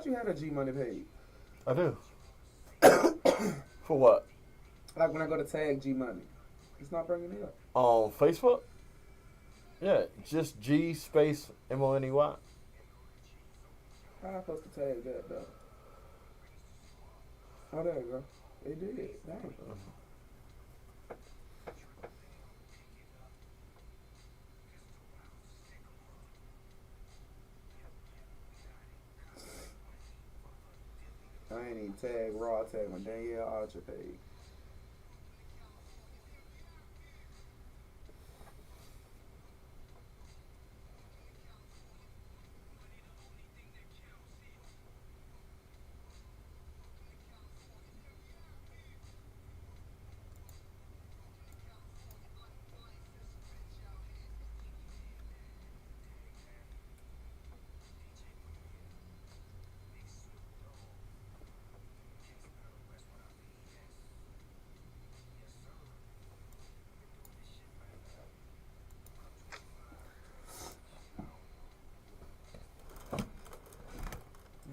thought you had a G Money page. I do. For what? Like when I go to tag G Money, it's not bringing it up. On Facebook? Yeah, just G space MONEY. How am I supposed to tag that though? Oh, there you go. It did. Dang. I ain't even tag raw tag my Danielle Archer page.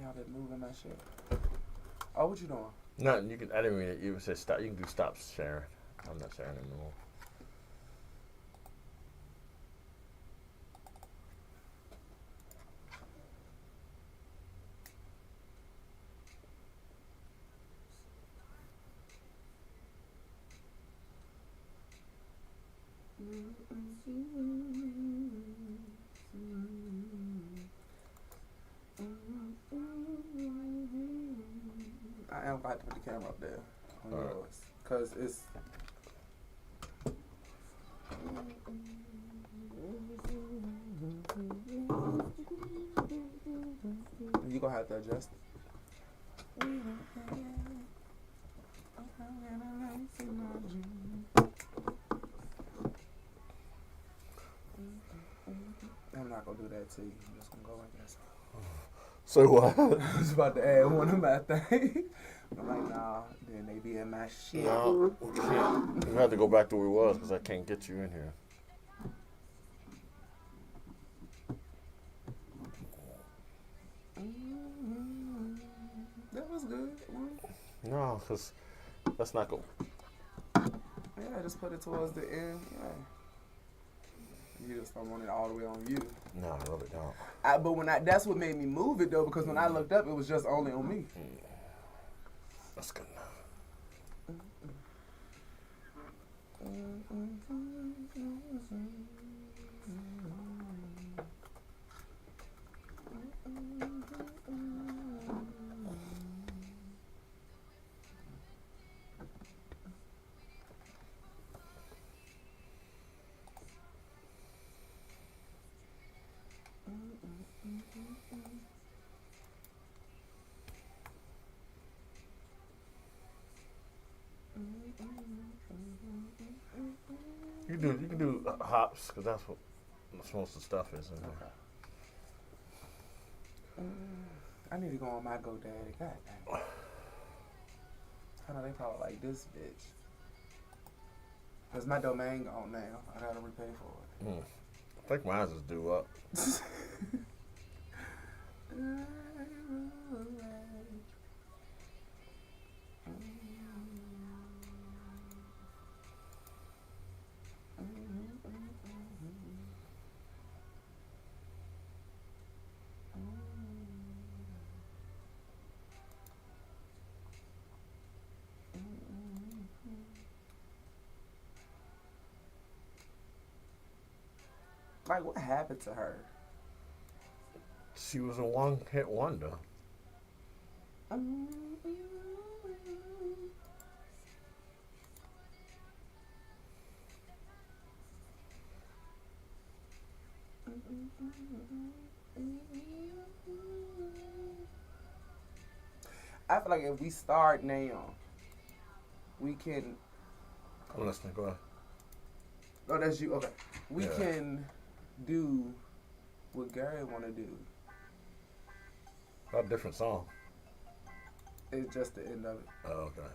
Y'all been moving that shit. Oh, what you doing? Nothing. You can. I didn't mean it. You said stop. You can do stop sharing. I'm not sharing anymore. I am glad to put the camera up there on yours, cause it's. You gonna have to adjust it. I'm not gonna do that to you. I'm just gonna go like this. So what? I was about to add one of my things. I'm like, nah, then they be in my shit. No, we can't. We have to go back to where we was because I can't get you in here. That was good. No, because that's not good. Yeah, just put it towards the end. Yeah. You just don't want it all the way on you. No, I really don't. But that's what made me move it though, because when I looked up, it was just only on me. That's good enough. You can do hops because that's what most of the stuff is in there. I need to go on my GoDaddy. God dang. I know they probably like this bitch. Cause my domain gone now. I gotta repay for it. I think mine's is due up. Like, what happened to her? She was a one-hit wonder. I feel like if we start now, we can. I'm listening. Go ahead. Oh, that's you. Okay, we Yeah. can do what Gary want to do. A different song. It's just the end of it. Oh, okay.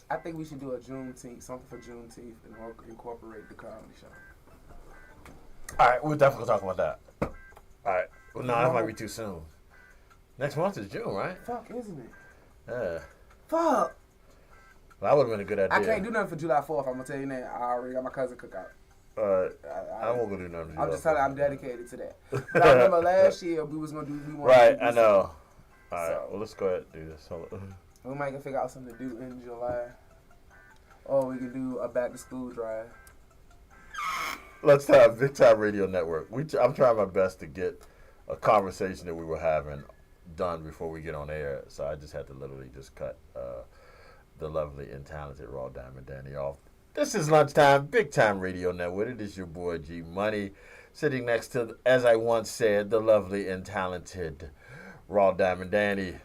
I think we should do a Juneteenth, something for Juneteenth, and incorporate the comedy show. All right, we'll definitely talk about that. All right. Well, no, that might be too soon. Next month is June, right? Fuck, isn't it? Yeah. Fuck. Well, that would have been a good idea. I can't do nothing for July 4th. I'm gonna tell you that. I already got my cousin cookout. I won't go do nothing. I'm just telling you, I'm dedicated to that. But I remember last year we was gonna do. Right, I know. All right, well, let's go ahead and do this. We might can figure out something to do in July. Or we can do a back to school drive. Lunchtime, Big Time Radio Network. I'm trying my best to get a conversation that we were having done before we get on air. So I just had to literally just cut the lovely and talented Raw Diamond Danny off. This is Lunchtime, Big Time Radio Network. It is your boy G Money, sitting next to, as I once said, the lovely and talented Raw Diamond Danny.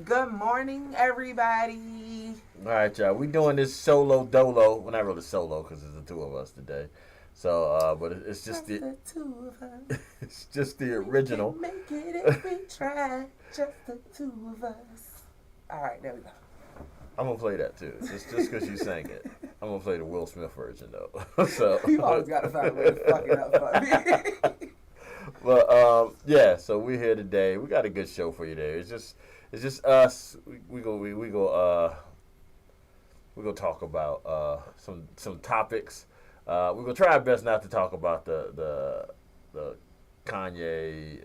Good morning, everybody. All right, y'all. We doing this solo dolo. Well, not really solo because it's the two of us today. So, but it's just the two of us. It's just the original. We can make it if we try. Just the two of us. All right, there we go. I'm gonna play that too. Just because you sang it. I'm gonna play the Will Smith version though. So you always gotta find a way to fuck it up for me. But yeah. So we're here today. We got a good show for you today. It's just us. We go talk about some topics. We're gonna try our best not to talk about the Kanye,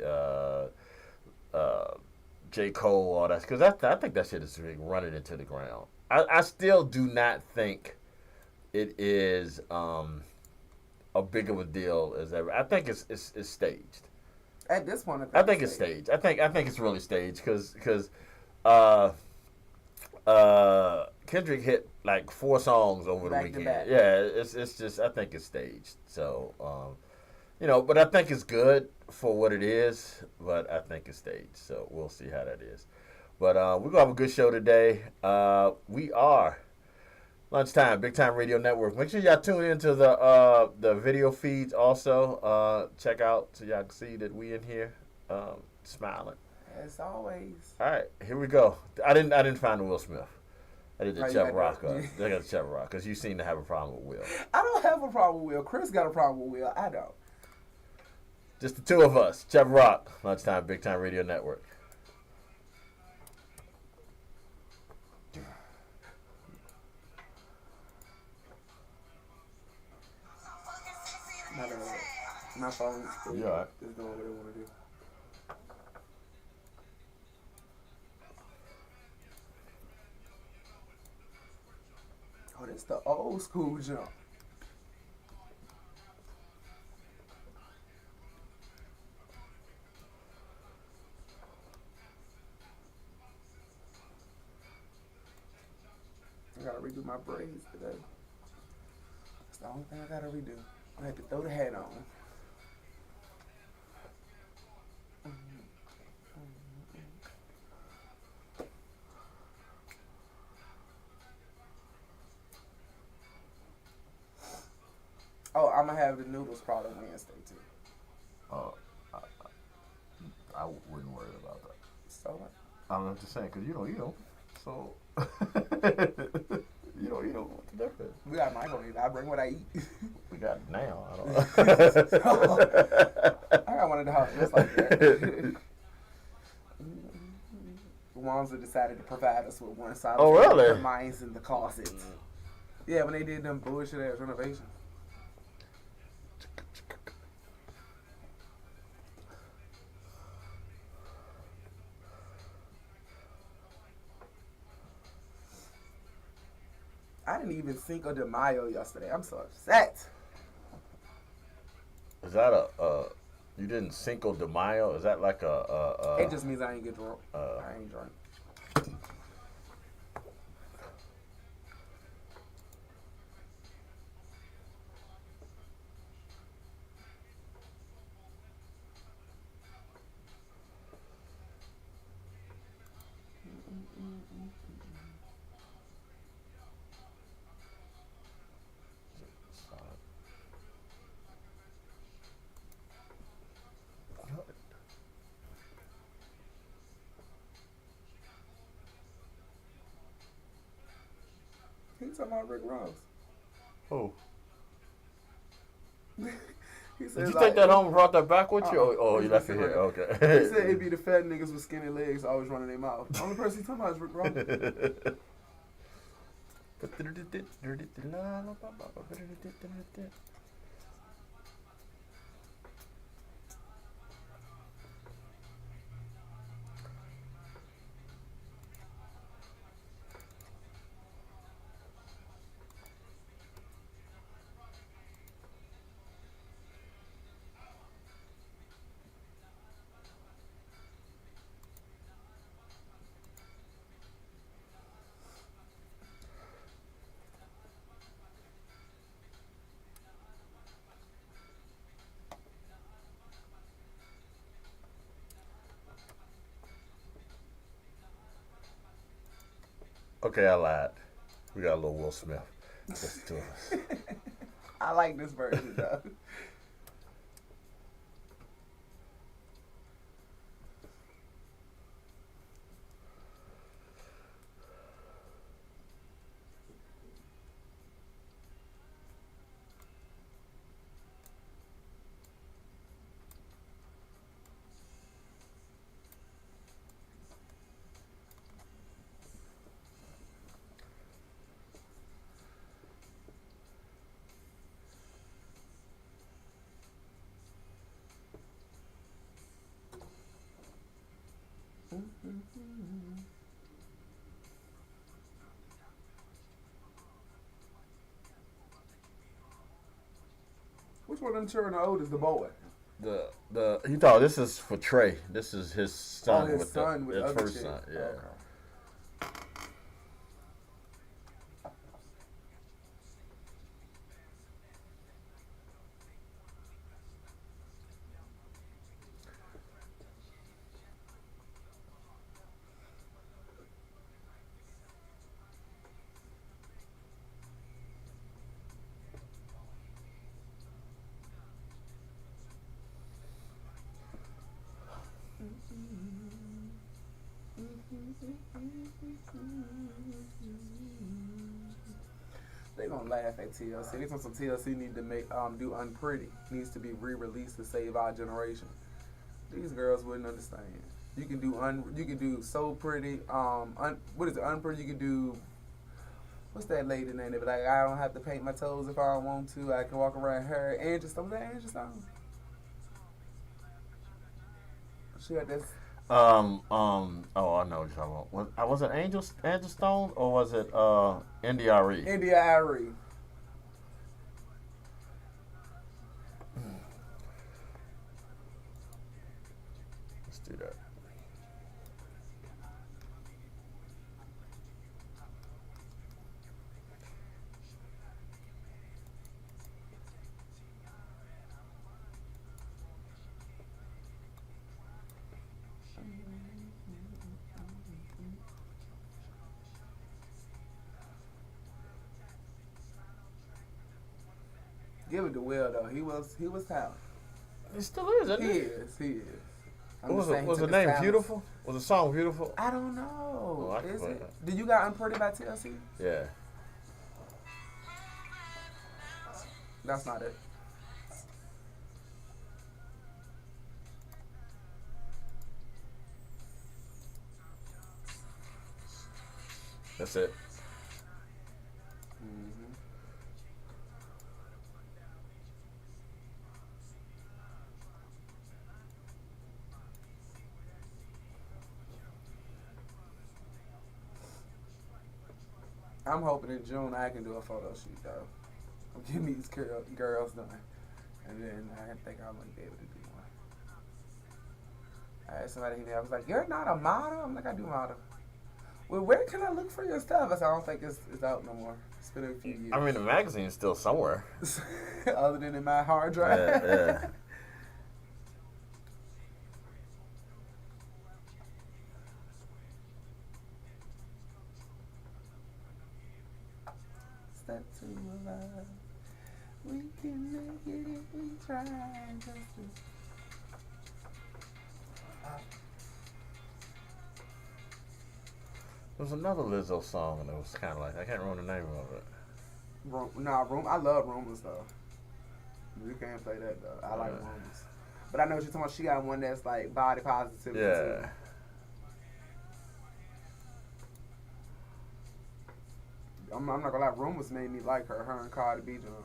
J. Cole, all that, because I think that shit is running into the ground. I still do not think it is a big of a deal as ever. I think it's staged. At this point, I think it's staged. I think it's really staged because Kendrick hit like 4 songs over the weekend. Yeah, it's just, I think it's staged. So but I think it's good for what it is. But I think it's staged. So we'll see how that is. But we're gonna have a good show today. We are Lunchtime, Big Time Radio Network. Make sure y'all tune into the video feeds also. Check out so y'all can see that we in here smiling. As always. All right, here we go. I didn't find the Will Smith. I did the Chubb Rock. I got the Chubb Rock because you seem to have a problem with Will. I don't have a problem with Will. Chris got a problem with Will. I don't. Just the two of us. Chubb Rock. Lunchtime, Big Time Radio Network. My phone is You all right? doing what it want to do. Oh, this the old school jump. I gotta redo my braids today. That's the only thing I gotta redo. I had to throw the hat on. Oh, I'm gonna have the noodles probably Wednesday too. Oh, I wouldn't worry about that. So what? I'm just saying because you don't eat them. So you don't eat them. What's the difference? We got microwave. I bring what I eat. We got it now. I don't I got one in the house just like that. The ones that decided to provide us with one side. Oh, really? The mines in the closet. Yeah, when they did them bullshit ass renovations. I didn't even Cinco de Mayo yesterday. I'm so upset. Is that you didn't Cinco de Mayo? Is that like a it just means I ain't get drunk. I ain't drunk. He's talking about Rick Ross. Who? He said, Did you like, take that home and brought that back with you? Oh, you it's left it right. here. Okay. He said it'd be the fat niggas with skinny legs always running their mouth. The only person he's talking about is Rick Ross. Okay, I lied. We got a little Will Smith. Listen to us. I like this version though. Which one of them children are oldest? The boy. He thought this is for Trey. This is his son. His son with his other first chick. son. Yeah. Okay. They gonna laugh at TLC. They told some TLC need to make do Unpretty. Needs to be re-released to save our generation. These girls wouldn't understand. You can do So Pretty. What is it? Unpretty. You can do. What's that lady name? They be like, I don't have to paint my toes if I don't want to. I can walk around her. Angie Stone. Was that Angie Stone? She had this. Oh, I know what you're talking about. Was it Angel Stone or was it India Arie? India Arie. Let's do that. Give it to Will though. He was talented. He still is, isn't he? He is. Was the name talents. Beautiful? Was the song Beautiful? I don't know. Oh, I Is can it? play that. Did you got Unpretty by TLC? Yeah. That's not it. That's it. Mm-hmm. I'm hoping in June I can do a photo shoot though. I'm getting these girls done, and then I think I might be able to do one. I had somebody here. I was like, "You're not a model." I'm like, "I do model." Well, where can I look for your stuff? I said, "I don't think it's out no more. It's been a few years." I mean, the magazine's still somewhere. Other than in my hard drive. Yeah. Step to love. We can make it if we try. There was another Lizzo song, and it was kind of like, I can't remember the name of it. Room. I love Rumors though. You can't play that though. I like rumors. But I know what you're talking about. She got one that's like body positivity. Yeah. Too. I'm not gonna lie. Rumors made me like her. Her and Cardi B joint.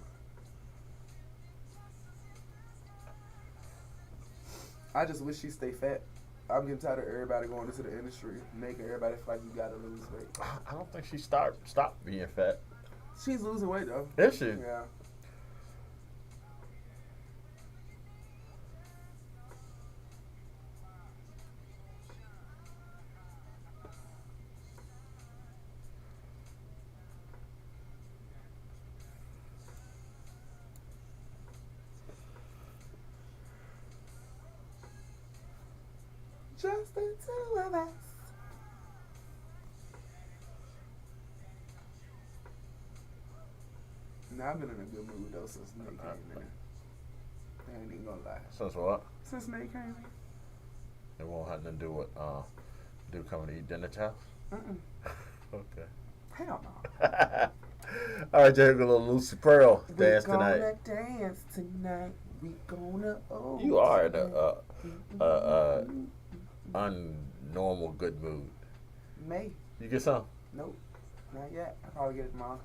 I just wish she stay fat. I'm getting tired of everybody going into the industry, making everybody feel like you gotta lose weight. I don't think she stopped being fat. She's losing weight though. Is she? Yeah. Just the two of us. Now I've been in a good mood though since Nate came in. I ain't even gonna lie. Since what? Since Nate came in. It won't have nothing to do with do coming to eat dinner at your house? Okay. Hell no. All right, Jay, a little Lucy Pearl dance we gonna tonight. dance tonight. We gonna You are in a unnormal good mood. May. You get some? Nope. Not yet. I'll probably get it tomorrow.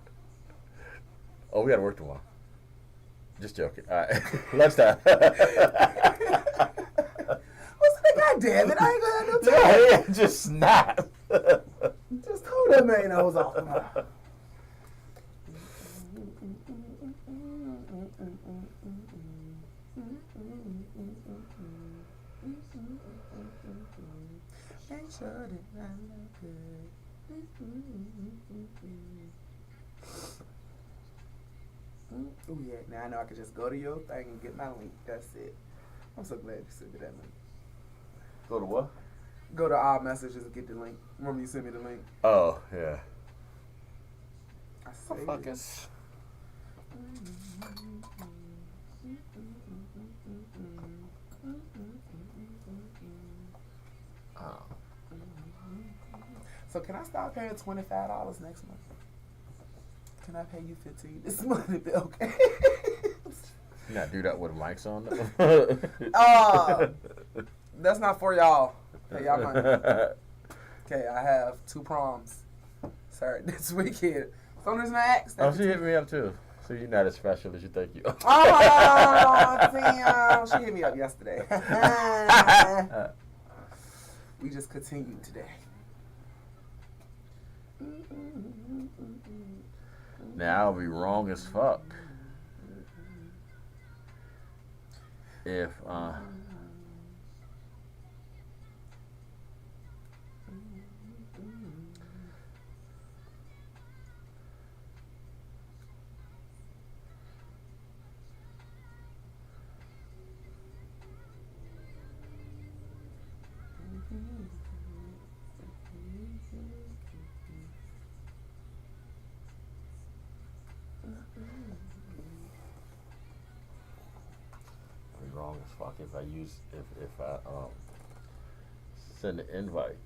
Oh, we gotta work tomorrow. Just joking. All right. Lunchtime. What's the God damn it? I ain't gonna have no time. Yeah, just snap. Just hold that man nose off tomorrow. Make sure that I look good. Oh yeah, now I know I can just go to your thing and get my link. That's it. I'm so glad you sent me that link. Go to what? Go to our messages and get the link. Remember you sent me the link? Oh, yeah. I saved Fuck it. is. Oh. So can I start paying $25 next month? Can I pay you $15 this month? If it's okay. You gotta do that with mics on. That's not for y'all. Pay y'all money. Okay, I have 2 proms. Sorry, this weekend. So there's next. Oh, she hit me up too. So you're not as special as you think you are. Oh, damn. She hit me up yesterday. We just continued today. Now I'll be wrong as fuck if I'll be wrong as fuck if I send an invite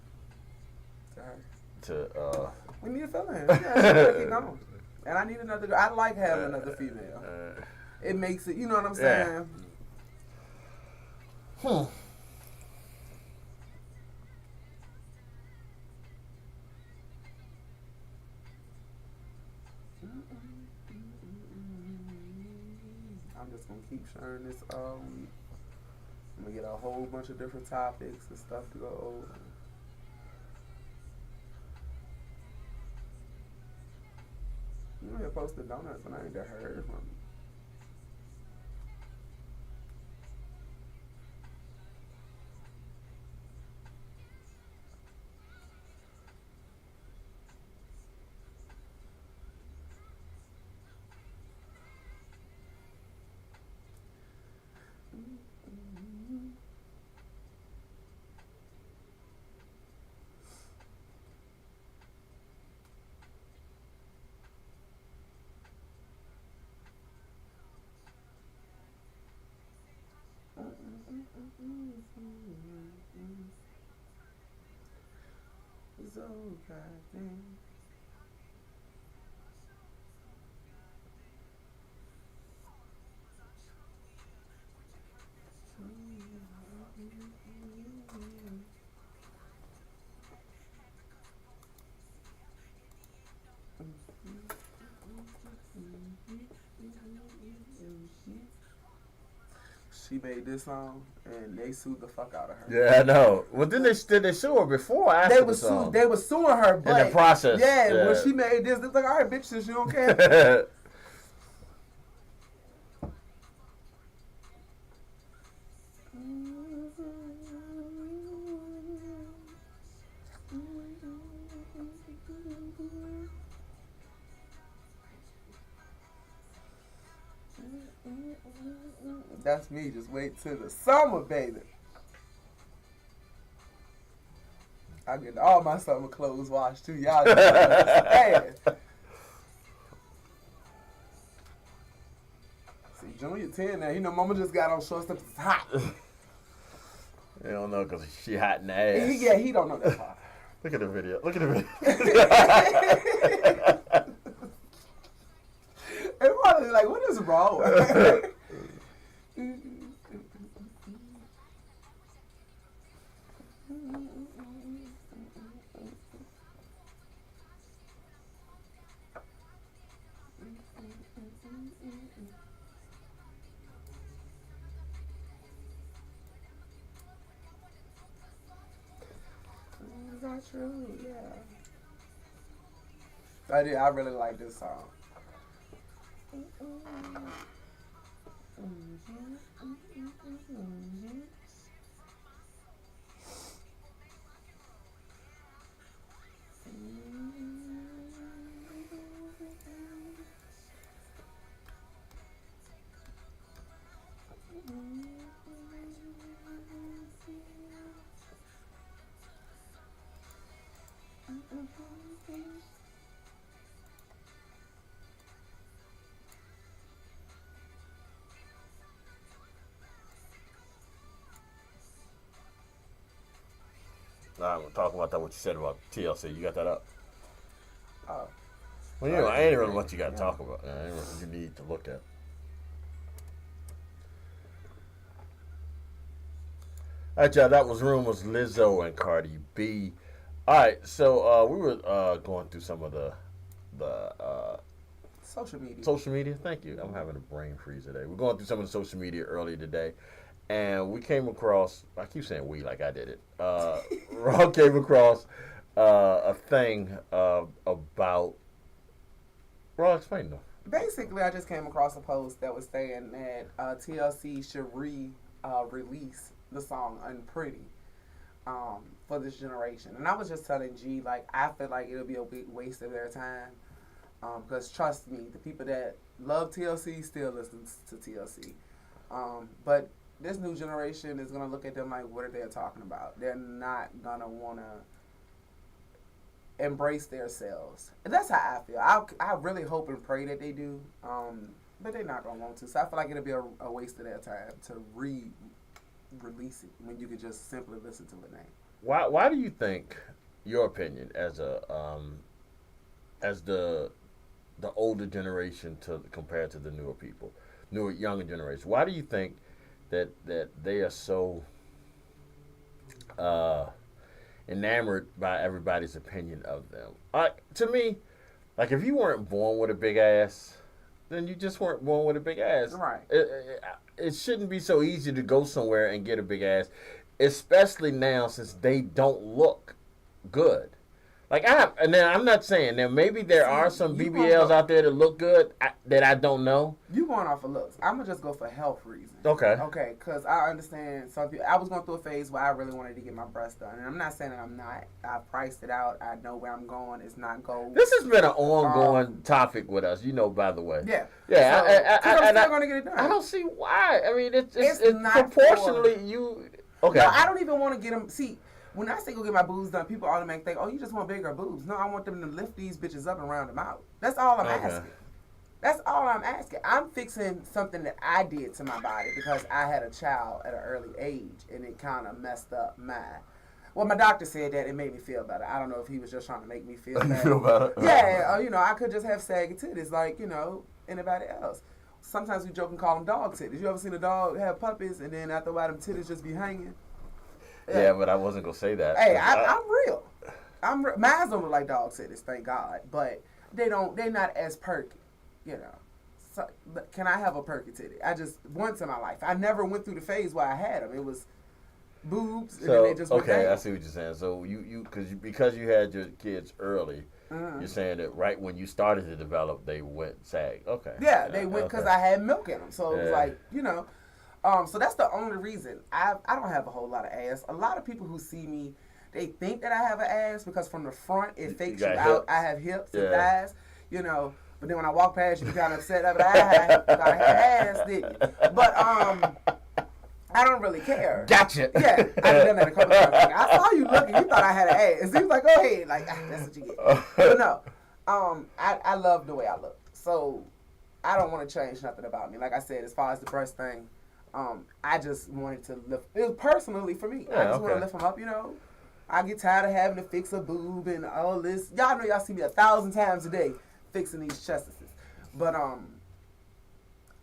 to We need a fill in. Yeah, keep going. And I need another. I like having another female. It makes it. You know what I'm saying? Yeah. I'm just gonna keep sharing this all week. I'm gonna get a whole bunch of different topics and stuff to go over. You know, you posted donuts and I ain't heard from you. So goddamn. she made this song, and they sued the fuck out of her. Yeah, I know. Well, then did they sue her before or after the song? They were suing her, but in the process. Yeah, when she made this, they was like, all right, bitch, since you don't care. That's me. Just wait till the summer, baby. I get all my summer clothes washed too. Y'all just understand. See, Junior 10 now. You know, Mama just got on short stuff. It's hot. You don't know because she hot in the ass. Yeah, he don't know that part. Look at the video. Look at the video. Everybody's like, what is wrong with her? Is that true? Yeah. I really like this song. I'm talking about that. What you said about TLC. You got that up? Oh. Well, you know, I ain't really what you got to talk about. I ain't what you need to look at. All right, y'all. That was Rumors, Lizzo and Cardi B. All right, so we were going through some of the social media. Social media. Thank you. I'm having a brain freeze today. We're going through some of the social media earlier today, and we came across. I keep saying we like I did it. Ron came across a thing about. Ron, explain though. Basically, I just came across a post that was saying that TLC should release the song "Unpretty" for this generation. And I was just telling G, like, I feel like it'll be a big waste of their time. Because trust me, the people that love TLC still listen to TLC. But this new generation is going to look at them like, what are they talking about? They're not going to want to embrace themselves. And that's how I feel. I really hope and pray that they do. But they're not going to want to. So I feel like it'll be a waste of their time to release it when you could just simply listen to it now. Why do you think, your opinion as the older generation compared to the younger generation, why do you think that they are so enamored by everybody's opinion of them? To me, like, if you weren't born with a big ass, then you just weren't born with a big ass. Right. It shouldn't be so easy to go somewhere and get a big ass, especially now since they don't look good. Like, and then I'm not saying that maybe there are some BBLs out there that look good that I don't know. You going off of looks. I'm going to just go for health reasons. Okay. Okay, because I understand some people. I was going through a phase where I really wanted to get my breasts done. And I'm not saying that I'm not. I priced it out. I know where I'm going. It's not gold. This has been an ongoing topic with us, by the way. Yeah. Yeah. So, I'm still going to get it done. I don't see why. I mean, it's not proportionally Okay. No, I don't even want to get them. See, when I say go get my boobs done, people automatically think, oh, you just want bigger boobs. No, I want them to lift these bitches up and round them out. That's all I'm asking. That's all I'm asking. I'm fixing something that I did to my body because I had a child at an early age, and it kind of messed up mine. Well, my doctor said that it made me feel better. I don't know if he was just trying to make me feel better. Feel better? Yeah, I could just have saggy titties like, anybody else. Sometimes we joke and call them dog titties. You ever seen a dog have puppies, and then after a while, them titties just be hanging? Yeah, but I wasn't going to say that. Hey, I'm real. Mine don't look like dog titties, thank God. But they're not as perky, So, can I have a perky titty? I just once in my life. I never went through the phase where I had them. It was boobs, and then they just went down. I see what you're saying. So because you had your kids early, you're saying that right when you started to develop, they went sag. Okay. Yeah, they went because I had milk in them. So it was like, you know, so that's the only reason. I don't have a whole lot of ass. A lot of people who see me, they think that I have an ass because from the front it fakes you out. Hips. I have hips and thighs, you know. But then when I walk past you, you kind of upset that I thought I had ass, didn't you? But I don't really care. Gotcha. Yeah, I've done that a couple times. Like, I saw you looking. You thought I had an ass. He was like, go ahead. Like, that's what you get. But no, I love the way I look. So I don't want to change nothing about me. Like I said, as far as the breast thing, I just wanted to lift. It was personally for me. I just want to lift them up, you know. I get tired of having to fix a boob and all this. Y'all know y'all see me 1,000 times a day fixing these chestes. But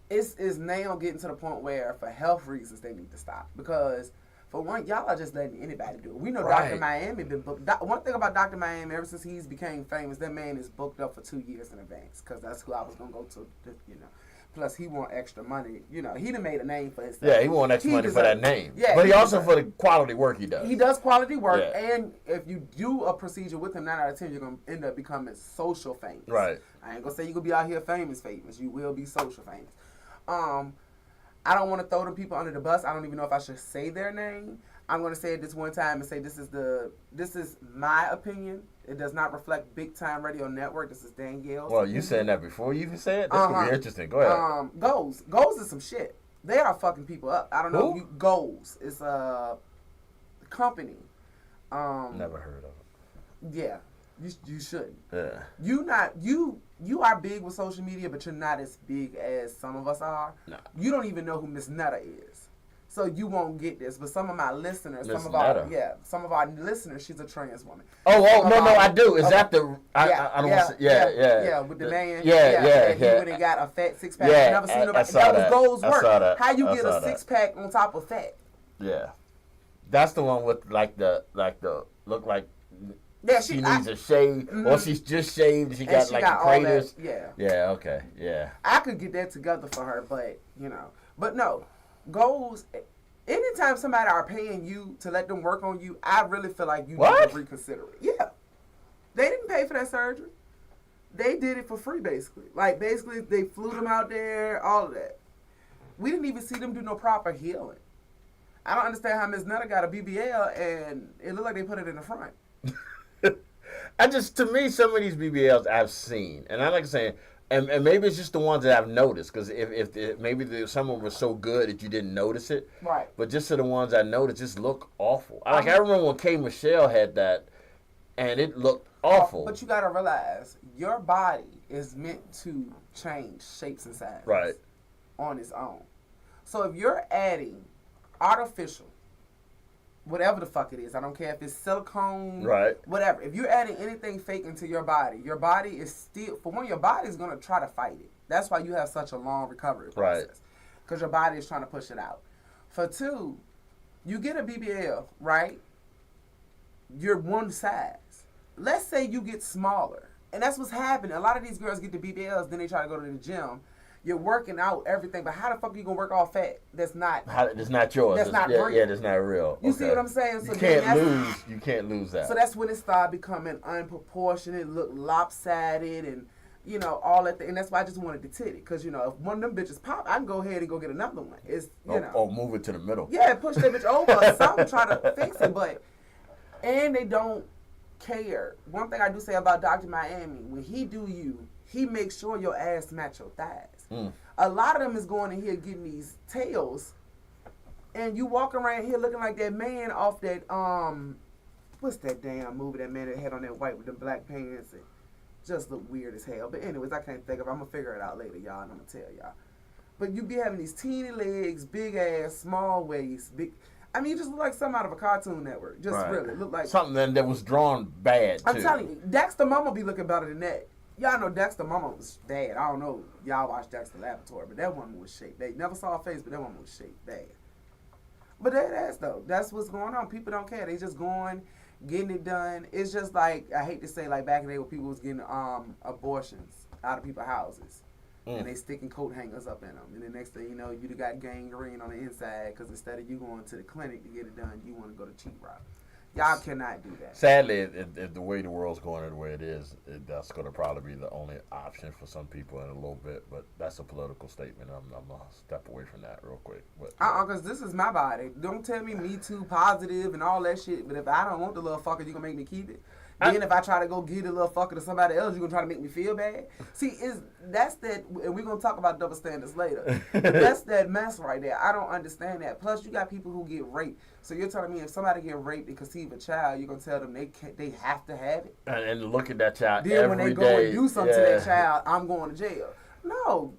it's now getting to the point where for health reasons they need to stop. Because for one, y'all are just letting anybody do it. We know Dr. Miami been booked. One thing about Dr. Miami, ever since he's became famous, that man is booked up for 2 years in advance. Because that's who I was going to go to, you know. Plus, he want extra money. You know, he done made a name for himself. Yeah, he want extra money for that name. Yeah, but he also for the quality work he does. He does quality work, and if you do a procedure with him, 9 out of 10, you're going to end up becoming social famous. Right. I ain't going to say you're going to be out here famous. You will be social famous. I don't want to throw them people under the bus. I don't even know if I should say their name. I'm going to say it this one time and say this is my opinion. It does not reflect Big Time Radio Network. This is Danielle's. Well, you saying that before you even say it? This could be interesting. Go ahead. Goals is some shit. They are fucking people up. I don't know. Goals is a company. Never heard of it. Yeah, you shouldn't. Yeah. You are big with social media, but you're not as big as some of us are. No. You don't even know who Miss Netta is. So you won't get this, but some of my listeners, some of our listeners, she's a trans woman. No, I do. Is that the? I don't want to say. Yeah, with the man. He went and got a fat 6-pack. Yeah, never seen nobody. That was Gold's work. How you get a 6-pack on top of fat? Yeah, that's the one with like the look like. Yeah, she needs a shave, or she's just shaved. She got the craters. Yeah. Okay. Yeah. I could get that together for her, but no. Goals. Anytime somebody are paying you to let them work on you, I really feel like you need to reconsider it. Yeah, they didn't pay for that surgery. They did it for free, basically. Like basically, they flew them out there, all of that. We didn't even see them do no proper healing. I don't understand how Ms. Nutter got a BBL and it looked like they put it in the front. To me, some of these BBLs I've seen, and I like saying. And maybe it's just the ones that I've noticed, because if maybe some of them were so good that you didn't notice it. Right. But just the ones I noticed just look awful. I remember when K. Michelle had that, and it looked awful. But you got to realize, your body is meant to change shapes and sizes. Right. On its own. So if you're adding artificial, whatever the fuck it is, I don't care if it's silicone, right? Whatever. If you're adding anything fake into your body is still, for one, your body is going to try to fight it. That's why you have such a long recovery process. Because your body is trying to push it out. For two, you get a BBL, right? You're one size. Let's say you get smaller. And that's what's happening. A lot of these girls get the BBLs, then they try to go to the gym. You're working out everything, but how the fuck are you gonna work all fat? That's not yours. That's not real. Yeah, that's not real. You see what I'm saying? So you can't lose that. So that's when it started becoming unproportionate, look lopsided, and all that. And that's why I just wanted the titty, because if one of them bitches pop, I can go ahead and go get another one. It's or move it to the middle. Yeah, push that bitch over. Or something, try to fix it, and they don't care. One thing I do say about Dr. Miami, when he do you, he makes sure your ass match your thighs. A lot of them is going in here getting these tails, and you walk around here looking like that man off that what's that damn movie, that man that had on that white with the black pants and just look weird as hell. But anyways, I can't think of it. I'm gonna figure it out later, y'all, and I'm gonna tell y'all. But you be having these teeny legs, big ass, small waist, big. I mean, you just look like something out of a Cartoon Network. Just really look like something that was drawn bad. I'm telling you, Dexter Mama be looking better than that. Y'all know Dexter Mama was bad. I don't know. Y'all watched Dexter Laboratory, but that woman was shaped. They never saw her face, but that woman was shaped bad. But that's what's going on. People don't care. They just going, getting it done. It's just like, I hate to say, like back in the day when people was getting abortions out of people's houses. and they sticking coat hangers up in them. And the next thing you know, you got gangrene on the inside because instead of you going to the clinic to get it done, you want to go to cheap route. Y'all cannot do that. Sadly, if the way the world's going the way it is, that's going to probably be the only option for some people in a little bit. But that's a political statement. I'm going to step away from that real quick. Because this is my body. Don't tell me Too positive and all that shit. But if I don't want the little fucker, you going to make me keep it? Then if I try to go give the little fucker to somebody else, you going to try to make me feel bad? See, that's that, and we're going to talk about double standards later. That's that mess right there. I don't understand that. Plus, you got people who get raped. So you're telling me if somebody get raped and conceive a child, you're going to tell them they have to have it? And look at that child then every when they day. go and do something to that child, I'm going to jail. No.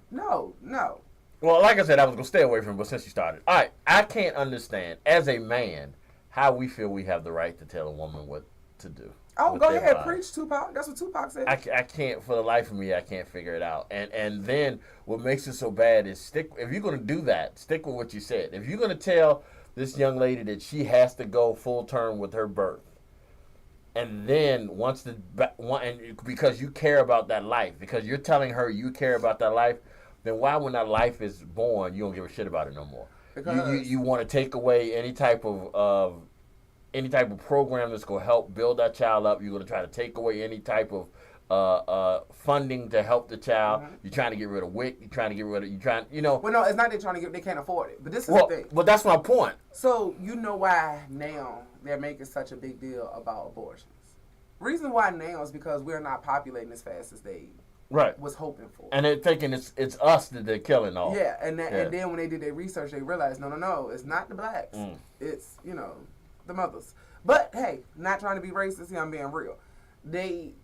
Well, like I said, I was going to stay away from it, but since you started. All right, I can't understand, as a man, how we feel we have the right to tell a woman what to do. Oh, go ahead, preach, Tupac. That's what Tupac said. I can't, for the life of me, I can't figure it out. And then what makes it so bad is if you're going to do that, stick with what you said. If you're going to tell this young lady that she has to go full term with her birth, and then because you care about that life, because you're telling her you care about that life, then why when that life is born, you don't give a shit about it no more? Because you want to take away any type of program that's going to help build that child up. You're going to try to take away any type of funding to help the child. Mm-hmm. You're trying to get rid of WIC. You're trying to get rid of, Well, no, it's not they're trying to get, they can't afford it. But this is the thing. Well, that's my point. So, you know why now they're making such a big deal about abortions. Reason why now is because we're not populating as fast as they was hoping for. And they're thinking it's us that they're killing all. Yeah, and then when they did their research, they realized, no, it's not the blacks. It's, the mothers. But hey, not trying to be racist here, I'm being real. The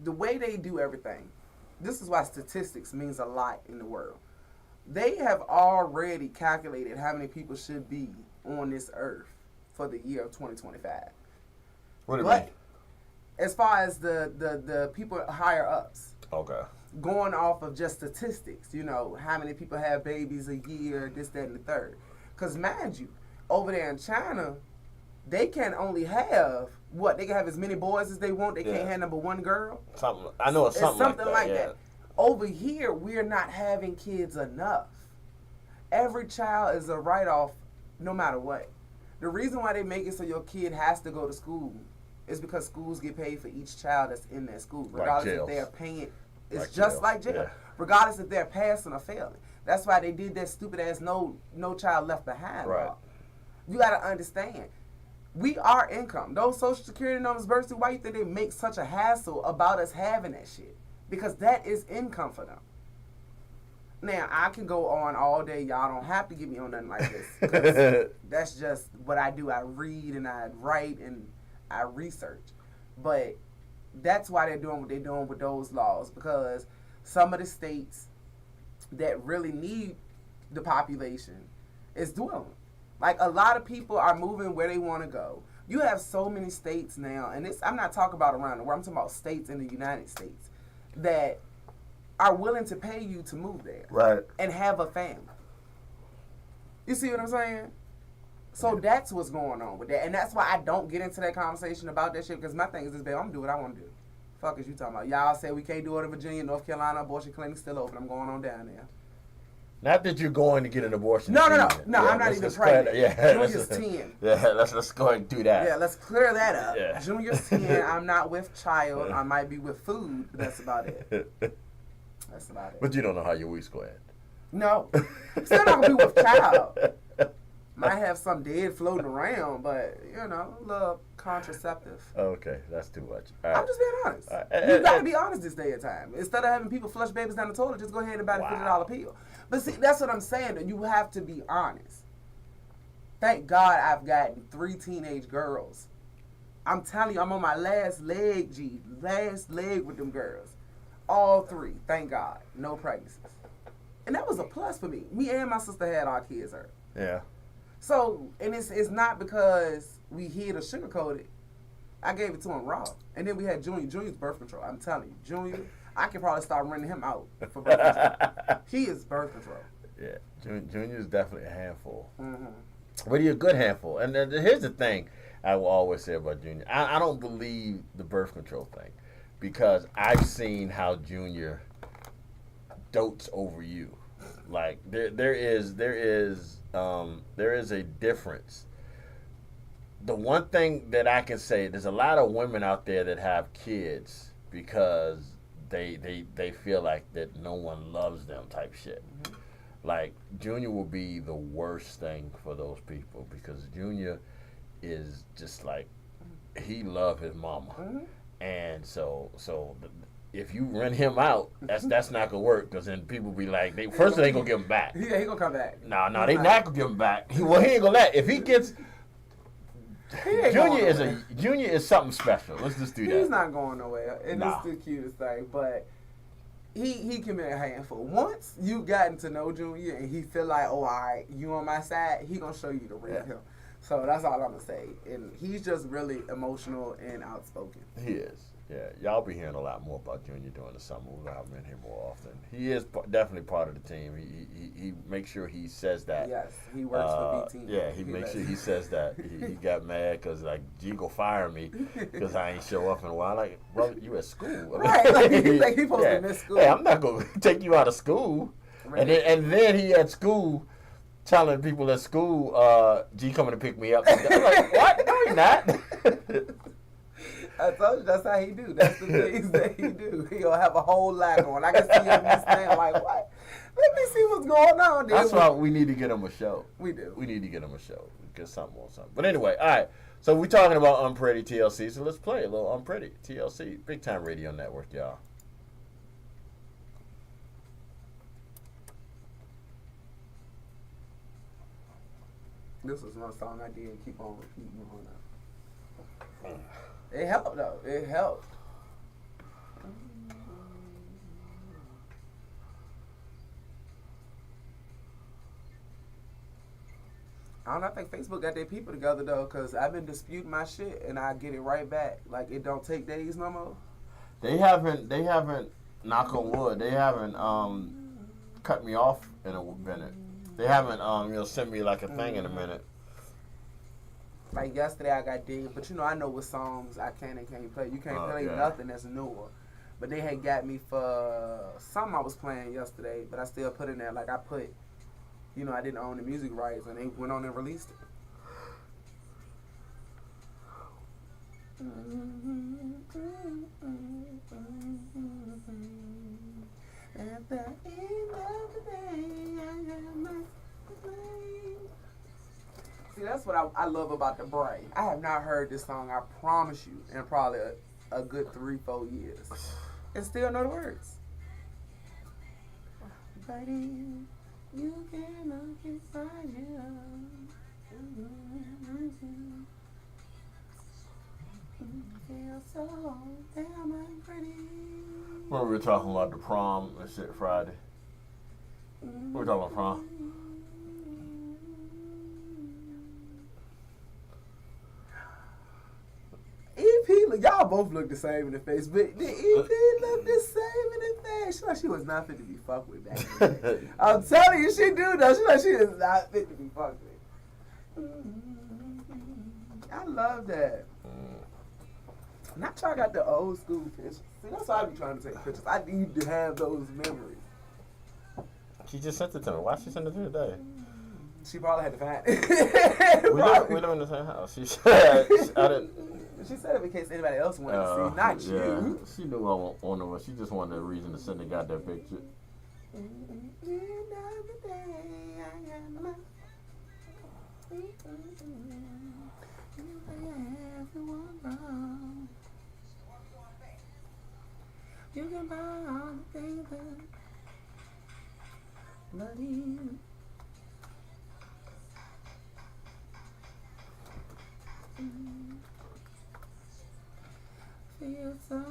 way they do everything, this is why statistics means a lot in the world. They have already calculated how many people should be on this earth for the year of 2025. What do you mean? As far as the people higher ups. Okay. Going off of just statistics, how many people have babies a year, this, that, and the third. Because mind you, over there in China, they can only have they can have as many boys as they want. They can't have number one girl. I know it's something like that. Over here, we're not having kids enough. Every child is a write-off, no matter what. The reason why they make it so your kid has to go to school is because schools get paid for each child that's in that school, regardless if they're paying. It's just like jail, regardless if they're passing or failing. That's why they did that stupid ass no child left behind law. You got to understand. We are income. Those Social Security numbers, birth certificate, why you think they make such a hassle about us having that shit? Because that is income for them. Now, I can go on all day. Y'all don't have to get me on nothing like this. Because that's just what I do. I read and I write and I research. But that's why they're doing what they're doing with those laws. Because some of the states that really need the population is doing them. Like, a lot of people are moving where they want to go. You have so many states now, and I'm not talking about around the world, I'm talking about states in the United States that are willing to pay you to move there. Right. And have a family. You see what I'm saying? So that's what's going on with that. And that's why I don't get into that conversation about that shit, because my thing is this, babe, I'm going to do what I want to do. Fuck is you talking about? Y'all say we can't do it in Virginia, North Carolina, abortion clinic's still open. I'm going on down there. Not that you're going to get an abortion. No, I'm not even pregnant. Junior's 10. Yeah, let's go ahead and do that. Yeah, let's clear that up. Yeah. Junior's 10. I'm not with child. I might be with food, but that's about it. That's about it. But you don't know how your week's going. No. Still not going to be with child. Might have some dead floating around, but, a little contraceptive. Okay, that's too much. Right. I'm just being honest. You got to be honest this day and time. Instead of having people flush babies down the toilet, just go ahead and buy the $50 pill. But see, that's what I'm saying. That you have to be honest. Thank God I've gotten 3 teenage girls. I'm telling you, I'm on my last leg, last leg with them girls. All 3, thank God. No pregnancies. And that was a plus for me. Me and my sister had our kids early. Yeah. So, and it's not because we hid or sugarcoated. I gave it to him raw. And then we had Junior. Junior's birth control. I'm telling you. Junior, I could probably start running him out for birth control. He is birth control. Yeah. Junior's definitely a handful. Mm-hmm. But he's a good handful. And here's the thing I will always say about Junior. I don't believe the birth control thing. Because I've seen how Junior dotes over you. Like there is a difference. The one thing that I can say, there's a lot of women out there that have kids because they feel like that no one loves them type shit. Mm-hmm. Like Junior will be the worst thing for those people because Junior is just like he love his mama, mm-hmm. and so if you run him out, that's not gonna work because then people be like, they ain't gonna give him back. Yeah, he gonna come back. No, they not gonna give him back. He ain't gonna let. If he gets Junior is something special. Let's just do that. He's not going nowhere, and it's the cutest thing. But he can be a handful. Once you gotten to know Junior and he feel like, oh, all right, you on my side, he gonna show you the real him. So that's all I'm gonna say. And he's just really emotional and outspoken. He is. Yeah, y'all be hearing a lot more about Junior during the summer. We'll have him in here more often. He is definitely part of the team. He makes sure he says that. Yes, he works for B team. Yeah, he makes sure he says that. He got mad because like G go fire me because I ain't show up in a while. Like, brother, you at school? Right, like he supposed to miss school. Hey, I'm not gonna take you out of school. Right. And then he at school telling people at school, G coming to pick me up. I'm like, what? No, he not. I told you that's how he do. That's the things that he do. He'll have a whole lot going. I can see him this thing like, what? Let me see what's going on. That's why we need to get him a show. We do. We need to get him a show. Get something on something. But anyway, all right. So we're talking about Unpretty TLC. So let's play a little Unpretty TLC. Big Time Radio Network, y'all. This was one song I did keep on repeating on. It helped though. It helped. I think Facebook got their people together though, cause I've been disputing my shit and I get it right back. Like it don't take days no more. They haven't. Knock on wood. They haven't cut me off in a minute. They haven't sent me like a thing in a minute. Like yesterday I got digged, but I know what songs I can and can't play. You can't play nothing that's newer. But they had got me for something I was playing yesterday, but I still put in there. Like I put, I didn't own the music rights, and they went on and released it. At the end of the day, I have my flame. See, that's what I love about the brain. I have not heard this song, I promise you, in probably a good 3-4 years. And still know the words. Buddy, you can look inside you. Feel so damn unpretty. When we were talking about the prom and shit Friday. We were talking about prom. EP, y'all both look the same in the face, but the EP look the same in the face. She was not fit to be fucked with back then. I'm telling you, she do though. She is not fit to be fucked with. I love that. Not y'all got the old school pictures. See, that's why I be trying to take pictures. I need to have those memories. She just sent it to me. Why she sent it to me today? She probably had to find it. We live in the same house. She said, I didn't. She said it in case anybody else wanted to see, not you. She knew I wanted one. She just wanted a reason to send the goddamn picture. You can buy all the things that love you. Feel so.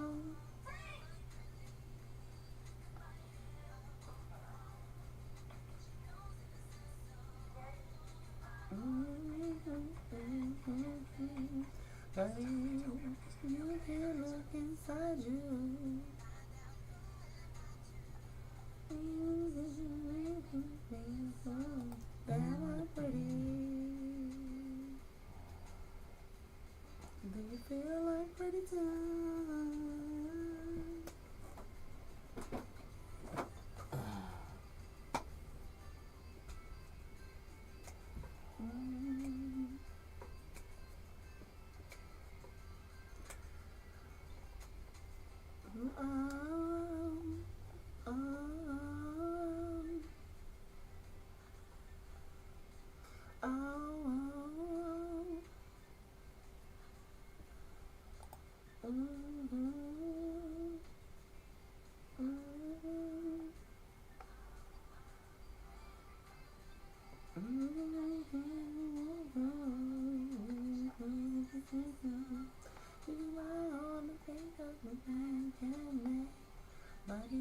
But if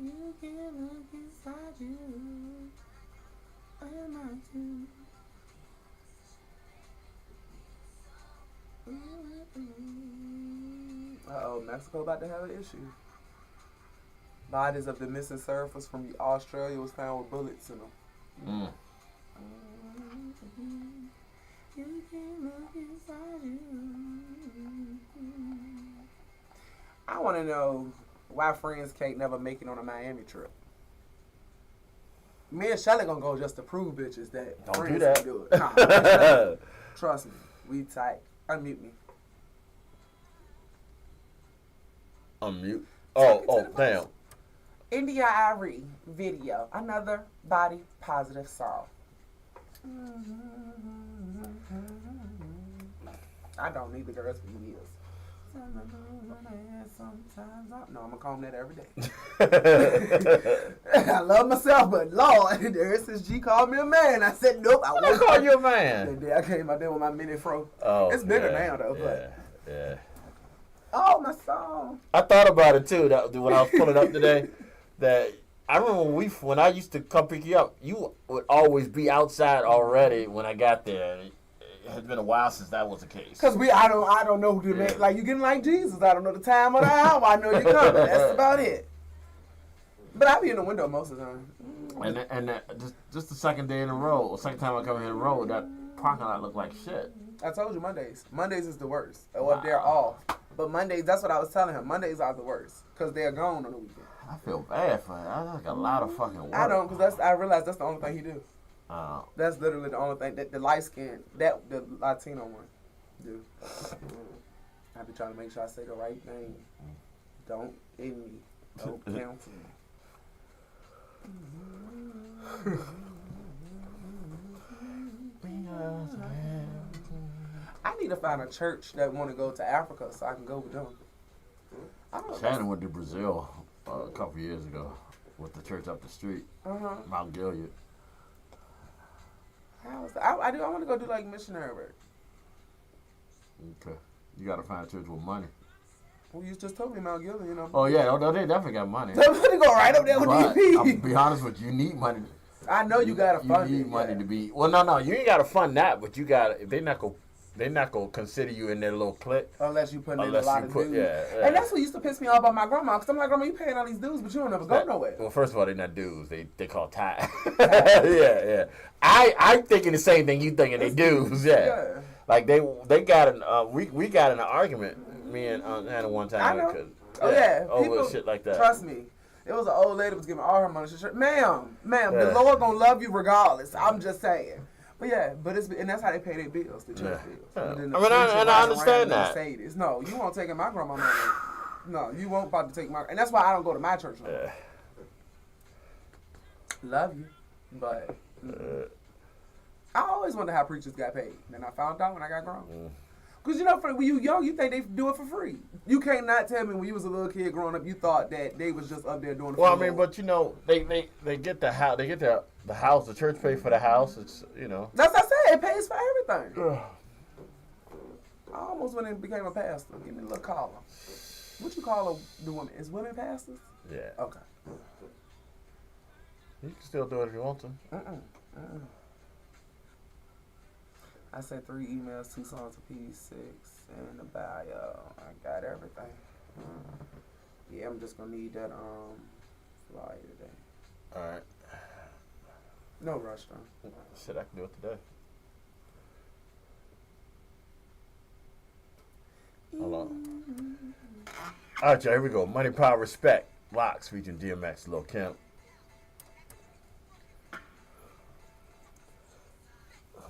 you can look inside you, am I too? Uh-oh, Mexico about to have an issue. Bodies of the missing surfers from Australia was found with bullets in them. You can look inside you. I want to know why friends can't never make it on a Miami trip. Me and Shelly gonna go just to prove bitches that don't friends do that. can do it. Nah, trust me, we tight. Unmute me. Unmute. Oh, damn. India Irie video. Another body positive song. I don't need the girls for years. Sometimes no, I'm gonna comb that every day. I love myself, but Lord, there is this G called me a man. I said nope. I won't call you a man. The day I came out there with my mini fro. Oh, it's bigger now though. Yeah. Oh, my song. I thought about it too. That when I was pulling up today, that I remember when I used to come pick you up, you would always be outside already when I got there. It had been a while since that was the case. Cause I don't know who to make. Like you getting like Jesus. I don't know the time of the hour. I know you coming. That's about it. But I be in the window most of the time. And just the second day in a row, or second time I come here in a row, that parking lot looked like shit. I told you Mondays. Mondays is the worst. Or if they're off. But Mondays, that's what I was telling him. Mondays are the worst because they're gone on the weekend. I feel bad for him. That's like a lot of fucking work. I don't, because I realize that's the only thing he do. Oh. That's literally the only thing that the light skin, the Latino one, do. I be trying to make sure I say the right name. Don't in me. Don't cancel me. I need to find a church that want to go to Africa so I can go with them. Shannon went to Brazil a couple years ago with the church up the street, Mount Gilead. How's that? I want to go do like missionary work. Okay, you got to find a church with money. Well, you just told me Mount Gilead, you know. Oh yeah, they definitely got money. They're going to go right up there with DP. I'll be honest with you, you need money. I know you got to fund it. You need money to be. Well, no, you ain't got to fund that, but you got. If they're not gonna consider you in their little clique unless you put in a lot of dues. Yeah. And that's what used to piss me off about my grandma. Because I'm like, Grandma, you paying all these dues, but you don't never go nowhere. Well, first of all, they're not dues. They call tithe. Yeah. I'm thinking the same thing you thinking they dues. Yeah. Like they got we got in an argument, me and Hannah one time. I know. Over people, shit like that. Trust me. It was an old lady was giving all her money. She said, ma'am, the Lord gonna love you regardless. I'm just saying. But and that's how they pay their bills, the church bills. Yeah. And I understand that. Mercedes. No, you won't take my grandma money. No, you won't about to take and that's why I don't go to my church no more. Love you, but I always wonder how preachers got paid. And I found out when I got grown. Because, when you young, you think they do it for free. You can't not tell me when you was a little kid growing up, you thought that they was just up there doing it for free. But they get the house, the house, the church pay for the house. It's, That's what I said. It pays for everything. I almost went and became a pastor. Give me a little collar. What you call the women? Is women pastors? Yeah. Okay. You can still do it if you want to. I sent 3 emails, 2 songs of P6, and the bio. I got everything. Yeah, I'm just gonna need that flyer today. All right. No rush though. Shit, I can do it today. Hold on. All right, y'all, here we go. Money, Power, Respect. Locks featuring DMX, Lil' Kim.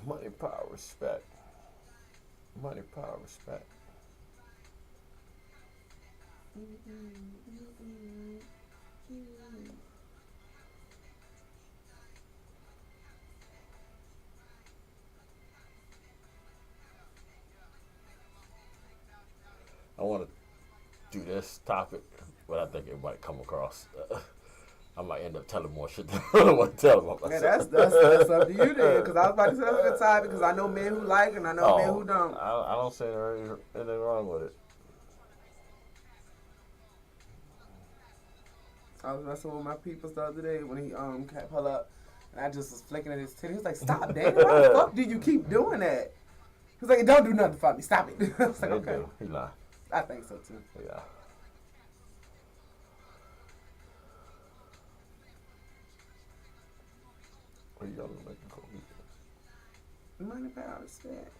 Money, power, respect. Money, power, respect. I want to do this topic, but I think it might come across. I might end up telling more shit than I want to tell about myself. Yeah, that's up to you then. Because I was about to say that's a good topic because I know men who like it and I know men who don't. I don't say there's anything wrong with it. I was messing with my peoples the other day when he kept pull up and I just was flicking at his titty. He was like, "Stop, Daddy! Why the fuck do you keep doing that?" He was like, "Don't do nothing for me. Stop it." I was like, "Okay." He lied. I think so too. Yeah. What are y'all making for me? Money, power, respect.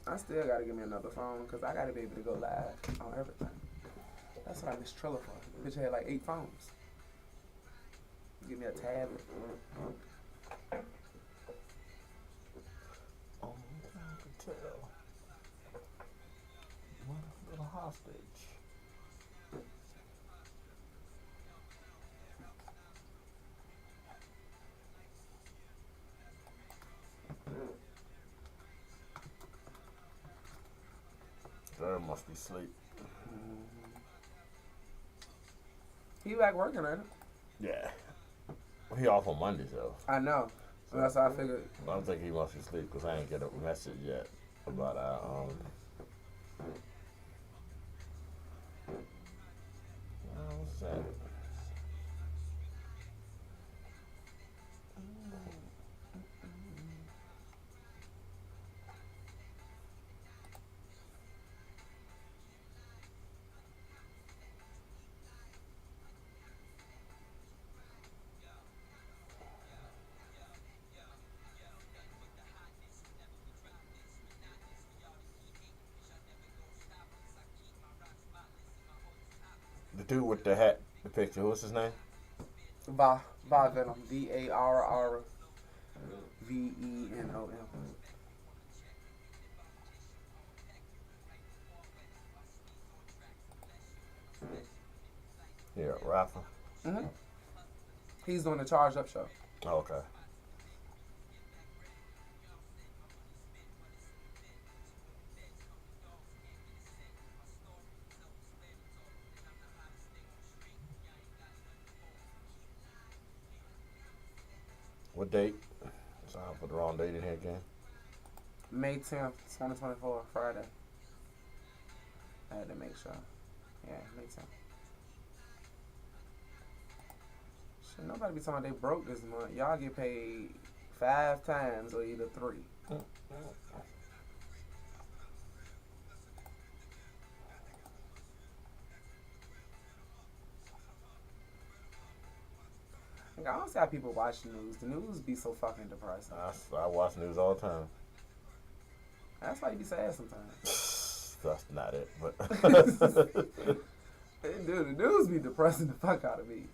I still gotta give me another phone because I gotta be able to go live on everything. That's what I miss Trello for. Bitch had like 8 phones. Give me a tablet. Oh, I can tell. What a little hostage. There must be sleep. He back working, ain't he? Yeah. He off on Mondays though. I know. So that's how I figured. I don't think he must be asleep because I ain't get a message yet about what's that? The dude with the hat, the picture, what's his name? Venom. Darrvenom. Yeah, rapper. Mm-hmm. He's doing the Charged Up show. Oh, okay. What date? So I put the wrong date in here again. May 10th, 2024, Friday. I had to make sure. Yeah, May 10th. Shit, nobody be talking about they broke this month. Y'all get paid 5 times or either 3. I don't see how people watch the news. The news be so fucking depressing. I watch news all the time. That's why you be sad sometimes. That's not it, but Dude, the news be depressing the fuck out of me.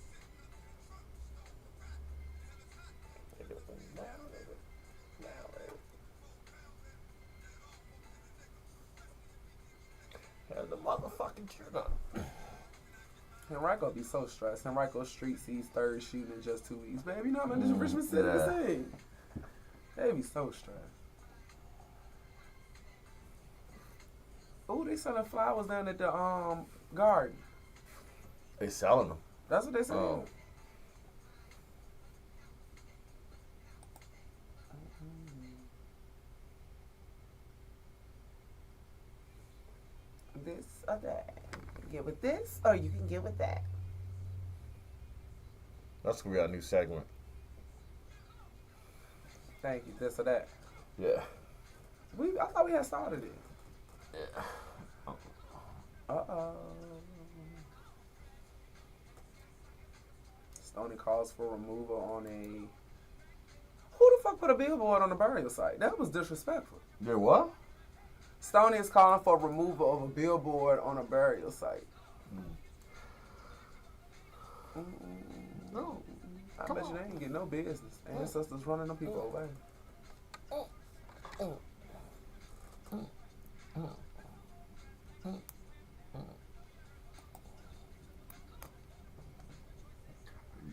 Have the motherfucking trigger. Henrico be so stressed. Henrico Street sees 3rd shooting in just 2 weeks. Baby, you know what I mean? Richmond City the same. They be so stressed. Oh, they selling flowers down at the garden. They selling them. That's what they saying. Oh. This or that. You can get with this or you can get with that. That's gonna be our new segment. Thank you. This or that. Yeah. I thought we had started it. Yeah. Uh-oh. Stoney calls for removal on a... Who the fuck put a billboard on a burial site? That was disrespectful. There what? Stoney is calling for removal of a billboard on a burial site. No. I bet you they ain't get no business. Ancestors running them people away. You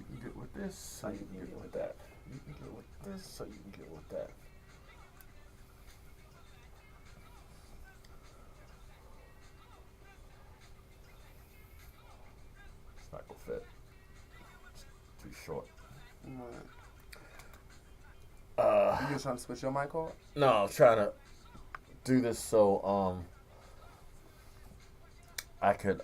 can get with this, so you can get with that. You can get with this, so you can get with that. short. You just trying to switch your mic cord? No, I'm trying to do this so I could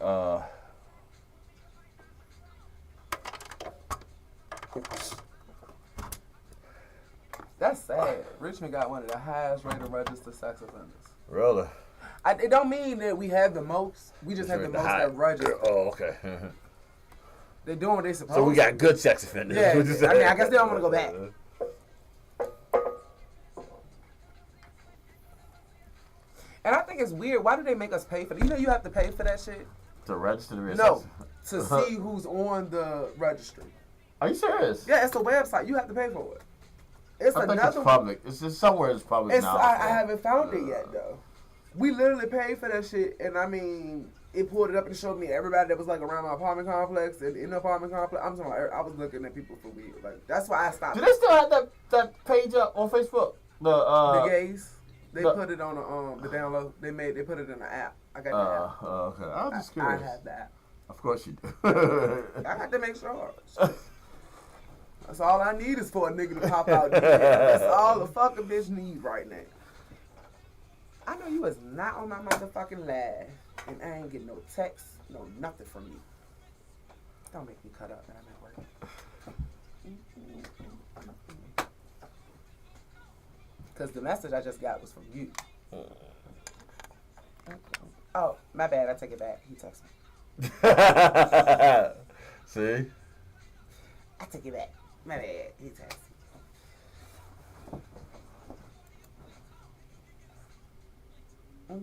That's sad. Richmond got one of the highest rated registered sex offenders. Really? It don't mean that we have the most. We just have the most that register. Oh, okay. They're doing what they supposed to. So we got good sex offenders. Yeah. I mean, I guess they don't want to go back. And I think it's weird. Why do they make us pay for that? You know you have to pay for that shit? To register the No. To see who's on the registry. Are you serious? Yeah, it's a website. You have to pay for it. I think it's public. It's just somewhere it's public now. I haven't found it yet, though. We literally paid for that shit, and I mean, it pulled it up and showed me everybody that was like around my apartment complex and in the apartment complex. I'm talking about, I was looking at people for weird. Like, that's why I stopped. Do they still have that page up on Facebook? The gays. They put it on the download. They put it in the app. I got the app. Okay. I was just curious. I have the app. Of course you do. I got to make sure. That's all I need is for a nigga to pop out. That's all the fucking bitch need right now. I know you was not on my motherfucking live, and I ain't getting no text, no nothing from you. Don't make me cut up, man. I'm at work. Because the message I just got was from you. Oh, my bad. I take it back. He texted me. See? I take it back. My bad. He texted me. You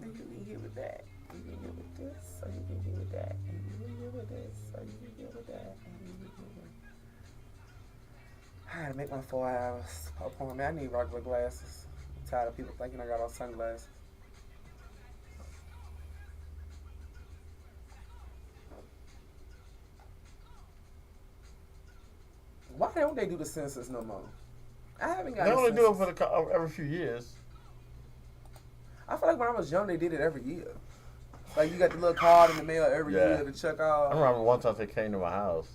can get with that. You can get with this, or you can get with that. And you can get with this, or you can get with that. And you can get with... I had to make my 4 hours appointment. I need regular glasses. I'm tired of people thinking I got all sunglasses. Why don't they do the census no more? I haven't got. They only census. do it for every few years. I feel like when I was young, they did it every year. Like, you got the little card in the mail every year to check out. I remember one time they came to my house.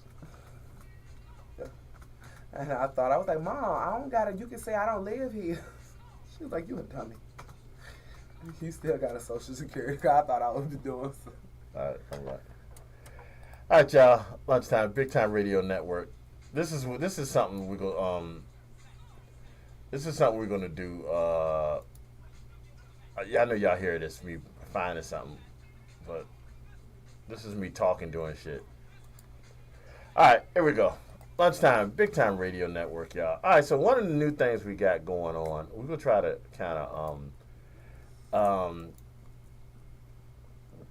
And I thought, I was like, Mom, I don't got it. You can say I don't live here. She was like, you a dummy. You still got a social security card. I thought I was doing something. All right, all right. All right, y'all. Lunchtime, Big Time Radio Network. This is something we're going to do. I know y'all hear this, me finding something, but this is me talking, doing shit. All right, here we go. Lunchtime, Big Time Radio Network, y'all. All right, so one of the new things we got going on, we're going to try to kind of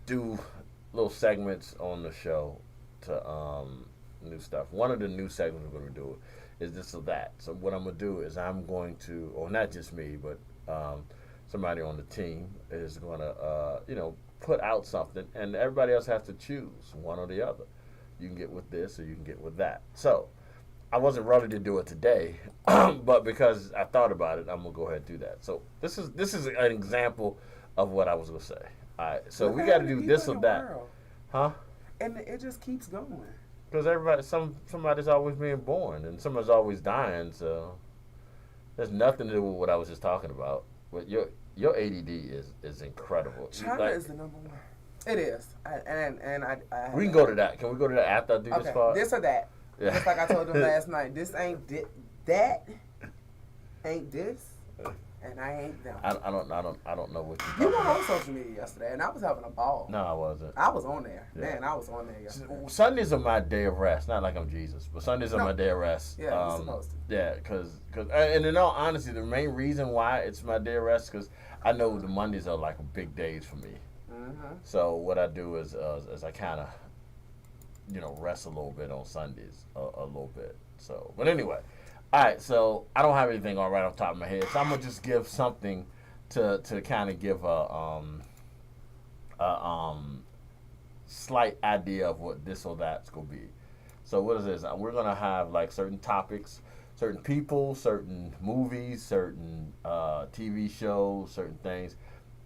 do little segments on the show to new stuff. One of the new segments we're going to do is this or that. So what I'm going to do is I'm going to, or not just me, but somebody on the team is going to, put out something, and everybody else has to choose one or the other. You can get with this or you can get with that. So I wasn't ready to do it today, but because I thought about it, I'm going to go ahead and do that. So this is an example of what I was going to say. All right, so we got to do this or that. Huh? And it just keeps going. Because somebody's always being born, and somebody's always dying, so there's nothing to do with what I was just talking about. But your ADD is incredible. China is the number one. It is. We can go to that. Can we go to that after I do this part? This or that. Yeah. Just like I told them last night. This ain't that. Ain't this. And I ain't them. I don't know what you were on social media yesterday, and I was having a ball. No, I wasn't. I was on there. Yeah. Man, I was on there yesterday. Sundays are my day of rest. Not like I'm Jesus, but Sundays are my day of rest. Yeah, you're supposed to. Yeah, because and in all honesty, the main reason why it's my day of rest because I know the Mondays are like big days for me. Mm-hmm. So what I do is I kind of, rest a little bit on Sundays, a little bit. So, but anyway. All right, so I don't have anything on right off the top of my head, so I'm gonna just give something to kind of give a slight idea of what this or that's gonna be. So what is this? We're gonna have like certain topics, certain people, certain movies, certain TV shows, certain things,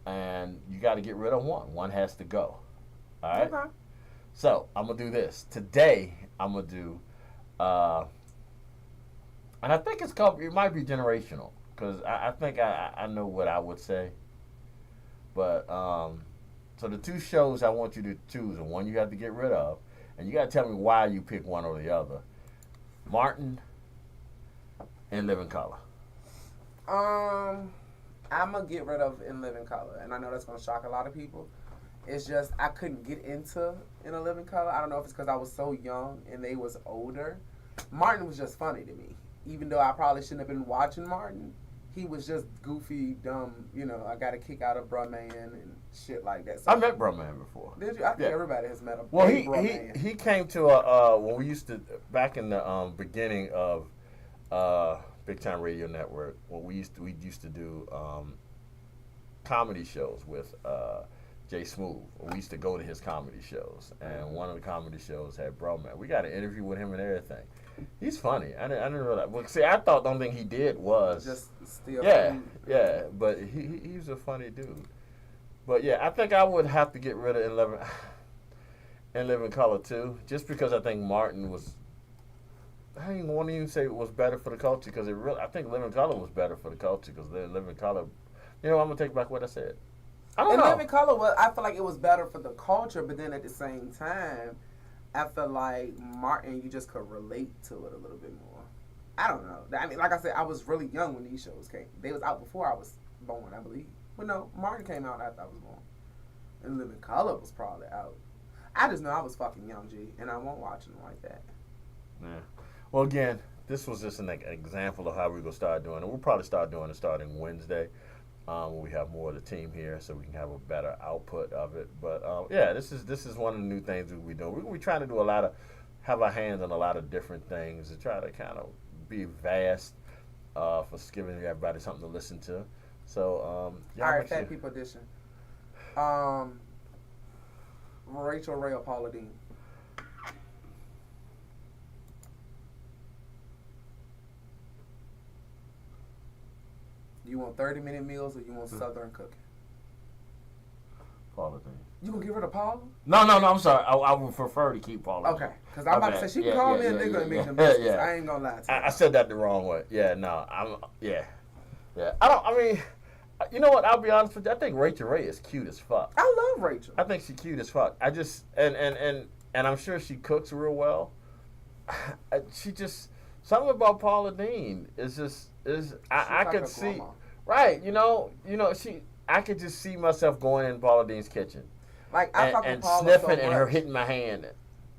and you got to get rid of one. One has to go. All right. Okay. So I'm gonna do this today. I'm gonna do And I think it might be generational because I think I know what I would say. But so the two shows I want you to choose, and one you have to get rid of, and you got to tell me why you pick one or the other. Martin and Living Color. I'm gonna get rid of In Living Color, and I know that's gonna shock a lot of people. It's just I couldn't get into In a Living Color. I don't know if it's because I was so young and they was older. Martin was just funny to me, even though I probably shouldn't have been watching Martin. He was just goofy, dumb. You know, I got a kick out of Bruh Man and shit like that. So, I met Bruh Man before. Did you? I think everybody has met him. Well, he came to when we used to back in the beginning of Big Time Radio Network. When we used to do comedy shows with Jay Smooth. We used to go to his comedy shows, and one of the comedy shows had Bruh Man. We got an interview with him and everything. He's funny. I didn't realize. Well, see, I thought the only thing he did was just steal. Yeah. But he's a funny dude. But yeah, I think I would have to get rid of In Living Color too, just because I think Martin was. I didn't want to even say it was better for the culture because I think Living Color was better for the culture because Living Color. You know, I'm gonna take back what I said. I don't know. Living Color I feel like it was better for the culture, but then at the same time, I feel like Martin, you just could relate to it a little bit more. I don't know. I mean, like I said, I was really young when these shows came. They was out before I was born, I believe. But no, Martin came out after I was born. And Living Color was probably out. I just know I was fucking young, G, and I won't watch them like that. Yeah. Well, again, this was just an example of how we're going to start doing it. We'll probably start doing it starting Wednesday. When we have more of the team here, so we can have a better output of it. But yeah, this is one of the new things that we're doing. We're trying to do have our hands on a lot of different things to try to kind of be vast for giving everybody something to listen to. So all right, Fat People Edition. Rachel Ray or Paula Deen? You want 30-minute meals or you want Southern cooking? Paula Deen. You gonna get rid of Paula? No, I'm sorry. I would prefer to keep Paula. Okay, because I'm about to say she can call me a nigga and make them biscuits. I ain't gonna lie to you. I said that the wrong way. Yeah, no, I mean, you know what? I'll be honest with you. I think Rachel Ray is cute as fuck. I love Rachel. I think she's cute as fuck. I just and I'm sure she cooks real well. She just something about Paula Deen is I could see grandma. Right. You know I could just see myself going in Paula Deen's kitchen. Like I fuck with Paula sniffing so and much. her hitting my hand.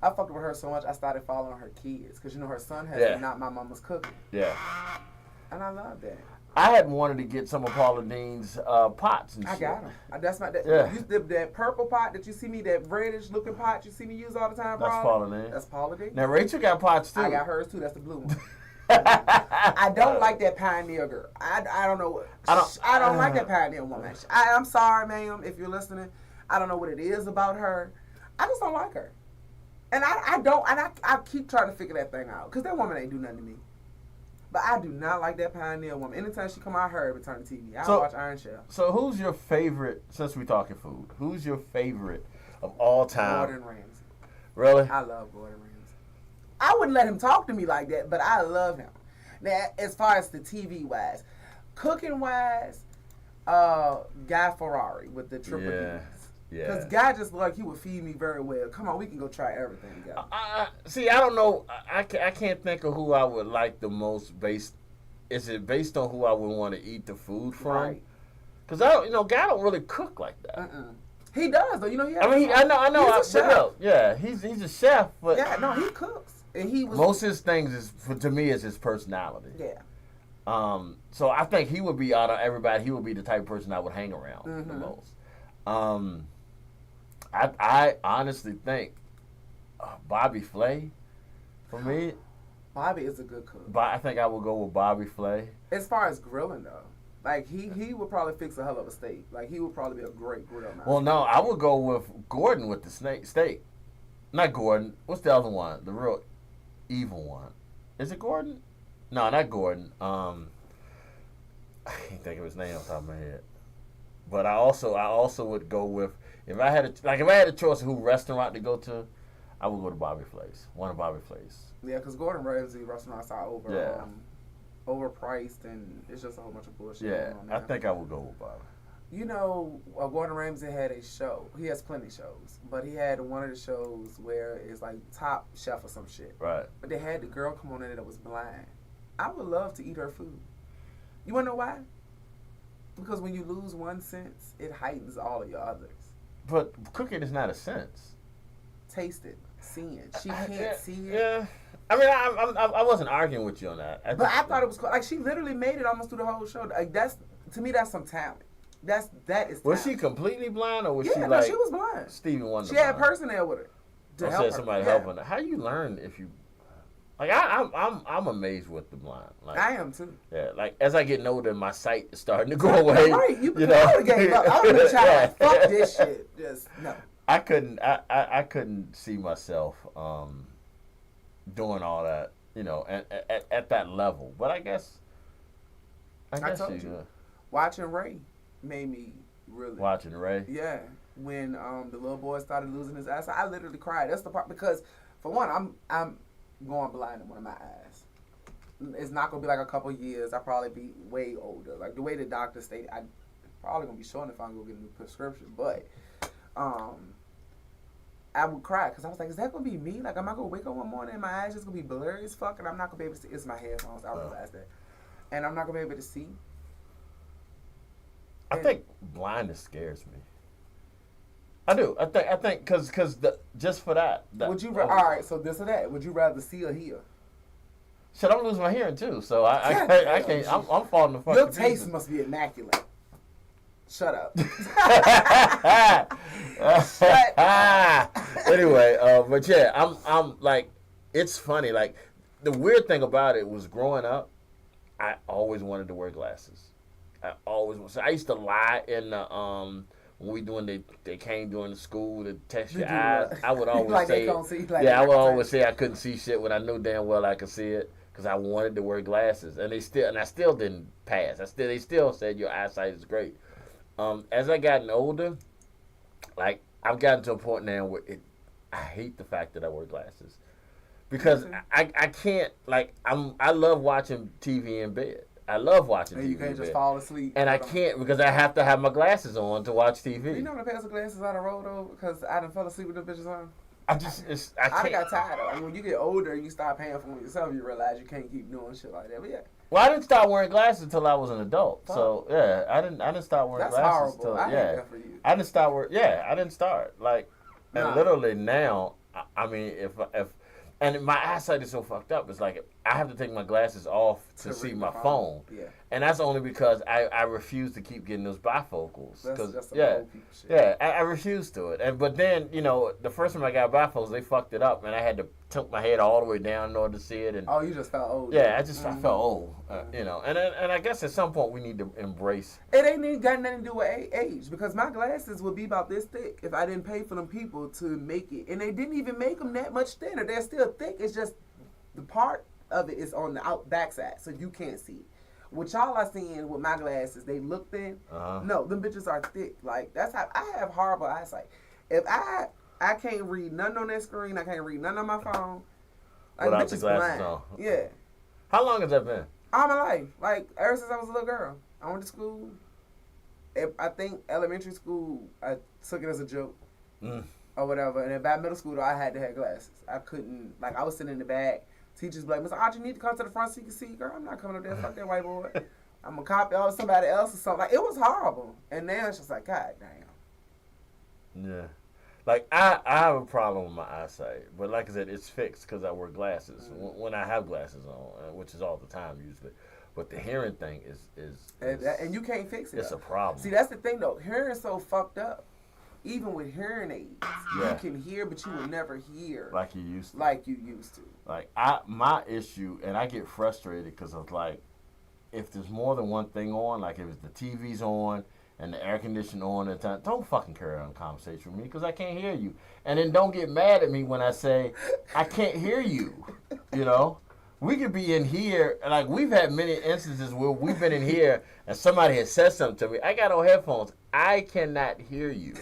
I fucked with her so much I started following her kids because her son has Not My Mama's Cooking. Yeah. And I love that. I had wanted to get some of Paula Deen's pots and shit. I got them. That's that purple pot that you see me, that reddish looking pot you see me use all the time. That's Paula Deen. That's Paula Deen. Now Rachel got pots too. I got hers too. That's the blue one. I don't like that Pioneer girl. I don't know. I don't like that Pioneer woman. I'm sorry, ma'am, if you're listening. I don't know what it is about her. I just don't like her. And I keep trying to figure that thing out because that woman ain't do nothing to me. But I do not like that Pioneer woman. Anytime she come out, her every turn the TV. I watch Iron Chef. So who's your favorite, since we're talking food, who's your favorite of all time? Gordon Ramsay. Really? I love Gordon Ramsay. I wouldn't let him talk to me like that, but I love him. Now, as far as the TV-wise, cooking-wise, Guy Ferrari with the triple D's. Yeah. Because Guy just he would feed me very well. Come on, we can go try everything, guy. See, I don't know. I can't think of who I would like the most is it based on who I would want to eat the food from? Right. Because Guy don't really cook like that. He does, though. He has I know. He's a chef. Yeah, he's a chef, but yeah, no, he cooks, and he was most of his things to me is his personality. Yeah. So I think he would be out of everybody. He would be the type of person I would hang around the most. I honestly think Bobby Flay, for me. Bobby is a good cook. But I think I would go with Bobby Flay. As far as grilling, though. Like, he would probably fix a hell of a steak. Like, he would probably be a great grill master. Well, no, I would go with Gordon with the steak. Not Gordon. What's the other one? The real evil one. Is it Gordon? No, not Gordon. I can't think of his name off the top of my head. But I also would go with if I had a choice of who restaurant to go to, I would go to Bobby Flay's. One of Bobby Flay's. Yeah, because Gordon Ramsay restaurants are overpriced, and it's just a whole bunch of bullshit. Yeah, I think I would go with Bobby. You know, Gordon Ramsay had a show. He has plenty of shows, but he had one of the shows where it's like Top Chef or some shit. Right. But they had the girl come on in there that was blind. I would love to eat her food. You want to know why? Because when you lose one sense, it heightens all of your others. But cooking is not a sense. Taste it, seeing. She can't see it. Yeah. I mean, I wasn't arguing with you on that. I thought it was cool. Like, she literally made it almost through the whole show. Like, to me, that's some talent. That is talent. Was she completely blind, or was she like? No, she was blind. Stevie Wonder. She had a person there with her to help her. Somebody helping her. How you learn if you? Like, I'm amazed with the blind. Like, I am too. Yeah, like as I get older, my sight is starting to go away. Right, you know. Gave up. I was a child. Fuck this shit. Just no. I couldn't see myself doing all that, you know, at that level. But I guess I told you. Watching Ray made me really. Watching Ray? Yeah. When the little boy started losing his eyes, I literally cried. That's the part, because for one, I'm going blind in one of my eyes. It's not gonna be like a couple years. I'll probably be way older. Like the way the doctor stated, I probably gonna be showing if I'm gonna get a new prescription. But I would cry because I was like, is that gonna be me? Like, am I gonna wake up one morning and my eyes just gonna be blurry as fuck, and I'm not gonna be able to see? It's my headphones. I realized that, and I'm not gonna be able to see. I think blindness scares me. I do. I think because just for that. Would you all right? So this or that? Would you rather see or hear? Shit, I'm losing my hearing too. So I can't. I'm falling the fuck. Your taste must be immaculate. Shut up. Shut up. Anyway, but yeah, I'm like, it's funny. Like, the weird thing about it was growing up, I always wanted to wear glasses. So I used to lie in the when they came during the school to test your eyes. I would always like say, I would always say I couldn't see shit when I knew damn well I could see it, because I wanted to wear glasses, and I still didn't pass. They still said your eyesight is great. As I gotten older, like, I've gotten to a point now where I hate the fact that I wear glasses, because I can't, like, I love watching TV in bed. I love watching TV. And you can't just fall asleep. And I can't, because I have to have my glasses on to watch TV. You know when I pass the glasses on the road though, because I done fell asleep with the bitches on. I can't. I got tired of it. When you get older, you start paying for them yourself. You realize you can't keep doing shit like that. But yeah. Well, I didn't start wearing glasses until I was an adult. So yeah, I didn't start wearing glasses. That's horrible. I hate that for you. I didn't start wearing. Yeah, I didn't start like, and literally now. I mean, if and my eyesight is so fucked up. It's like I have to take my glasses off to see my phone. Yeah. And that's only because I refuse to keep getting those bifocals. That's old people shit. Yeah, I refuse to it. But then, you know, the first time I got bifocals, they fucked it up, and I had to tilt my head all the way down in order to see it. And oh, you just felt old. Yeah, I felt old. You know, and I guess at some point we need to embrace. It ain't got nothing to do with age, because my glasses would be about this thick if I didn't pay for them people to make it, and they didn't even make them that much thinner. They're still thick. It's just the part of it is on the backside, so you can't see it. What y'all are seeing with my glasses, they look thin. No, them bitches are thick. Like, that's how I have horrible eyesight. If I can't read nothing on that screen, I can't read nothing on my phone. Like, without bitches the glasses blind. on. Yeah. How long has that been? All my life. Like, ever since I was a little girl. I went to school. I think elementary school, I took it as a joke. Or whatever. And then by middle school, though, I had to have glasses. I couldn't, like, I was sitting in the back. Teachers be like, Mr. Archie, you need to come to the front so you can see. Girl, I'm not coming up there. Fuck that white boy. I'm going to copy all somebody else or something. Like, it was horrible. And now it's just like, God damn. Yeah. Like, I have a problem with my eyesight. But like I said, it's fixed because I wear glasses. When I have glasses on, which is all the time usually. But the hearing thing is and you can't fix it. It's a problem. See, that's the thing, though. Hearing's so fucked up. Even with hearing aids, you can hear, but you will never hear like you used to. Like you used to. Like, my issue, and I get frustrated because of, like, if there's more than one thing on, like if the TV's on and the air conditioning on at the time, don't fucking carry on a conversation with me because I can't hear you. And then don't get mad at me when I say I can't hear you. You know, we could be in here, like we've had many instances where we've been in here and somebody has said something to me. I got on headphones. I cannot hear you.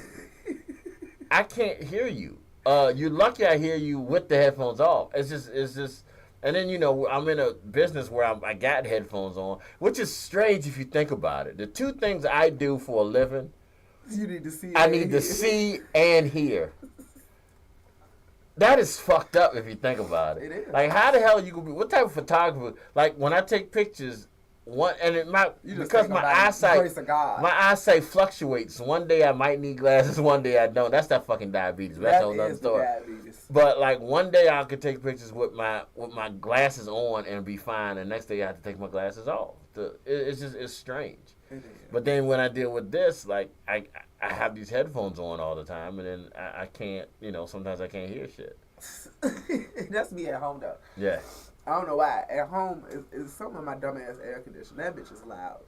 I can't hear you. You're lucky I hear you with the headphones off. It's just. And then I'm in a business where I got headphones on, which is strange if you think about it. The two things I do for a living, you need to see. I need to see and hear. That is fucked up if you think about it. It is. Like, how the hell you gonna be? What type of photographer? Like, when I take pictures, because my eyesight fluctuates. One day I might need glasses, one day I don't. That's that fucking diabetes. That's a whole other story. Diabetes. But like one day I could take pictures with my glasses on and be fine, and next day I have to take my glasses off. It's strange. It is. But then when I deal with this, like I have these headphones on all the time, and then I can't, sometimes I can't hear shit. That's me at home though. Yeah. I don't know why. At home, it's something in my dumbass air conditioner. That bitch is loud.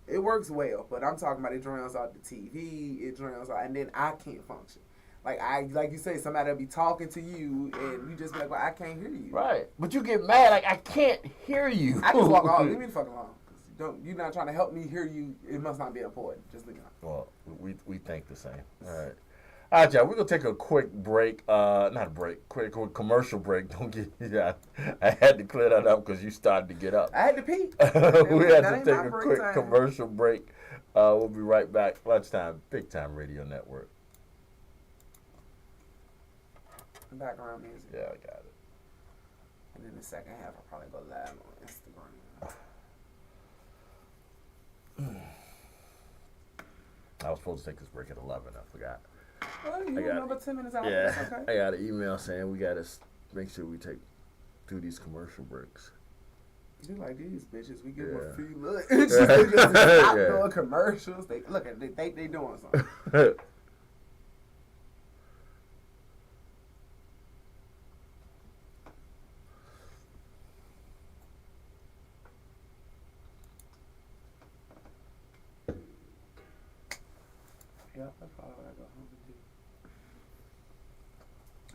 It works well, but I'm talking about it drowns out the TV. It drowns out, and then I can't function. Like you say, somebody will be talking to you, and you just be like, well, I can't hear you. Right. But you get mad, like, I can't hear you. I just walk off. Leave me the fuck alone. You're not trying to help me hear you. It must not be important. Just leave me alone. Well, we think the same. All right. All right, y'all. We're going to take a quick break. Not a break. Quick commercial break. Don't get... Yeah, I had to clear that up because you started to get up. I had to pee. We had to take a quick commercial break. We'll be right back. Lunchtime, Big Time Radio Network. Background music. Yeah, I got it. And then the second half, I'll probably go live on Instagram. I was supposed to take this break at 11. I forgot. Well, you got about 10 minutes out. Yeah, okay. I got an email saying we got to make sure we do these commercial breaks. You like these bitches, we give them a free look. They just stop doing commercials. They think they doing something. Yep, that's all I go home and do.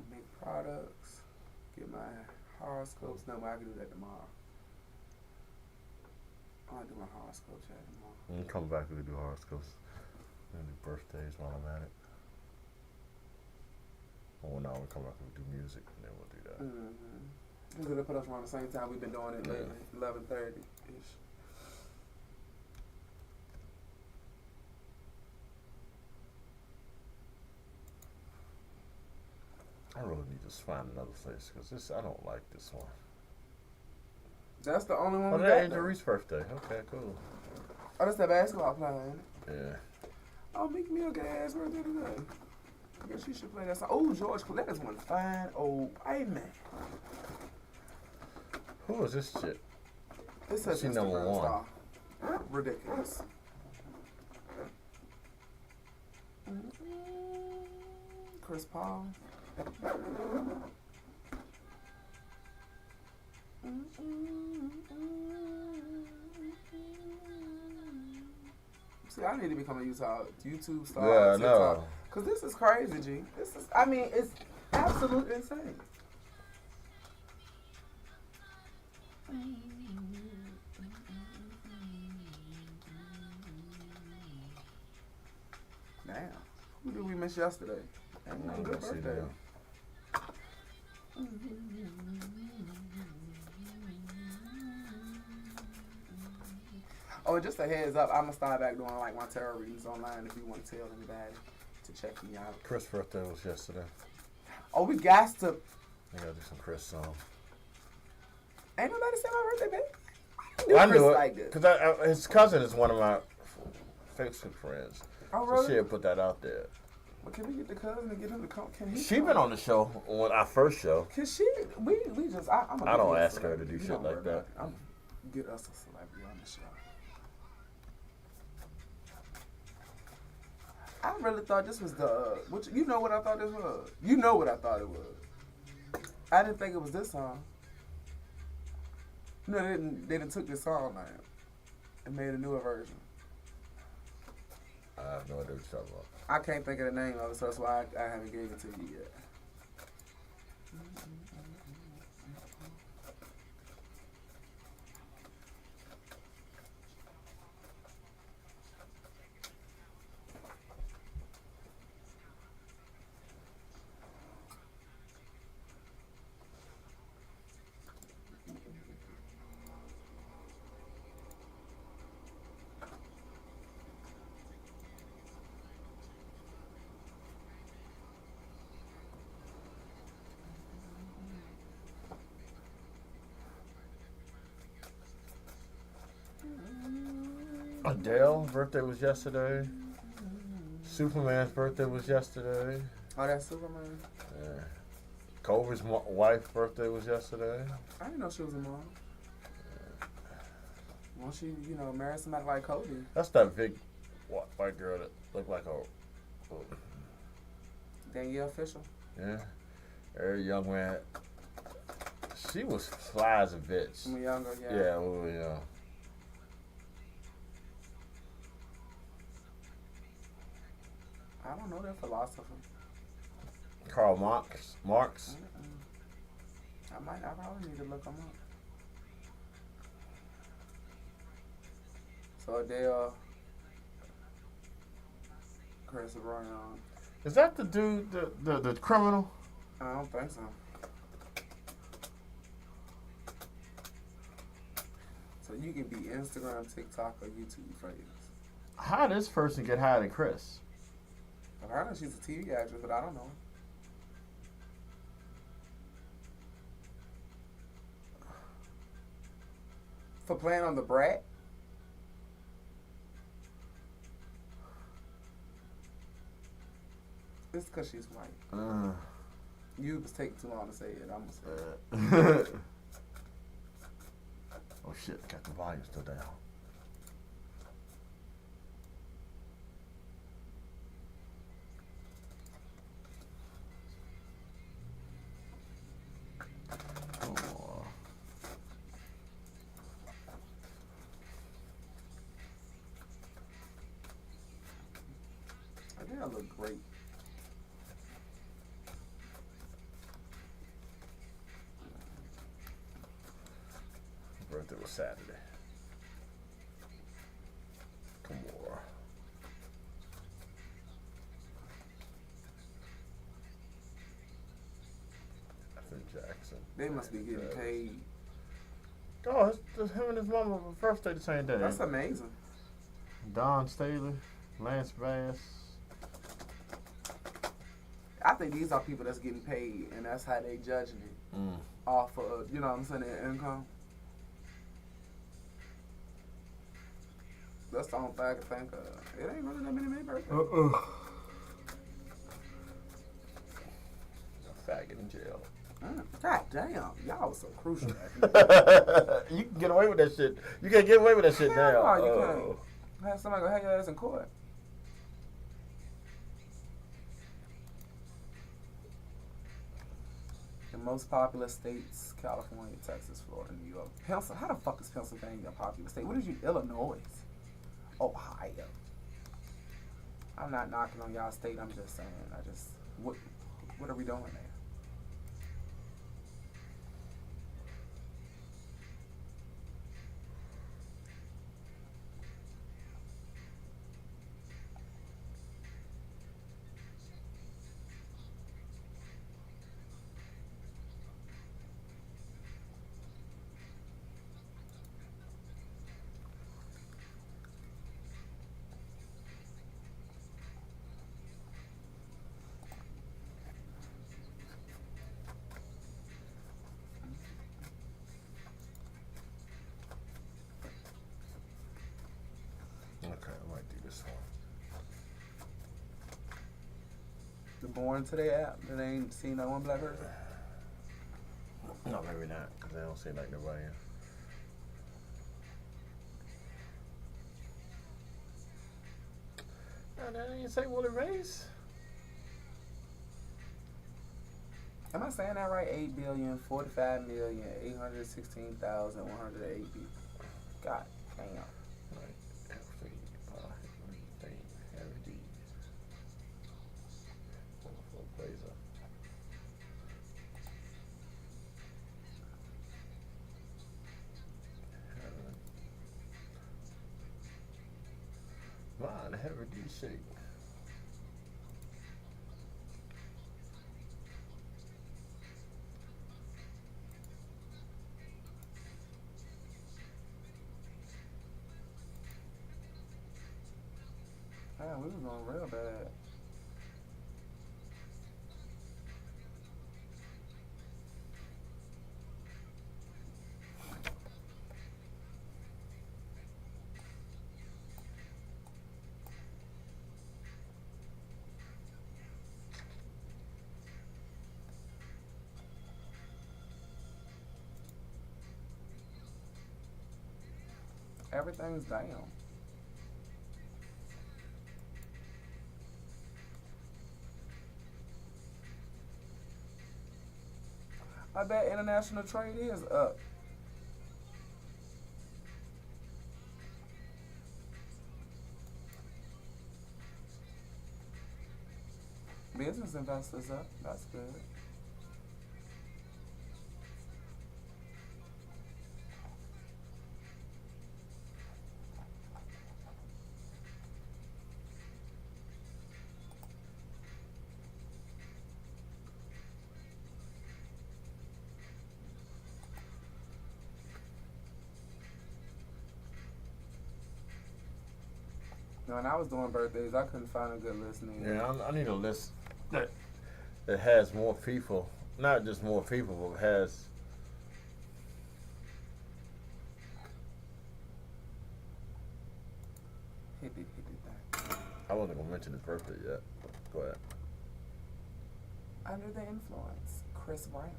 Make products, get my horoscopes. No, I can do that tomorrow. I'll do my horoscope chat tomorrow. Come back, we can do horoscopes. And do birthdays while I'm at it. Well, now we'll come back and do music, and then we'll do that. Mm-hmm. Because they put us around the same time we've been doing it lately, 11:30-ish. I really need to find another place because I don't like this one. That's the only one we got. That's Angel Reese's birthday. Okay, cool. Oh, that's that basketball playing. Yeah. Oh, Meek Mill got ass birthday today. I guess she should play that song. Oh, George Clooney. That is one fine old white man. Who is this shit? This is number one. Star. Ridiculous. Chris Paul. See, I need to become a YouTube star. Yeah, I know. Because this is crazy, G. It's absolutely insane. Damn. Who did we miss yesterday? Good birthday. Oh, just a heads up, I'm going to start back doing like my tarot readings online if you want to tell anybody to check me out. Chris' birthday was yesterday. Oh, we got to. I got to do some Chris songs. Ain't nobody say my birthday, baby. Well, I knew it because his cousin is one of my Facebook friends. Oh, really? So she had put that out there. Well, can we get the cousin and get him to come? She been on the show, on our first show. Can she? We just, I don't ask her to do shit like that. I'm get us a celebrity on the show. I really thought this was you know what I thought this was? You know what I thought it was. I didn't think it was this song. No, they didn't took this song now and made a newer version. I have no idea what you're talking about. I can't think of the name of it, so that's why I haven't given it to you yet. Adele's birthday was yesterday. Superman's birthday was yesterday. Oh, that's Superman. Yeah. Kobe's wife's birthday was yesterday. I didn't know she was a mom. Once she, marry somebody like Kobe. That's that big white girl that looked like a Danielle Fisher. Yeah. Very young man. She was fly as a bitch. When younger, yeah. Yeah, well, yeah. I don't know that philosopher. Karl Marx. I probably need to look him up. So Adele, Chris Brown. Is that the dude, the criminal? I don't think so. So you can be Instagram, TikTok, or YouTube famous. How did this person get higher than Chris? Apparently she's a TV actress, but I don't know. For playing on The Brat? It's because she's white. You was taking too long to say it. I'm gonna say it. Oh shit! Got the volume still down. Oh. I think I look great. Birthday was Saturday. Come on. Ethan Jackson. They must be getting paid. Oh, it's him and his mama birthday the same day. That's amazing. Don Staley, Lance Bass. I think these are people that's getting paid, and that's how they judging it off of, you know what I'm saying, their income. That's the only thing I can think of. It ain't really that many birthdays. Faggot in jail. God damn, y'all was so crucial. You can get away with that shit. You can't get away with that shit now. No, you can't. Have somebody go hang your ass in court. The most populous states: California, Texas, Florida, New York. How the fuck is Pennsylvania a populous state? What is you, Illinois? Ohio. I'm not knocking on y'all state. I'm just saying. What are we doing there? Okay, I might do this one. The Born Today app that ain't seen no one black person. No, maybe not, because I don't see like nobody. No, that ain't say Willie Mays. Am I saying that right? 8,045,816,108 people. God damn. Mine, heavy D shake. Man, we was going real bad. Everything's down. I bet international trade is up. Business investors up. That's good. When I was doing birthdays, I couldn't find a good listening. Yeah, I need a list that has more people, not just more people, but has. Hit it. I wasn't gonna mention his birthday yet. Go ahead. Under the Influence, Chris Brown.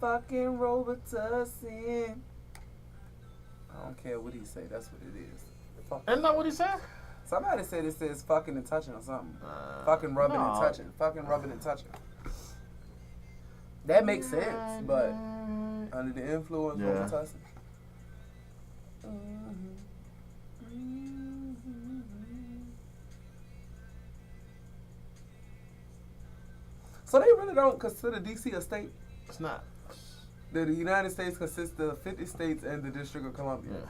Fucking Robitussin. I don't care what he say. That's what it is. Isn't that what he said? Somebody said it says fucking and touching or something. Fucking rubbing and touching. Fucking rubbing and touching. That makes sense, but under the influence, Robitussin. So they really don't consider DC a state? It's not. The United States consists of 50 states and the District of Columbia. Yeah.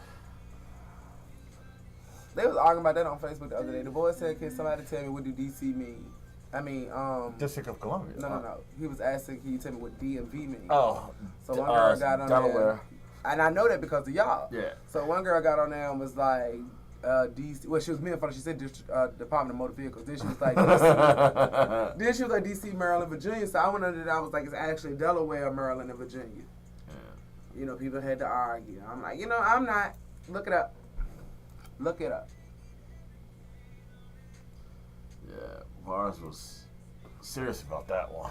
They was arguing about that on Facebook the other day. The boy said, "Can somebody tell me what do DC mean?" I mean, District of Columbia. No. He was asking, "Can you tell me what DMV means?" Oh, so one girl got on Delaware. there, and I know that because of y'all. Yeah. So one girl got on there and was like, DC. Well, she was being funny. She said Department of Motor Vehicles. Then she was like, DC. Then she was like DC, Maryland, Virginia. So I went under that. I was like, it's actually Delaware, Maryland, and Virginia. You know, people had to argue. I'm like, I'm not. Look it up. Look it up. Yeah, Bars was serious about that one.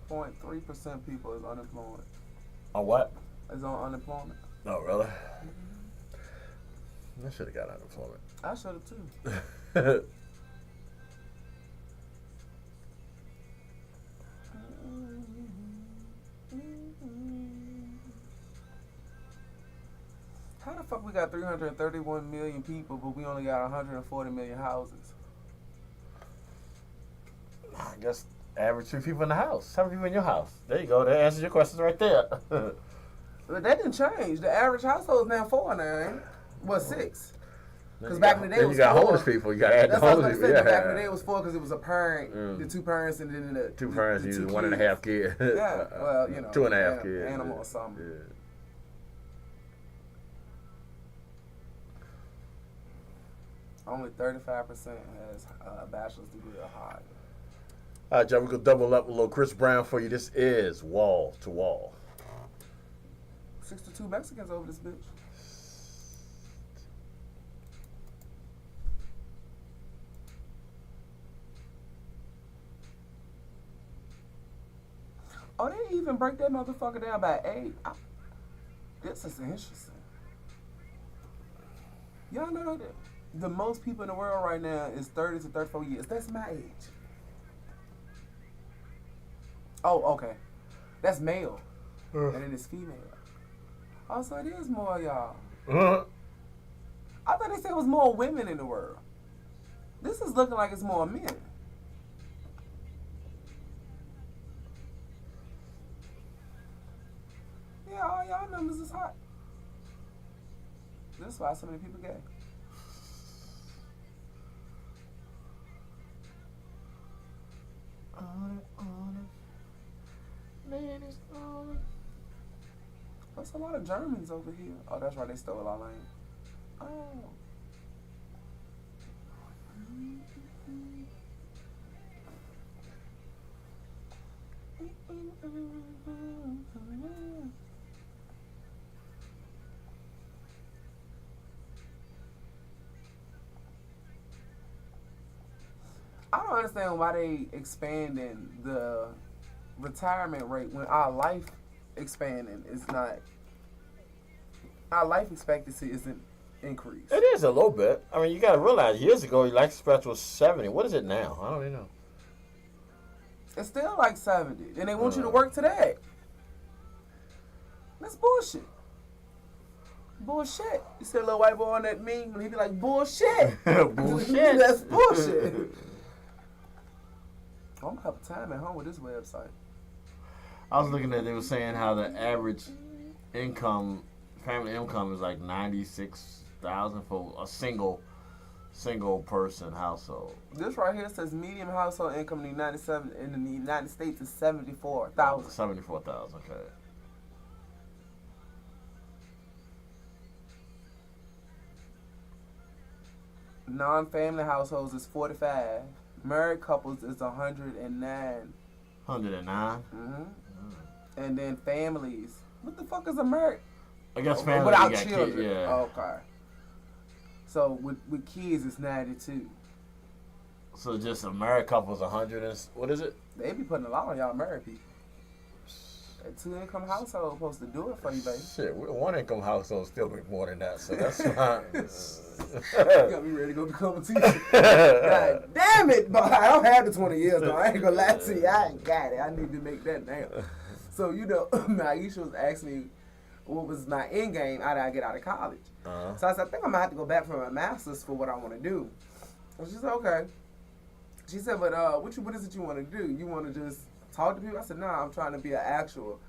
.3% people is unemployed. On what? Is on unemployment. Oh, really? I should have got unemployment. I should have too. How the fuck we got 331 million people, but we only got 140 million houses? I guess average 3 people in the house. How many people in your house? There you go. That answers your questions right there. But that didn't change. The average household is now 4 now, ain't it? Well, 6. Because back in the day it was 4. You got homeless people. You got to add the homeless people. Yeah. Back in the day it was 4 because it was a parent, the 2 parents, and then the 2 parents, the 2 1 and a half kids. Yeah, well, 2 and a half kids. Animal or something. Yeah. Only 35% has a bachelor's degree or higher. All right, John, we're going to double up a little Chris Brown for you. This is Wall to Wall. 62 Mexicans over this bitch. Oh, they didn't even break that motherfucker down by age. This is interesting. Y'all know that the most people in the world right now is 30 to 34 years. That's my age. Oh, okay. That's male. And then it's female. Oh, so it is more, y'all. I thought they said it was more women in the world. This is looking like it's more men. Yeah, all y'all numbers is hot. That's why so many people gay. it's a lot of Germans over here. Oh, that's right. They stole our land. Oh. I don't understand why they expanding the retirement rate when our life expanding is not. Our life expectancy isn't increased. It is a little bit. I mean, you got to realize years ago, your life expectancy was 70. What is it now? I don't even know. It's still like 70, and they want you to work today. That's bullshit. Bullshit. You see a little white boy on that meme, and he be like, bullshit. Bullshit. That's bullshit. I'm gonna have a time at home with this website. I was looking at, they were saying how the average income, family income is like $96,000 for a single person household. This right here says median household income in the United States is $74,000. 74,000, okay. Non-family households is 45. Married couples is 109. 109? Mm-hmm. And then families. What the fuck is a married? I guess family without got children. Kids, yeah. Okay. So with kids it's 92. So just a married couple's 100 and what is it? They be putting a lot on y'all married people. A 2-income household supposed to do it for you, baby. Shit, one income household still make more than that, so that's fine. You got me ready to go become a teacher. God damn it, but I don't have the 20 years though. I ain't gonna lie to you. I ain't got it. I need to make that now. So Aisha was asking me what was my end game after I get out of college. Uh-huh. So I said, I think I'm gonna have to go back for my master's for what I want to do. And she said, okay. She said, but what is it you want to do? You want to just talk to people? I said, nah, I'm trying to be an actual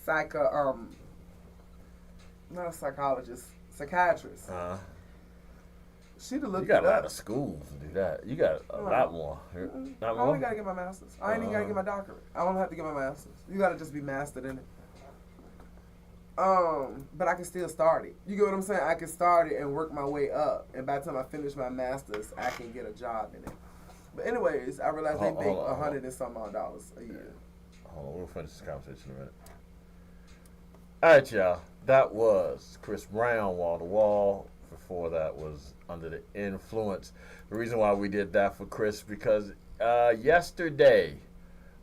not a psychologist, psychiatrist. Uh-huh. She'd have looked You got it a up. lot of schools to do that. You got a lot more. I only gotta get my master's. I ain't even gotta get my doctorate. I don't have to get my master's. You gotta just be mastered in it. But I can still start it. You get what I'm saying? I can start it and work my way up. And by the time I finish my master's, I can get a job in it. But anyways, I realized they make $100 and some odd dollars a year. Hold on, we'll finish this conversation in a minute. All right, y'all. That was Chris Brown, Wall to Wall. Before that was Under the Influence. The reason why we did that for Chris because yesterday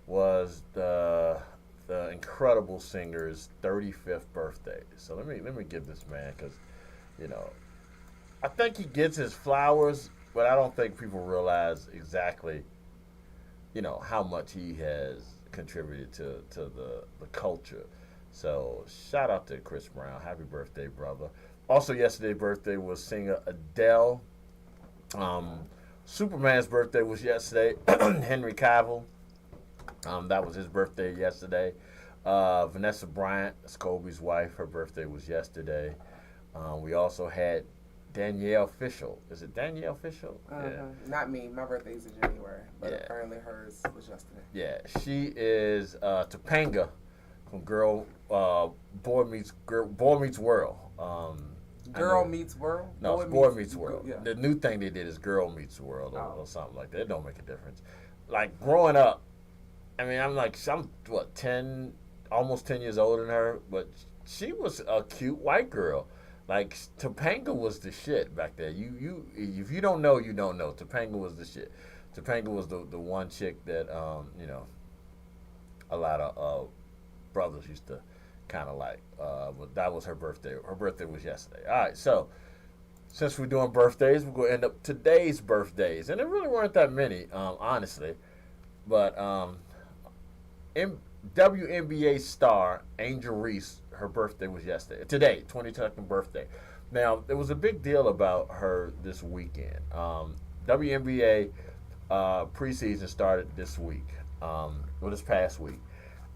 was the incredible singer's 35th birthday. So let me give this man because, I think he gets his flowers, but I don't think people realize exactly, how much he has contributed to the culture. So shout out to Chris Brown. Happy birthday, brother. Also yesterday's birthday was singer Adele. Superman's birthday was yesterday. Henry Cavill. That was his birthday yesterday. Vanessa Bryant, that's Kobe's wife. Her birthday was yesterday. We also had Danielle Fishel. Is it Danielle Fishel? Yeah. Not me. My birthday's in January, but apparently hers was yesterday. Yeah, she is Topanga from Boy Meets World. Girl Meets World? No, it's Boy Meets World. Yeah. The new thing they did is Girl Meets World or something like that. It don't make a difference. Like, growing up, I mean, I'm 10, almost 10 years older than her, but she was a cute white girl. Like, Topanga was the shit back there. You if you don't know, you don't know. Topanga was the shit. Topanga was the one chick that, a lot of brothers used to kind of like. But that was her birthday. Her birthday was yesterday. All right, so since we're doing birthdays, we're going to end up today's birthdays. And there really weren't that many, honestly. But WNBA star Angel Reese, her birthday was yesterday. Today, 22nd birthday. Now, there was a big deal about her this weekend. WNBA preseason started this week, this past week.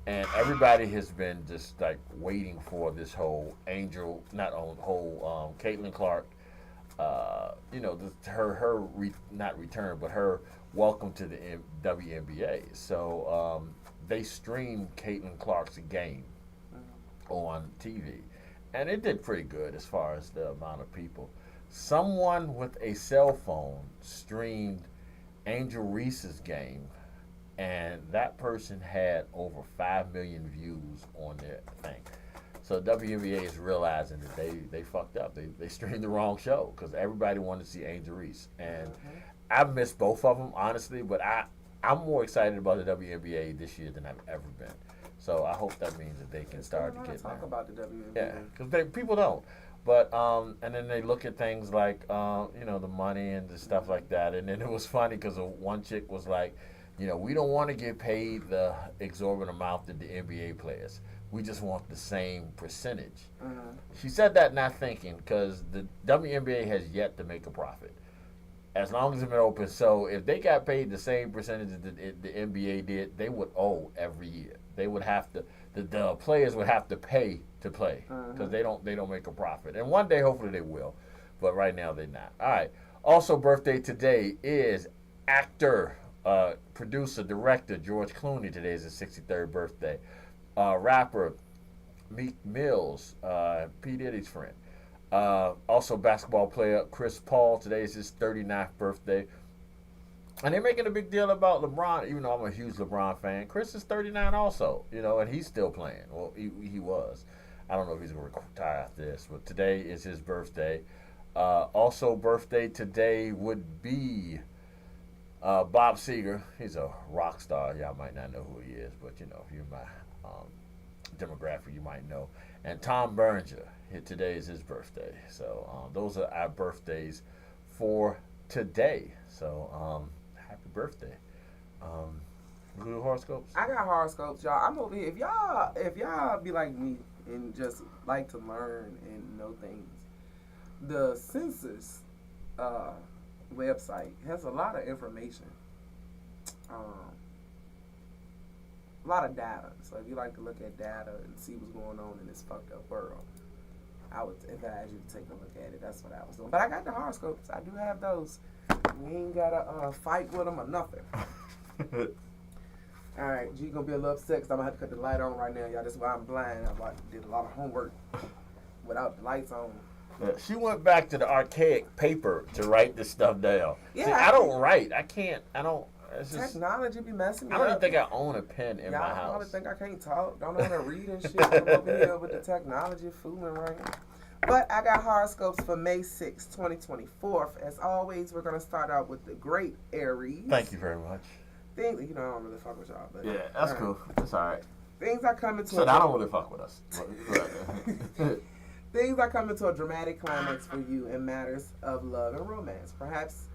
And everybody has been just like waiting for this whole Caitlin Clark, not return, but her welcome to the WNBA. So they streamed Caitlin Clark's game on TV. And it did pretty good as far as the amount of people. Someone with a cell phone streamed Angel Reese's game, and that person had over 5 million views on their thing. So WNBA is realizing that they fucked up. They streamed the wrong show because everybody wanted to see Angel Reese. And I missed both of them, honestly, but I'm more excited about the WNBA this year than I've ever been. So I hope that means that they can start to get talk about the WNBA. Yeah, because people don't. But and then they look at things like the money and the stuff like that. And then it was funny because one chick was like, we don't want to get paid the exorbitant amount that the NBA players. We just want the same percentage. She said that not thinking because the WNBA has yet to make a profit. As long as it's been open. So if they got paid the same percentage that the NBA did, they would owe every year. They would have to, the players would have to pay to play because they don't make a profit. And one day, hopefully, they will. But right now, they're not. All right. Also, birthday today is actor, producer, director George Clooney. Today is his 63rd birthday. Rapper Meek Mills, P. Diddy's friend. Also, basketball player Chris Paul. Today is his 39th birthday. And they're making a big deal about LeBron, even though I'm a huge LeBron fan. Chris is 39 also, and he's still playing. Well, he was. I don't know if he's going to retire after this, but today is his birthday. Also, birthday today would be Bob Seger. He's a rock star. Y'all might not know who he is, but, if you're my demographic, you might know. And Tom Berenger, today is his birthday. So those are our birthdays for today. So happy birthday. You do horoscopes? I got horoscopes, y'all. I'm over here. If y'all be like me and just like to learn and know things, the census website has a lot of information. A lot of data. So if you like to look at data and see what's going on in this fucked up world, I would advise you to take a look at it. That's what I was doing. But I got the horoscopes. I do have those. We ain't gotta fight with them or nothing. All right, G gonna be a little upset because I'm gonna have to cut the light on right now, y'all. That's why I'm blind. I did a lot of homework without the lights on. Yeah, she went back to the archaic paper to write this stuff down. Yeah, see, I don't write. I can't. I don't. It's just, technology be messing me up. I don't even think I own a pen in my house. Y'all probably think I can't talk. Don't know how to read and shit. I'm over here with the technology fooling right now. But I got horoscopes for May 6, 2024. As always, we're going to start out with the great Aries. Thank you very much. I don't really fuck with y'all. But yeah, that's cool. That's all right. Things are coming to I don't really fuck with us. Things are coming to a dramatic climax for you in matters of love and romance. Perhaps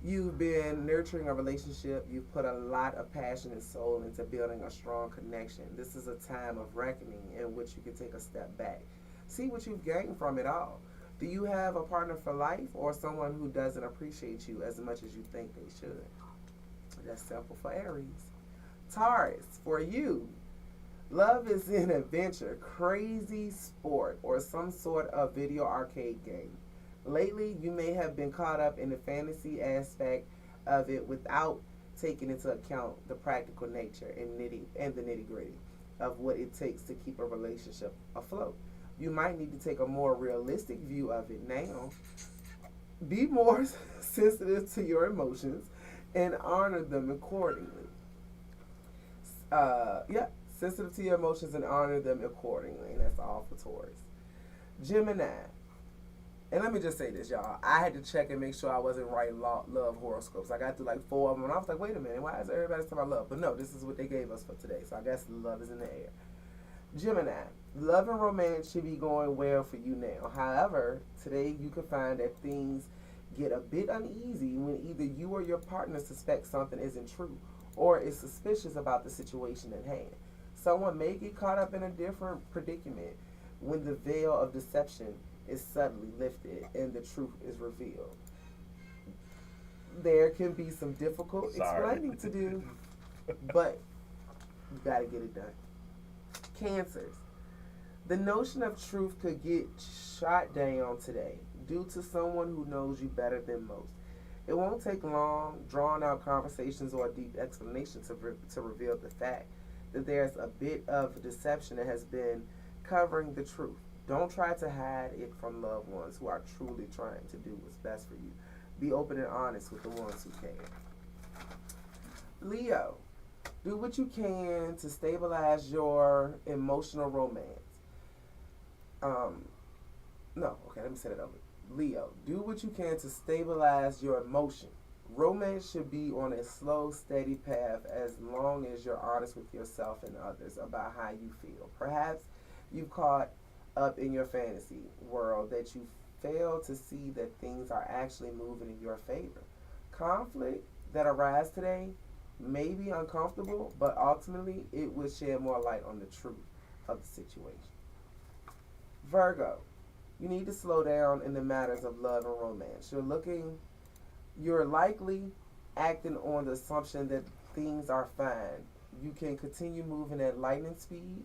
you've been nurturing a relationship. You've put a lot of passion and soul into building a strong connection. This is a time of reckoning in which you can take a step back. See what you've gained from it all. Do you have a partner for life or someone who doesn't appreciate you as much as you think they should? That's simple for Aries. Taurus, for you, love is an adventure, crazy sport, or some sort of video arcade game. Lately, you may have been caught up in the fantasy aspect of it without taking into account the practical nature and the nitty-gritty of what it takes to keep a relationship afloat. You might need to take a more realistic view of it now. Be more sensitive to your emotions and honor them accordingly. Sensitive to your emotions and honor them accordingly. And that's all for Taurus. Gemini. And let me just say this, y'all. I had to check and make sure I wasn't writing love horoscopes. I got through like 4 of them, and I was like, wait a minute, why is everybody talking about love? But no, this is what they gave us for today. So I guess love is in the air. Gemini. Love and romance should be going well for you now. However, today you can find that things get a bit uneasy when either you or your partner suspects something isn't true or is suspicious about the situation at hand. Someone may get caught up in a different predicament when the veil of deception is suddenly lifted and the truth is revealed. There can be some difficult explaining to do, but you gotta get it done. Cancers. The notion of truth could get shot down today due to someone who knows you better than most. It won't take long, drawn-out conversations or a deep explanation to reveal the fact that there's a bit of deception that has been uncovering the truth. Don't try to hide it from loved ones who are truly trying to do what's best for you. Be open and honest with the ones who care. Leo, do what you can to stabilize your emotional romance. No, okay, let me say that over. Leo, do what you can to stabilize your emotion. Romance should be on a slow, steady path as long as you're honest with yourself and others about how you feel. Perhaps you've caught up in your fantasy world that you fail to see that things are actually moving in your favor. Conflict that arises today may be uncomfortable, but ultimately it will shed more light on the truth of the situation. Virgo, you need to slow down in the matters of love and romance. You're likely acting on the assumption that things are fine. You can continue moving at lightning speed,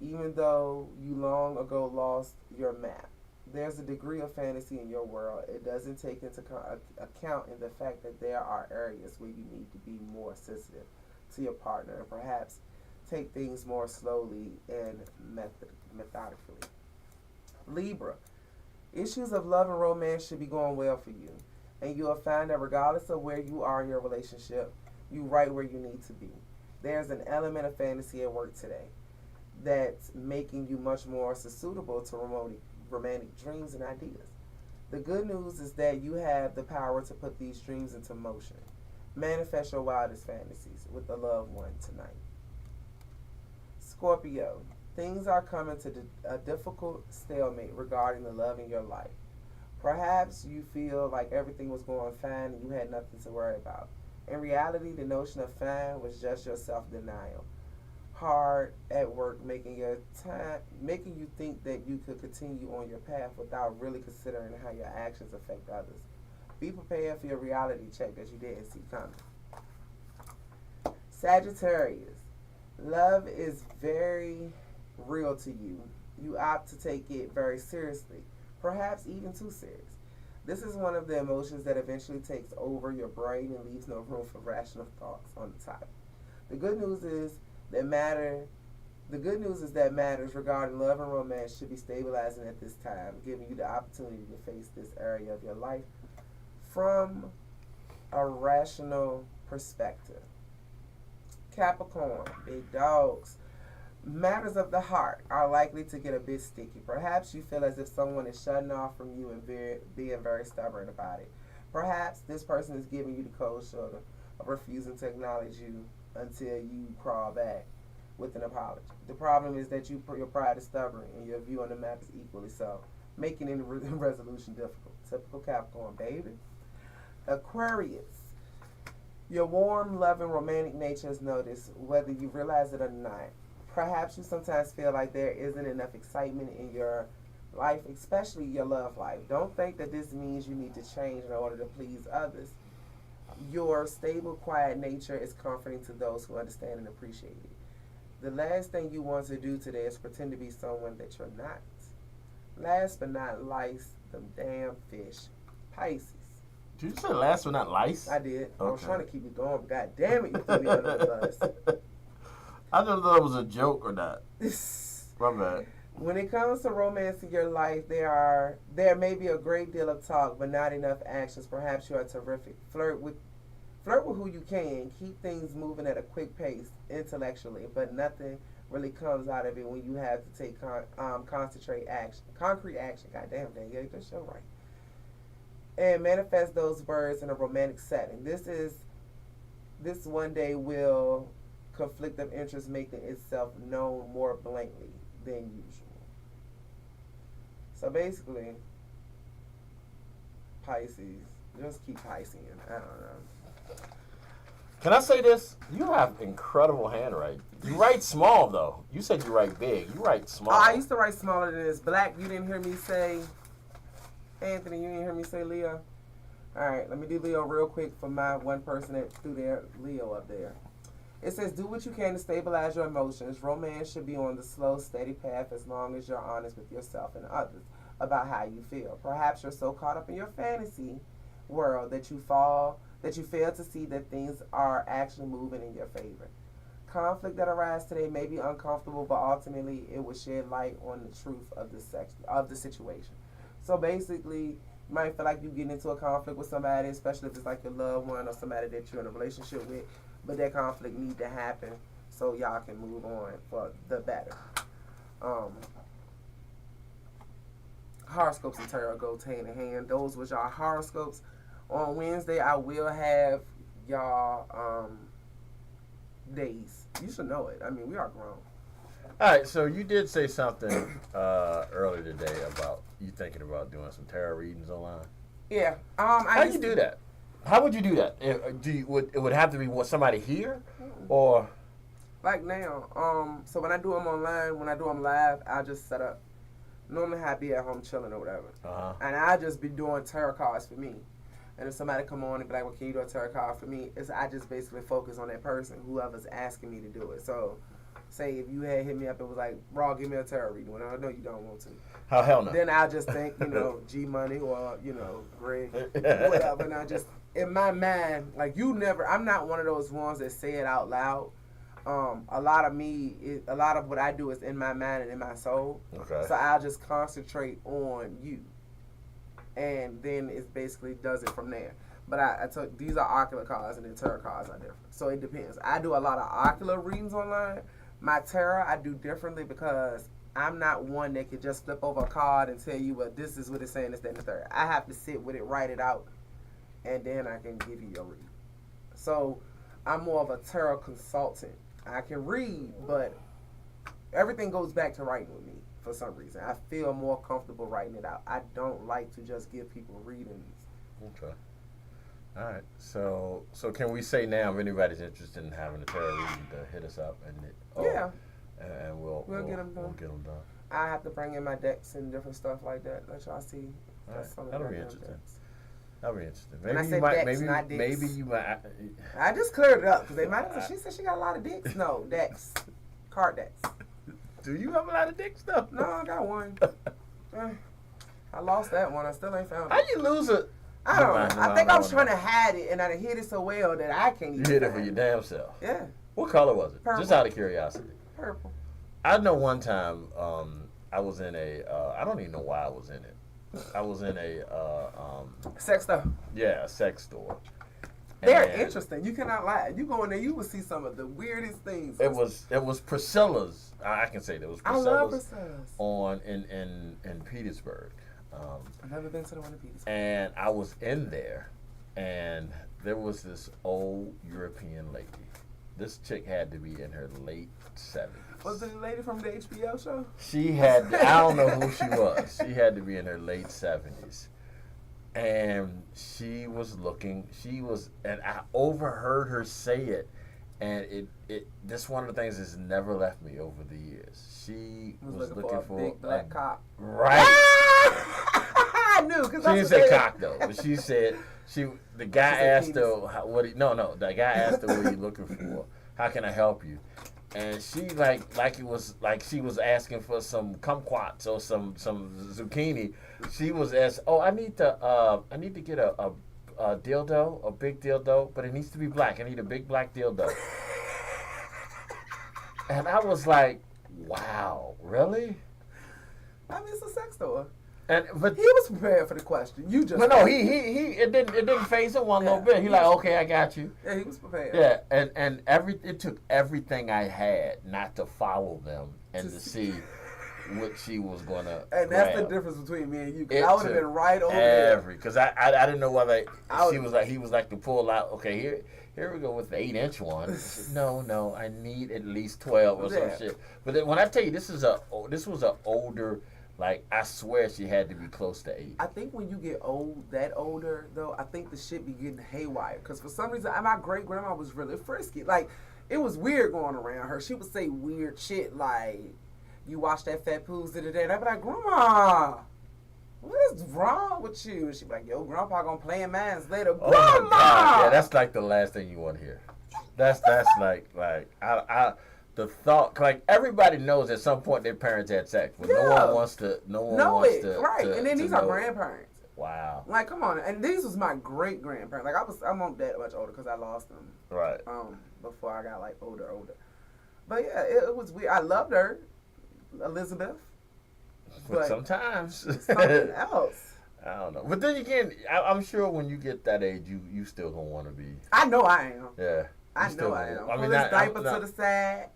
even though you long ago lost your map. There's a degree of fantasy in your world. It doesn't take into account in the fact that there are areas where you need to be more sensitive to your partner and perhaps take things more slowly and methodically. Libra, issues of love and romance should be going well for you, and you'll find that regardless of where you are in your relationship, you're right where you need to be. There's an element of fantasy at work today that's making you much more suitable to romantic dreams and ideas. The good news is that you have the power to put these dreams into motion. Manifest your wildest fantasies with a loved one tonight. Scorpio, things are coming to a difficult stalemate regarding the love in your life. Perhaps you feel like everything was going fine and you had nothing to worry about. In reality, the notion of fine was just your self-denial. Hard at work making you think that you could continue on your path without really considering how your actions affect others. Be prepared for your reality check that you didn't see coming. Sagittarius, love is very real to you. You opt to take it very seriously, perhaps even too serious. This is one of the emotions that eventually takes over your brain and leaves no room for rational thoughts on the topic. The good news is that matters regarding love and romance should be stabilizing at this time, giving you the opportunity to face this area of your life from a rational perspective. Capricorn, big dogs. Matters of the heart are likely to get a bit sticky. Perhaps you feel as if someone is shutting off from you and being very stubborn about it. Perhaps this person is giving you the cold shoulder of refusing to acknowledge you until you crawl back with an apology. The problem is that your pride is stubborn and your view on the map is equally so, making any resolution difficult. Typical Capricorn, baby. Aquarius, your warm, loving, romantic nature is noticed, whether you realize it or not. Perhaps you sometimes feel like there isn't enough excitement in your life, especially your love life. Don't think that this means you need to change in order to please others. Your stable, quiet nature is comforting to those who understand and appreciate it. The last thing you want to do today is pretend to be someone that you're not. Last but not least, them damn fish. Pisces. Did you say last but not lice? I did. Okay. I was trying to keep it going, but god damn it, you threw me under the bus. I don't know if it was a joke or not. My bad. When it comes to romance in your life, there may be a great deal of talk, but not enough actions. Perhaps you are terrific. Flirt with who you can. Keep things moving at a quick pace intellectually, but nothing really comes out of it when you have to take concrete action. God damn, dang, get this show right. And manifest those words in a romantic setting. This one day will conflict of interest making itself known more blatantly than usual. So basically, Pisces, just keep Pisceing. I don't know. Can I say this? You have incredible handwriting. You write small, though. You said you write big. You write small. Oh, I used to write smaller than this. Black, you didn't hear me say. Anthony, you didn't hear me say Leo. All right, let me do Leo real quick for my one person that threw their Leo up there. It says, do what you can to stabilize your emotions. Romance should be on the slow, steady path as long as you're honest with yourself and others about how you feel. Perhaps you're so caught up in your fantasy world that you fail to see that things are actually moving in your favor. conflict that arises today may be uncomfortable, but ultimately it will shed light on the truth of the situation. So basically, you might feel like you're getting into a conflict with somebody, especially if it's like your loved one or somebody that you're in a relationship with, but that conflict need to happen so y'all can move on for the better. Horoscopes and tarot go hand in hand. Those was y'all horoscopes. On Wednesday, I will have y'all days. You should know it. I mean, we are grown. All right, so you did say something earlier today about you thinking about doing some tarot readings online. Yeah. How do you do that? How would you do that? It would have to be somebody here, or like now. So when I do them online, when I do them live, I just set up. Normally, I be at home chilling or whatever, and I just be doing tarot cards for me. And if somebody come on and be like, "Well, can you do a tarot card for me?" I just basically focus on that person, whoever's asking me to do it. So, say if you had hit me up and was like, "Raw, give me a tarot reading," when I know you don't want to. Oh, hell no. Then I just think, G Money or Greg, whatever. And I just in my mind, like I'm not one of those ones that say it out loud. A lot of what I do is in my mind and in my soul. Okay. So I'll just concentrate on you. And then it basically does it from there. But I took these are ocular cards and the tarot cards are different. So it depends. I do a lot of ocular readings online. My tarot I do differently because I'm not one that could just flip over a card and tell you, well, this is what it's saying, this, that, and the third. I have to sit with it, write it out, and then I can give you your read. So I'm more of a tarot consultant. I can read, but everything goes back to writing with me for some reason. I feel more comfortable writing it out. I don't like to just give people readings. Okay. All right. So can we say now if anybody's interested in having a tarot reading to hit us up yeah. And we'll get them done. We'll get them done. I have to bring in my decks and different stuff like that. Let y'all see. All right. That'll be interesting. Decks. That'll be interesting. When I say decks, not dicks. Maybe you might. I just cleared it up because they might. She said she got a lot of dicks. No, decks, card decks. Do you have a lot of dicks though? No, I got one. I lost that one. I still ain't found it. How you lose it? I don't know. I think I was trying to hide it, and I hid it so well that I can't even. You hid it for your damn self. Yeah. What color was it? Purple. Just out of curiosity. Purple. I know one time I was in a. I don't even know why I was in it. I was in a sex stuff. Yeah, a sex store. They're interesting. You cannot lie. You go in there, you will see some of the weirdest things. It was Priscilla's. I can say that was Priscilla's. I love Priscilla's. On in Petersburg. I've never been to the one in Petersburg. And I was in there, and there was this old European lady. This chick had to be in her late 70s. Was it the lady from the HBO show? She had, I don't know who she was. She had to be in her late 70s. And she was and I overheard her say it. And this one of the things that's never left me over the years. She was looking for a big black cock. Right. I knew, because she didn't say cock though, but she said the guy asked her the guy asked her what are you looking for? How can I help you? And she like it was like she was asking for some kumquats or some zucchini. She was asking, I need to get a dildo, a big dildo, but it needs to be black. I need a big black dildo. And I was like, wow, really? I mean, it's a sex store. But he was prepared for the question. You just. But no, it didn't phase him one little bit. He like, okay, I got you. Yeah, he was prepared. Yeah, and it took everything I had not to follow them and to see what she was gonna. And that's grab. the difference between me and you. Cause I would have been right over there. Because I didn't know whether he was like to pull out. Okay, here we go with the 8-inch one. Said, no, I need at least 12 or some shit. But then when I tell you this was an older. Like, I swear she had to be close to 80. I think when you get older, though, I think the shit be getting haywire. Because for some reason, my great-grandma was really frisky. Like, it was weird going around her. She would say weird shit like, you watched that Fat Poos the other day. And I'd be like, Grandma, what is wrong with you? And she'd be like, yo, Grandpa gonna play in mines later. Oh Grandma! my God. Yeah, that's like the last thing you want to hear. That's like the thought, like everybody knows at some point their parents had sex, but no one wants to. Right? And then these are grandparents. Wow. Like, come on, and these was my great grandparents. Like, I'm not that much older because I lost them. Right. Before I got like older. But yeah, it was weird. I loved her, Elizabeth. But sometimes something else. I don't know. But then again, I'm sure when you get that age, you still gonna want to be. I know I am. Yeah. I know I am. I mean, pull this diaper to the side.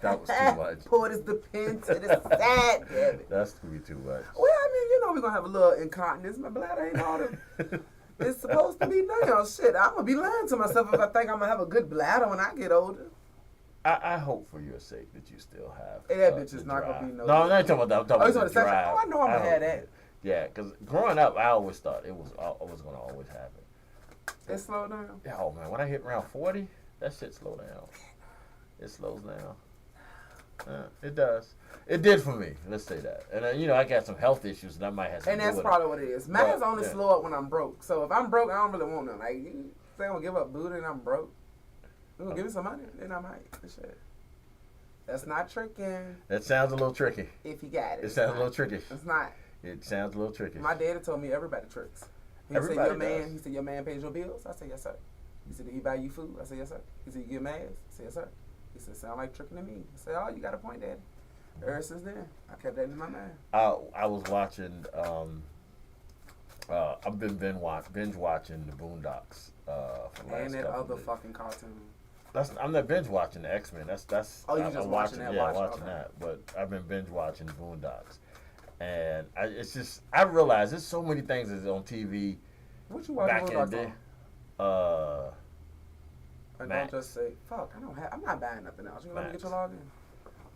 That was too much. Pull this depend to the side, damn it. That's gonna be too much. Well, I mean, you know we're gonna have a little incontinence. My bladder ain't all the. It's supposed to be now. Shit, I'm gonna be lying to myself if I think I'm gonna have a good bladder when I get older. I hope for your sake that you still have. Hey, that bitch is not gonna be no. No, I'm not talking about that. I'm talking about the drive. Oh, I know I'm gonna have that. Yeah, because growing up, I always thought it was gonna always happen. It slowed down. Yeah, oh man, when I hit around 40, that shit slow down. It slows down. It does. It did for me. Let's say that. And you know, I got some health issues, and I might have some. And that's probably what it is. Mine's only slow up when I'm broke. So if I'm broke, I don't really want nothing. Like, you think I'm gonna give up booty and I'm broke? You gonna give me some money? Then I might. Shit. That's not tricking. That sounds a little tricky. If you got it. It sounds a little tricky. It's not. It sounds a little tricky. My daddy told me everybody tricks. He said your man pays your bills? I said, yes, sir. He said, did he buy you food? I said, yes, sir. He said, you get masks? I said, yes, sir. He said, sound like tricking to me. I said, oh, you got a point, Daddy. Ever since then, I kept that in my mind. I was watching, I've been binge watching the Boondocks for the last and that couple other days. Fucking cartoon. I'm not binge watching the X-Men. That's oh, you just watching that? Yeah, watching that. But I've been binge watching the Boondocks, and I realize there's so many things that's on TV. What you watching back in the day? And don't just say, fuck, I'm not buying nothing else. You gonna let me get your login?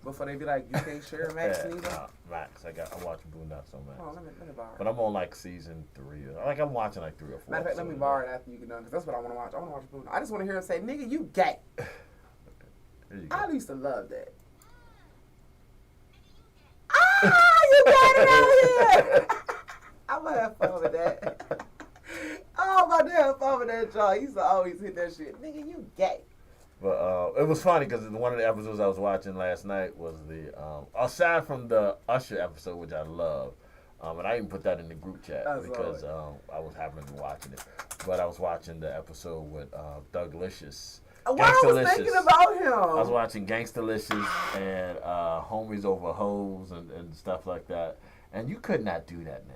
Before they be like, you can't share Max neither? Max. I'm watching Boondocks on Max. Oh, let me borrow it. But I'm on like season 3. Like I'm watching like 3 or 4. Matter of fact, let me borrow it after you get done, because that's what I want to watch. I want to watch Boondocks. I just want to hear him say, nigga, you gay. I used to love that. You got it out here! I'm going to have fun with that. Oh, I'm about to have fun with that, y'all. He used to always hit that shit. Nigga, you gay. But it was funny because one of the episodes I was watching last night was the aside from the Usher episode, which I love, and I even put that in the group chat because I was happening to watching it. But I was watching the episode with Douglicious. Why I was thinking about him. I was watching Gangstalicious and Homies Over Hoes and stuff like that, and you could not do that now.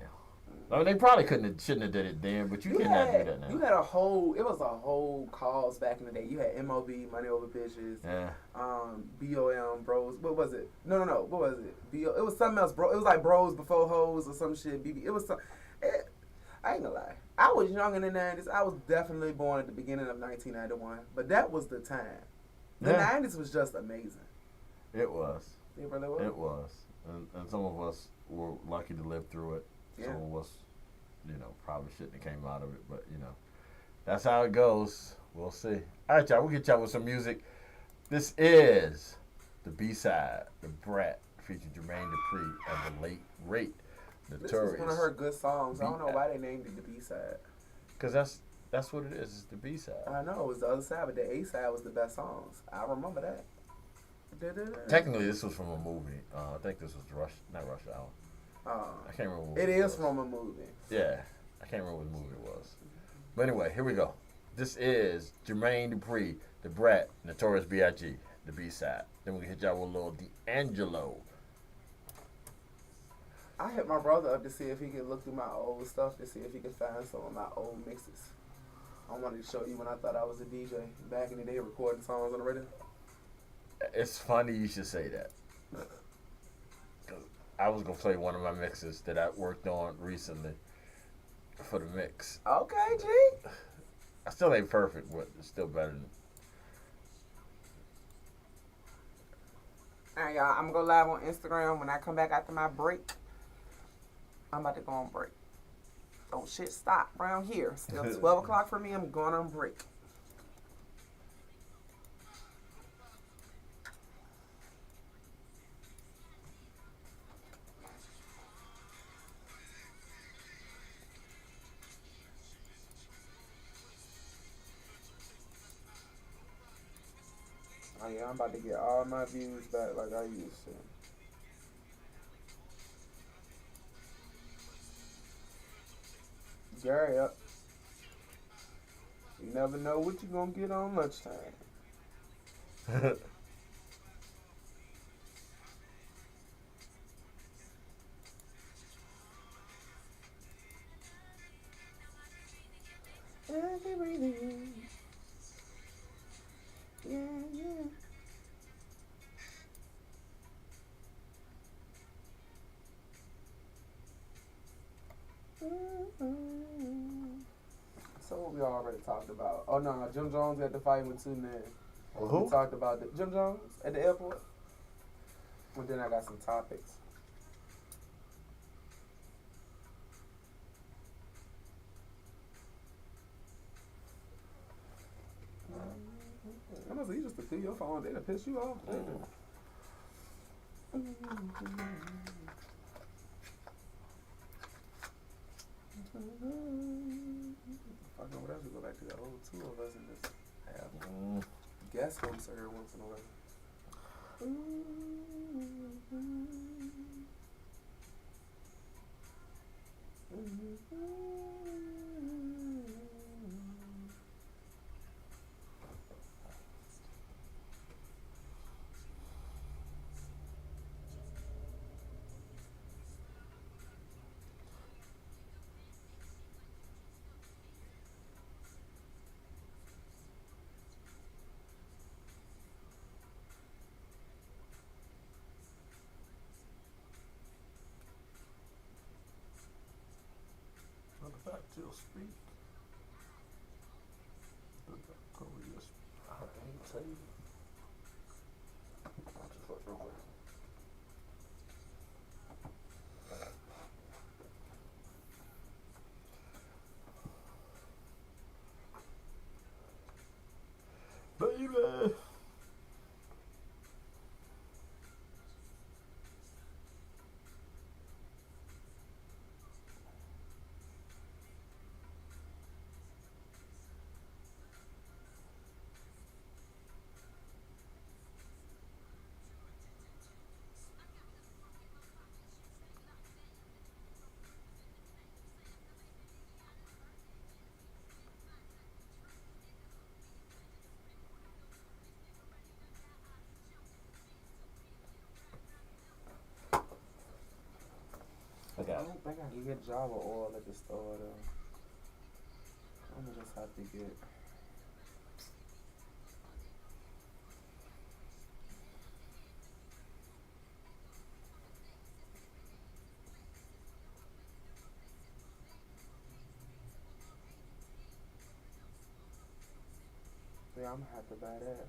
I mean, they probably shouldn't have did it then, but you cannot do that now. You had it was a whole cause back in the day. You had MOB, Money Over Bitches, BOM, Bros. What was it? No. What was it? It was something else, bro. It was like Bros Before Hoes or some shit. BB. It was some. I ain't gonna lie. I was young in the 90s. I was definitely born at the beginning of 1991. But that was the time. The 90s was just amazing. It was. It really was. It was. And some of us were lucky to live through it. Yeah. Some of us, probably shouldn't have came out of it. But, that's how it goes. We'll see. All right, y'all. We'll get y'all with some music. This is the B-side, The Brat, featuring Jermaine Dupri and the late Rate. This is one of her good songs. I don't know why they named it the B-side. Because that's what it is. It's the B-side. I know. It was the other side, but the A-side was the best songs. I remember that. Technically, this was from a movie. I think this was not Rush Hour. I can't remember what it is from a movie. Yeah. I can't remember what movie it was. But anyway, here we go. This is Jermaine Dupri, The Brat, Notorious B.I.G., the B-side. Then we hit y'all with a little D'Angelo. I hit my brother up to see if he could look through my old stuff to see if he could find some of my old mixes. I wanted to show you when I thought I was a DJ back in the day recording songs on the radio. It's funny you should say that. Cause I was going to play one of my mixes that I worked on recently for the mix. Okay, G. I still ain't perfect, but it's still better than... Alright, y'all. I'm going to go live on Instagram when I come back after my break. I'm about to go on break. Don't shit stop around here. Still 12 o'clock for me. I'm going on break. Oh yeah, I'm about to get all my views back like I used to. Gary up. You never know what you're gonna get on lunchtime. talked about. Oh no, Jim Jones got the fight with 2 men. Who? We talked about Jim Jones at the airport. And then I got some topics. I must say, you just to clear your phone. They'll piss you off. Fucking what else? We go back to the old 2 of us and just have guest hosts every once in a while. Back to speak. I can't tell you. Just look real quick. Baby. I don't think I can get Java oil at the store though. I'm gonna just have to get. Yeah, I'm gonna have to buy that.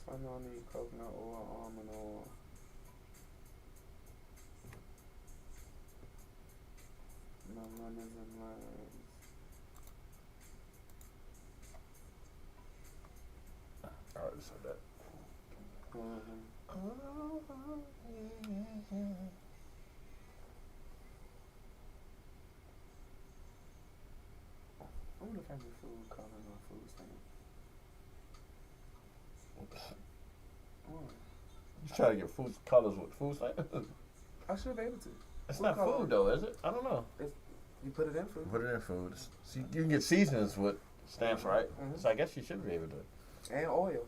So I know I need coconut oil, almond oil. No lemons and limes. I already said that. I wonder if I get food coloring or food stamp. You try to get food colors with food stamps? I should be able to. It's not food though, is it? I don't know. You put it in food. Put it in food. See, you can get seasonings with stamps, right? So I guess you should be able to. And oil.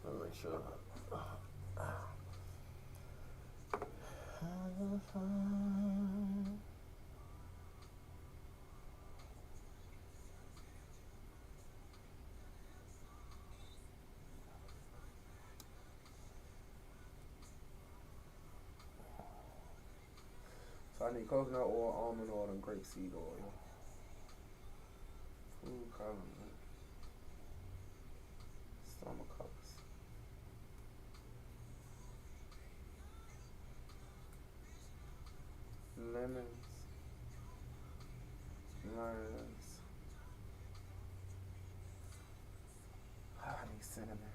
Let me make sure. So I need coconut oil, almond oil, and grapeseed oil. Food coloring. Summer colors. Lemons. Limes. Oh, I need cinnamon.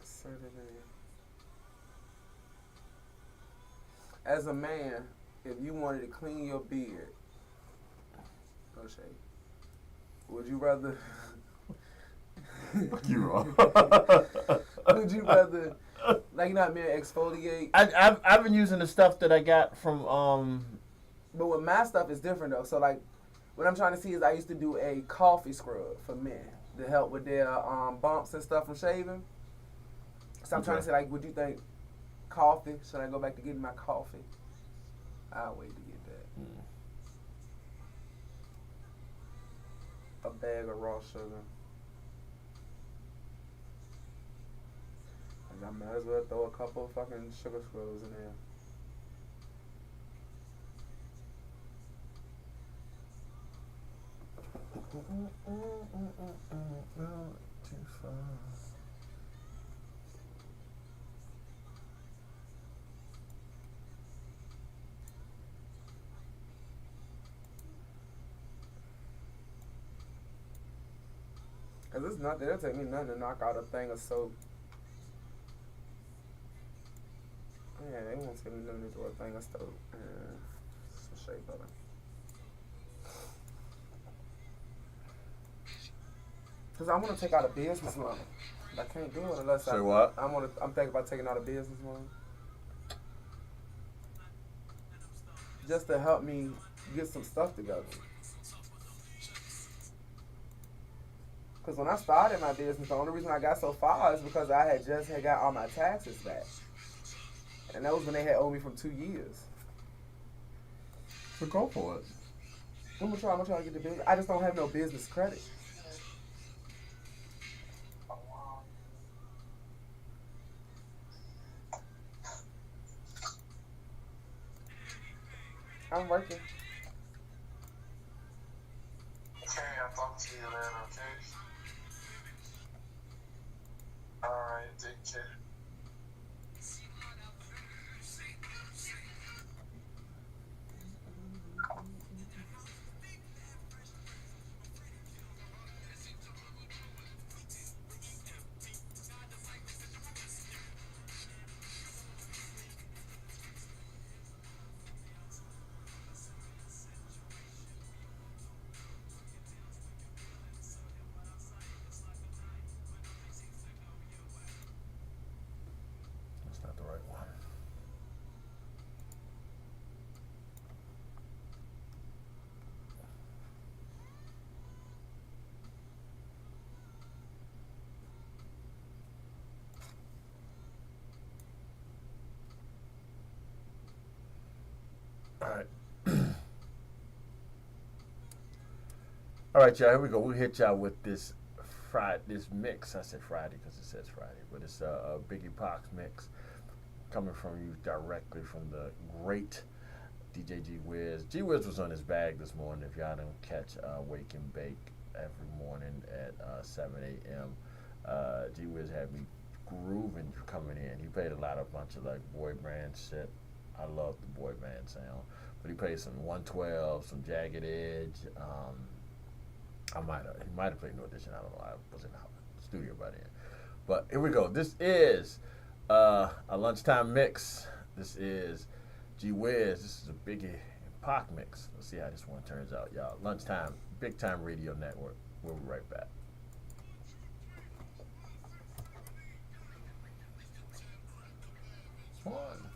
Cinnamon. As a man, if you wanted to clean your beard, no shade, would you rather? Fuck you, wrong. Would you rather, like, not me exfoliate? I've been using the stuff that I got from But with my stuff, it's different though. So like, What I'm trying to see is I used to do a coffee scrub for men to help with their bumps and stuff from shaving. So I'm trying to say, like, would you think coffee? Should I go back to getting my coffee? I'll wait to get that. A bag of raw sugar. And I might as well throw a couple of fucking sugar scrubs in there. Too far. Cause it's nothing. It'll take me nothing to knock out a thing of soap. Yeah, they won't take me nothing to do a thing of soap. Some shea butter. Cause I want to take out a business loan. I can't do it unless Say what? I'm thinking about taking out a business loan. Just to help me get some stuff together. Because when I started my business, the only reason I got so far is because I had just got all my taxes back. And that was when they had owed me from 2 years. So go for it. I'm gonna try to get the business. I just don't have no business credit. I'm working. Okay, I'll talk to you then, okay? Alright, take care. That's not the right one. All right. All right, y'all. Here we go. We'll hit y'all with this this mix. I said Friday because it says Friday, but it's a Biggie Pox mix coming from you directly from the great DJ G Wiz. G Wiz was on his bag this morning. If y'all don't catch Wake and Bake every morning at 7 a.m., G Wiz had me grooving coming in. He played a bunch of like boy band shit. I love the boy band sound, but he played some 112, some Jagged Edge. He might have played New Edition. I don't know. I was in the studio by then. But here we go. This is a lunchtime mix. This is G Wiz. This is a Biggie and Pac mix. Let's see how this one turns out, y'all. Lunchtime, Big Time Radio Network. We'll be right back. One.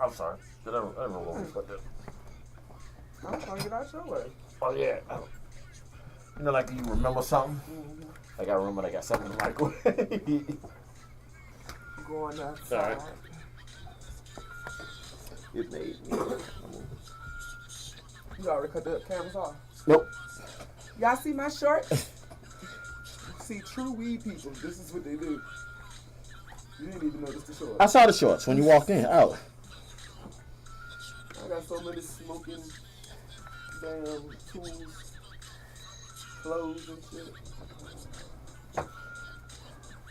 I'm sorry. I don't know what we put that. I'm trying to get out your way. Oh, yeah. You know, like you remember something? Mm-hmm. Like I remember I got something in the microwave. Going outside. All right. It made me. You already cut the cameras off? Nope. Y'all see my shirt? See, true weed people, this is what they do. You didn't even notice the shorts. I saw the shorts when you walked in. Oh. I got so many smoking damn tools, clothes and shit.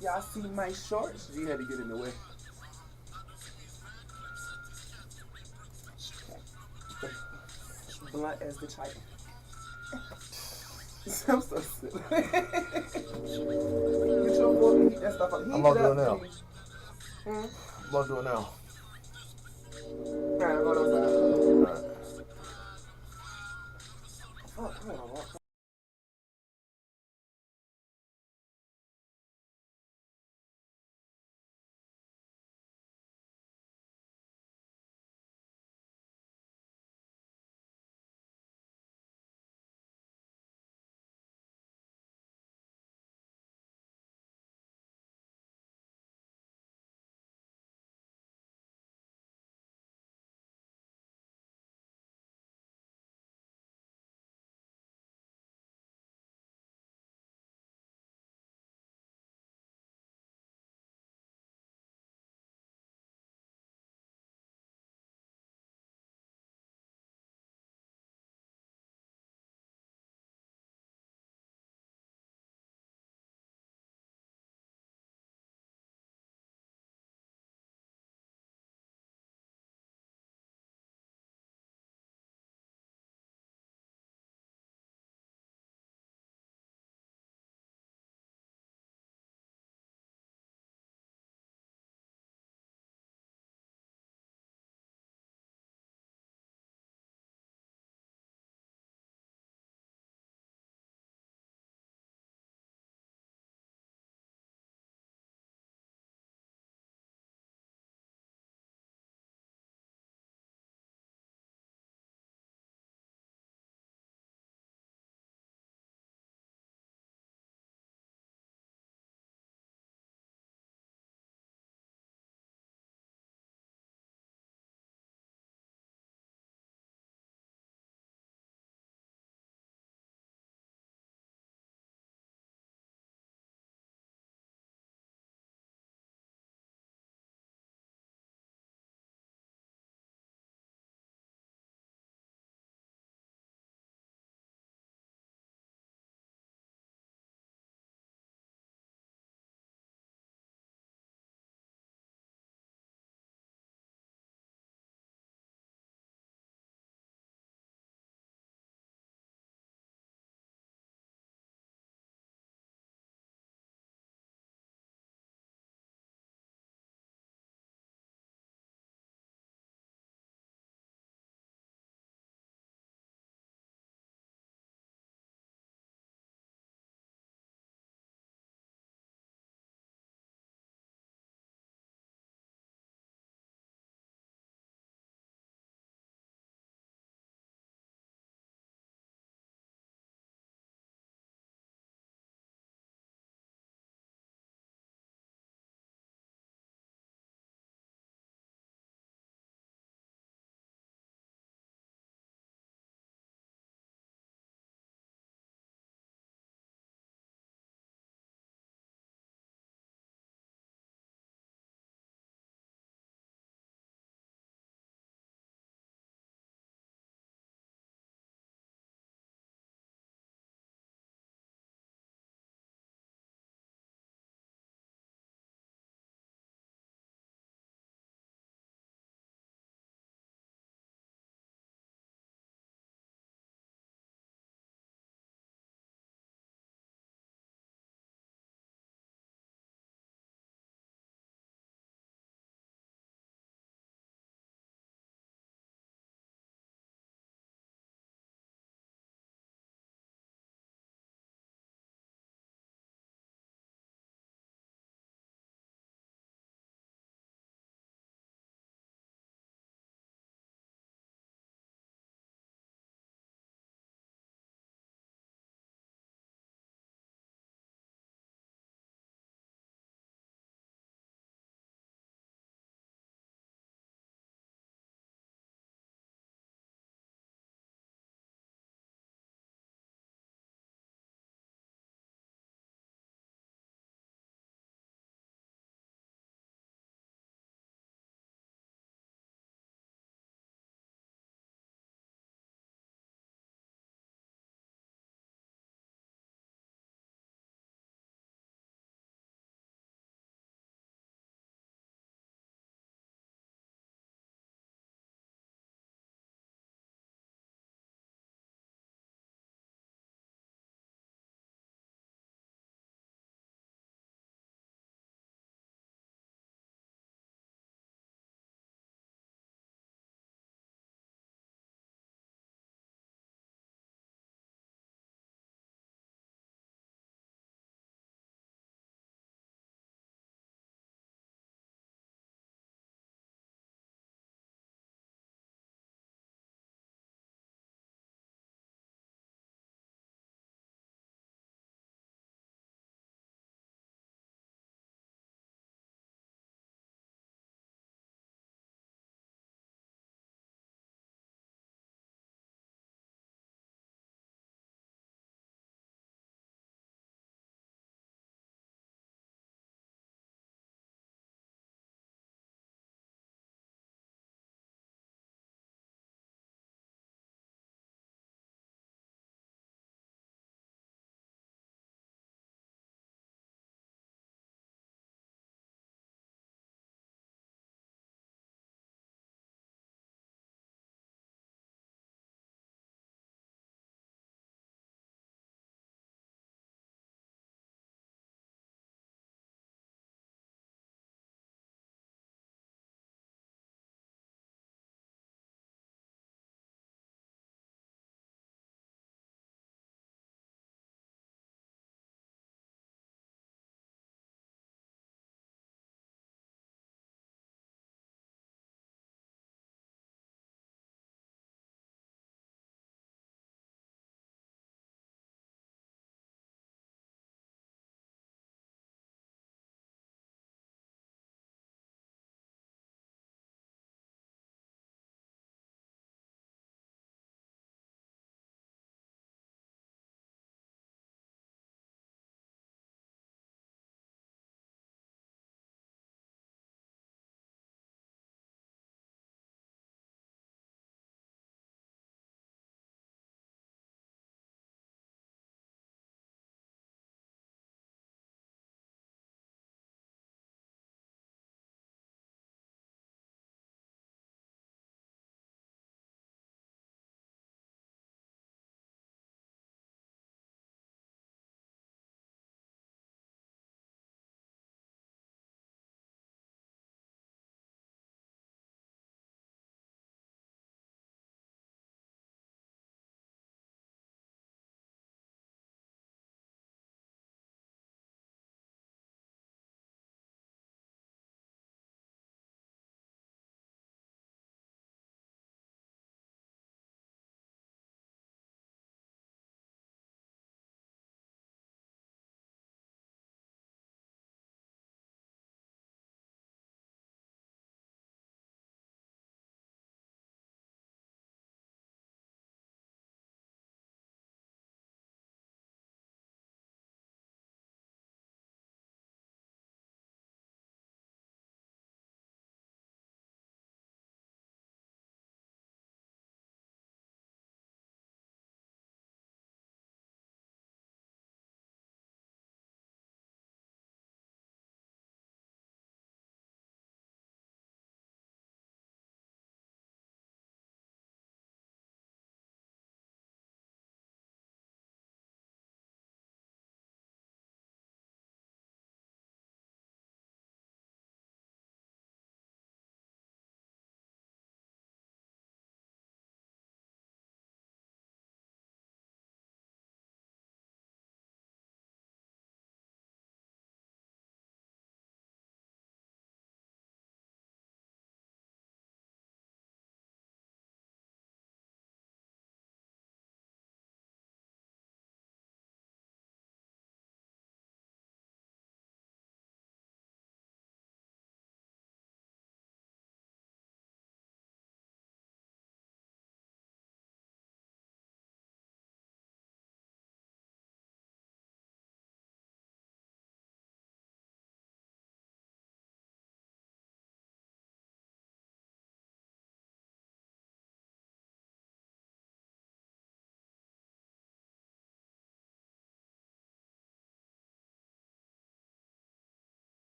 Y'all see my shorts? G had to get in the way. Blunt as the child. I'm so silly. Get your fork and heat that stuff up. I'm gonna do it now. Hmm? I'm gonna do it now. Alright, I'm going outside. All right. Oh, come on.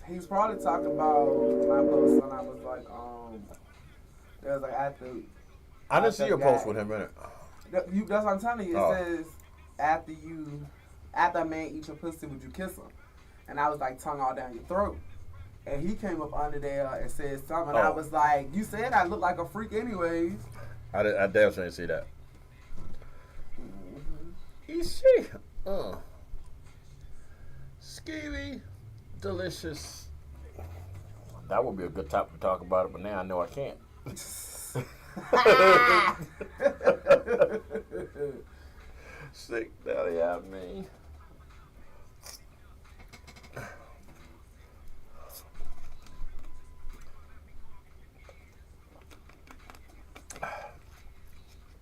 He's probably talking about my post when I was like, it was like after. I didn't see your post with him in it. That's what I'm telling you. It says after a man eat your pussy, would you kiss him? And I was like, tongue all down your throat. And he came up under there and said something. And I was like, you said I look like a freak anyways. I damn sure didn't see that. Easy. Skeevy. Delicious. That would be a good topic to talk about it, but now I know I can't. Sick daddy out me.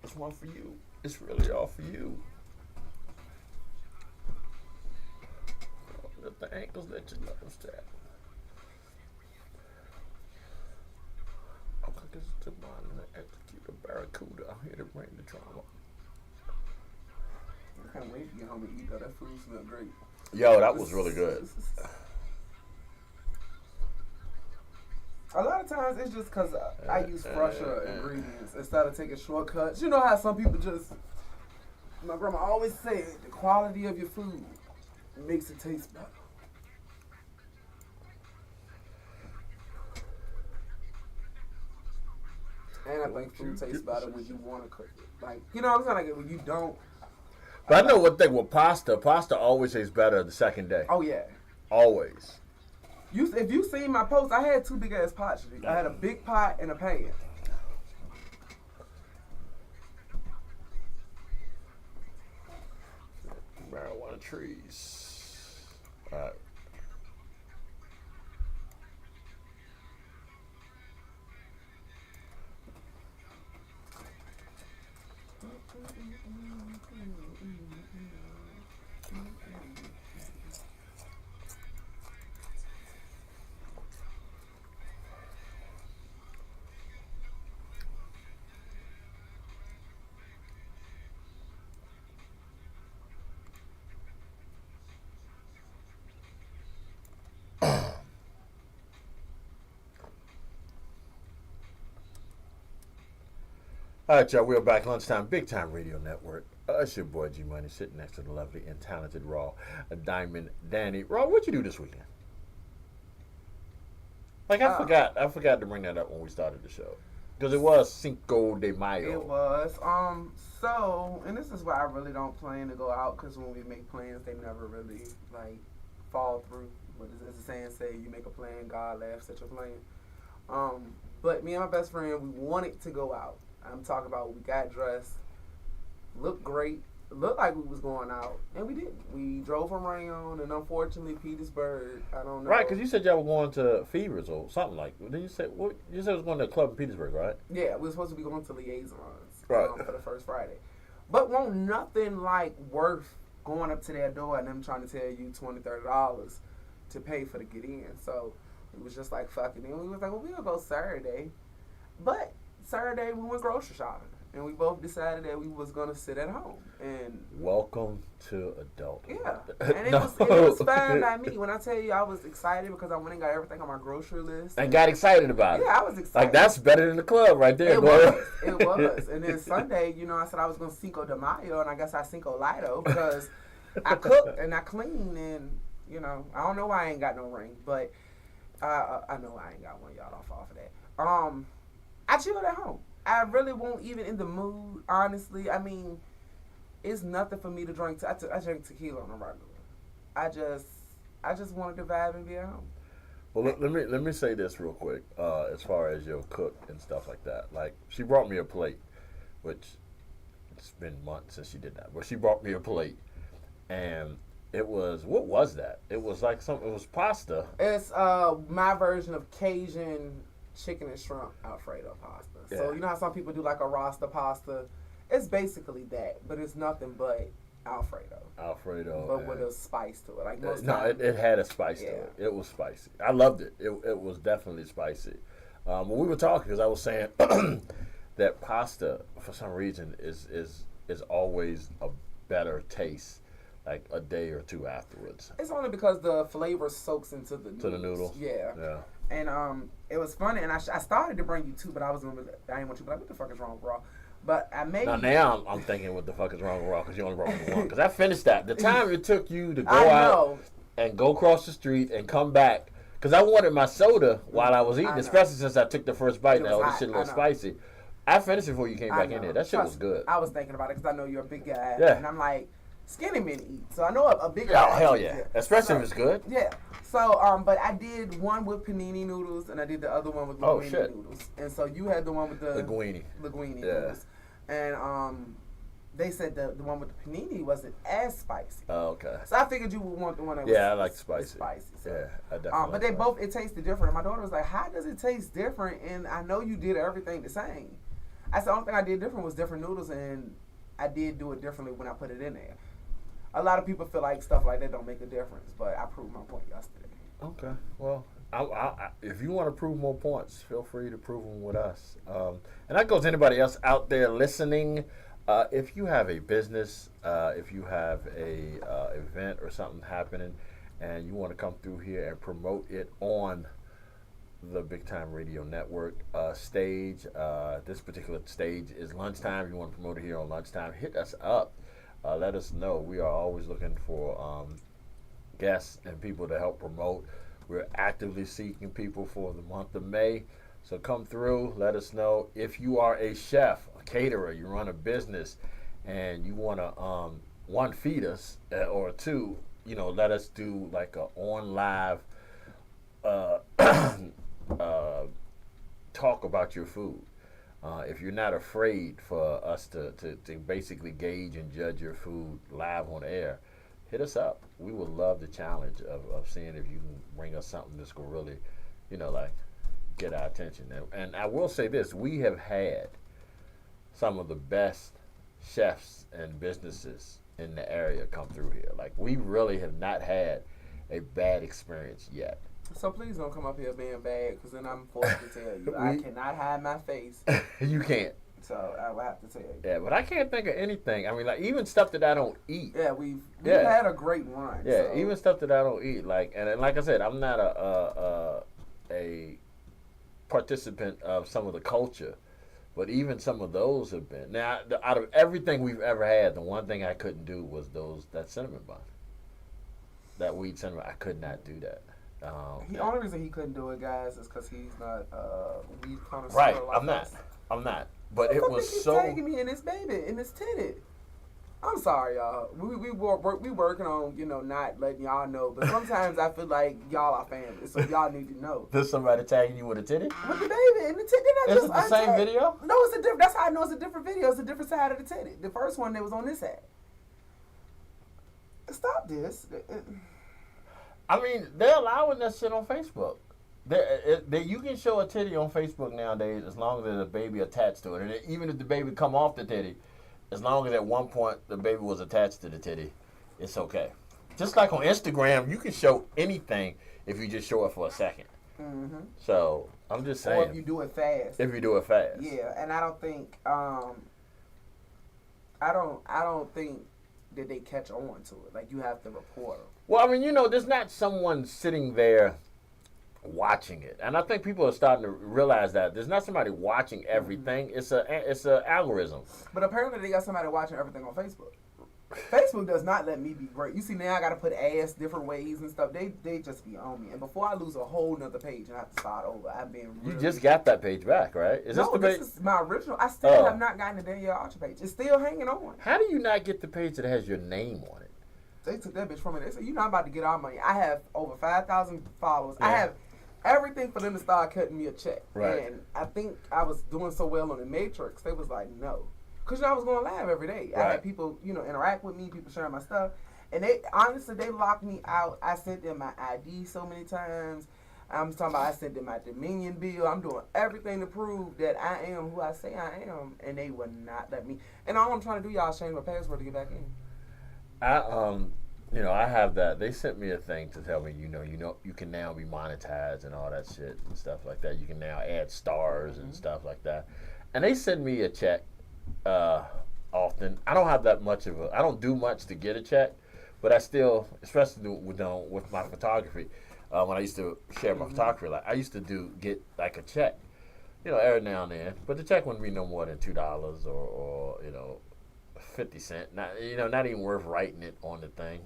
It's one for you. It's really all for you. Let the ankles let you know that. I'm cooking to mine and execute a barracuda. I'm here to bring the trauma. I can't wait to get home and eat though. That food smelled great. Yo, that was really good. A lot of times it's just because I use fresher ingredients instead of taking shortcuts. You know how some people just. My grandma always said the quality of your food makes it taste better. And I think food tastes better when you want to cook it. Like, you know what I'm saying? Like, when you don't. But I know one thing with pasta always tastes better the second day. Oh, yeah. Always. If you seen my post, I had 2 big ass pots. I had a big pot and a pan. Marijuana trees. All right. All right, y'all, we're back. Lunchtime, Big Time Radio Network. It's your boy G Money sitting next to the lovely and talented Raw, Diamond Danny. Raw, what'd you do this weekend? Like, I forgot to bring that up when we started the show. Because it was Cinco de Mayo. It was. So, and this is why I really don't plan to go out, because when we make plans, they never really, like, fall through. What is the saying say? You make a plan, God laughs at your plan. But me and my best friend, we wanted to go out. I'm talking about we got dressed, looked great, looked like we was going out, and we didn't. We drove around, and unfortunately, Petersburg, I don't know. Right, because you said y'all were going to Fevers or something like that. Then you said, you said it was going to a club in Petersburg, right? Yeah, we were supposed to be going to Liaisons right. For the first Friday. But won't nothing like worth going up to their door and them trying to tell you $20, $30 to pay for to get in. So it was just like, fuck it. And we was like, well, we'll go Saturday. But Saturday we went grocery shopping, and we both decided that we was gonna sit at home. And welcome to adulthood. Yeah, and it was fine by me. When I tell you I was excited because I went and got everything on my grocery list and got excited about it. Yeah, I was excited. Like, that's better than the club right there. It was. And then Sunday, you know, I said I was gonna Cinco de Mayo, and I guess I Cinco Lido because I cooked and I cleaned, and you know, I don't know why I ain't got no ring, but I know I ain't got one. Y'all don't fall for that. I chilled at home. I really won't even in the mood, honestly. I mean, it's nothing for me to drink. I drink tequila on a regular. I just wanted to vibe and be at home. Well, let me say this real quick. As far as your cook and stuff like that, like, she brought me a plate, which it's been months since she did that, but she brought me a plate, and it was, what was that? It was like it was pasta. It's my version of Cajun chicken and shrimp Alfredo pasta. Yeah. So you know how some people do like a Rasta pasta? It's basically that, but it's nothing but Alfredo. But with a spice to it. Like most it had a spice to it. It was spicy. I loved it. It was definitely spicy. When we were talking, because I was saying that pasta, for some reason, is always a better taste. like a day or two afterwards. It's only because the flavor soaks into the noodles. To the noodles? Yeah. Yeah. And it was funny, and I started to bring you two, but I didn't want you to be like, what the fuck is wrong with raw? But I made. Now I'm thinking, what the fuck is wrong with raw? Because you only brought me one. Because I finished that. The time it took you to go out and go across the street and come back, because I wanted my soda while I was eating, especially since I took the first bite. Now this shit a little spicy. I finished it before you came back in there. That shit was good. I was thinking about it because I know you're a big guy, yeah. And I'm like, skinny men eat, so I know a bigger. Oh hell yeah, especially if it's good. Yeah. So but I did one with panini noodles, and I did the other one with linguine noodles. And so you had the one with the linguine noodles, and they said the one with the panini wasn't as spicy. Oh, okay. So I figured you would want the one that was I like spicy. So. Yeah, I definitely. But they both, it tasted different. And my daughter was like, "How does it taste different?" And I know you did everything the same. I said the only thing I did different was different noodles, and I did do it differently when I put it in there. A lot of people feel like stuff like that don't make a difference, but I proved my point yesterday. Okay. Well, I, if you want to prove more points, feel free to prove them with us. And that goes to anybody else out there listening. If you have a business, if you have a event or something happening, and you want to come through here and promote it on the Big Time Radio Network stage, this particular stage is Lunchtime. If you want to promote it here on Lunchtime, hit us up. Let us know. We are always looking for guests and people to help promote. We're actively seeking people for the month of May. So come through. Let us know. If you are a chef, a caterer, you run a business, and you want to, one, feed us, or two, let us do like a on live talk about your food. If you're not afraid for us to basically gauge and judge your food live on air, hit us up. We would love the challenge of seeing if you can bring us something that's going to really, like, get our attention. And I will say this, we have had some of the best chefs and businesses in the area come through here. Like, we really have not had a bad experience yet. So please don't come up here being bad, because then I'm forced to tell you. I cannot hide my face. You can't. So I will have to tell you. Yeah, but I can't think of anything. I mean, like, even stuff that I don't eat. Yeah, we've had a great run. Yeah, so. Even stuff that I don't eat. Like, and like I said, I'm not a participant of some of the culture, but even some of those have been. Now, out of everything we've ever had, the one thing I couldn't do was that cinnamon bun. That wheat cinnamon, I could not do that. The only reason he couldn't do it, guys, is because he's not weed connoisseur. Right, like I'm not. But it was he's so. tagging me in his baby, in his titty. I'm sorry, y'all. We working on, not letting y'all know. But sometimes I feel like y'all are family, so y'all need to know. There's somebody tagging you with a titty? With the baby in the titty. Is it the same video? No, it's a different. That's how I know it's a different video. It's a different side of the titty. The first one that was on this side. Stop this. I mean, they're allowing that shit on Facebook. You can show a titty on Facebook nowadays as long as there's a baby attached to it. And even if the baby come off the titty, as long as at one point the baby was attached to the titty, it's okay. Just like on Instagram, you can show anything if you just show it for a second. Mm-hmm. So, I'm just saying. Or if you do it fast. Yeah, and I don't think, I don't think that they catch on to it. Like, you have to report them. Well, I mean, there's not someone sitting there watching it, and I think people are starting to realize that there's not somebody watching everything. Mm-hmm. It's a algorithm. But apparently, they got somebody watching everything on Facebook. Facebook does not let me be great. You see, now I got to put ass different ways and stuff. They just be on me, and before I lose a whole nother page and I have to start over, I've been. Really... You just got that page back, right? This is my original. I still have not gotten the Danielle Archer page. It's still hanging on. How do you not get the page that has your name on it? They took that bitch from me. They said, "You're not about to get our money." I have over 5,000 followers. Yeah. I have everything for them to start cutting me a check. Right. And I think I was doing so well on the Matrix. They was like, "No," because I was going live every day. Right. I had people, interact with me, people sharing my stuff, and they honestly locked me out. I sent them my ID so many times. I'm talking about I sent them my Dominion bill. I'm doing everything to prove that I am who I say I am, and they would not let me. And all I'm trying to do, y'all, is change my password to get back in. I have that. They sent me a thing to tell me, you can now be monetized and all that shit and stuff like that. You can now add stars and stuff like that. And they send me a check often. I don't have that much I don't do much to get a check, but I still, especially with my photography, when I used to share my photography, like I used to get like a check, every now and then, but the check wouldn't be no more than $2 or 50 cents. Not even worth writing it on the thing.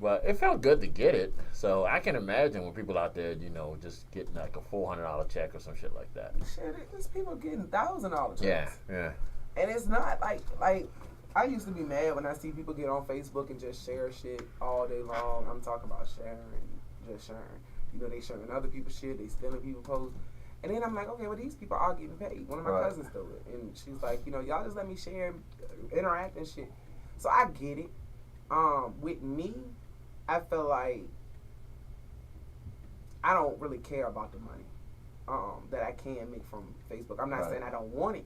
But it felt good to get it. So I can imagine when people out there, just getting like a $400 check or some shit like that. Shit, there's people getting $1,000 checks. Yeah. And it's not like I used to be mad when I see people get on Facebook and just share shit all day long. I'm talking about just sharing. They sharing other people's shit. They stealing people's posts. And then I'm like, okay, well, these people are getting paid. One of my cousins do it. And she's like, y'all just let me share, interact and shit. So I get it. With me, I feel like I don't really care about the money that I can make from Facebook. I'm not saying I don't want it.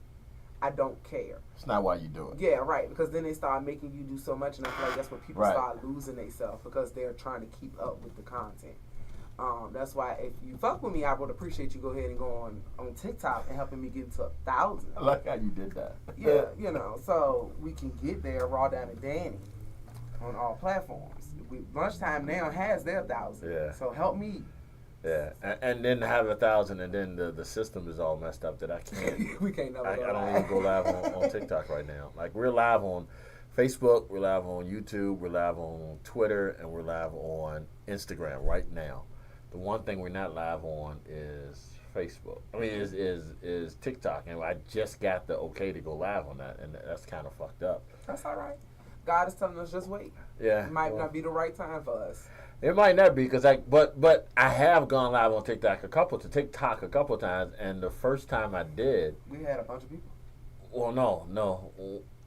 I don't care. It's not why you do it. Yeah, right. Because then they start making you do so much, and I feel like that's when people start losing themselves because they're trying to keep up with the content. That's why if you fuck with me, I would appreciate you go ahead and go on TikTok and helping me get to 1,000. I like how you did that. Yeah, so we can get there raw down and Danny on all platforms. Lunchtime now has their 1,000. Yeah. So help me. Yeah, and then have 1,000, and then the system is all messed up that I can't. We can't never. I don't even go live on TikTok right now. Like we're live on Facebook, we're live on YouTube, we're live on Twitter, and we're live on Instagram right now. The one thing we're not live on is Facebook. I mean, is TikTok, and I just got the okay to go live on that, and that's kind of fucked up. That's all right. God is telling us just wait. Yeah, it might not be the right time for us. It might not be because but I have gone live on TikTok a couple times, and the first time I did, we had a bunch of people. Well, no.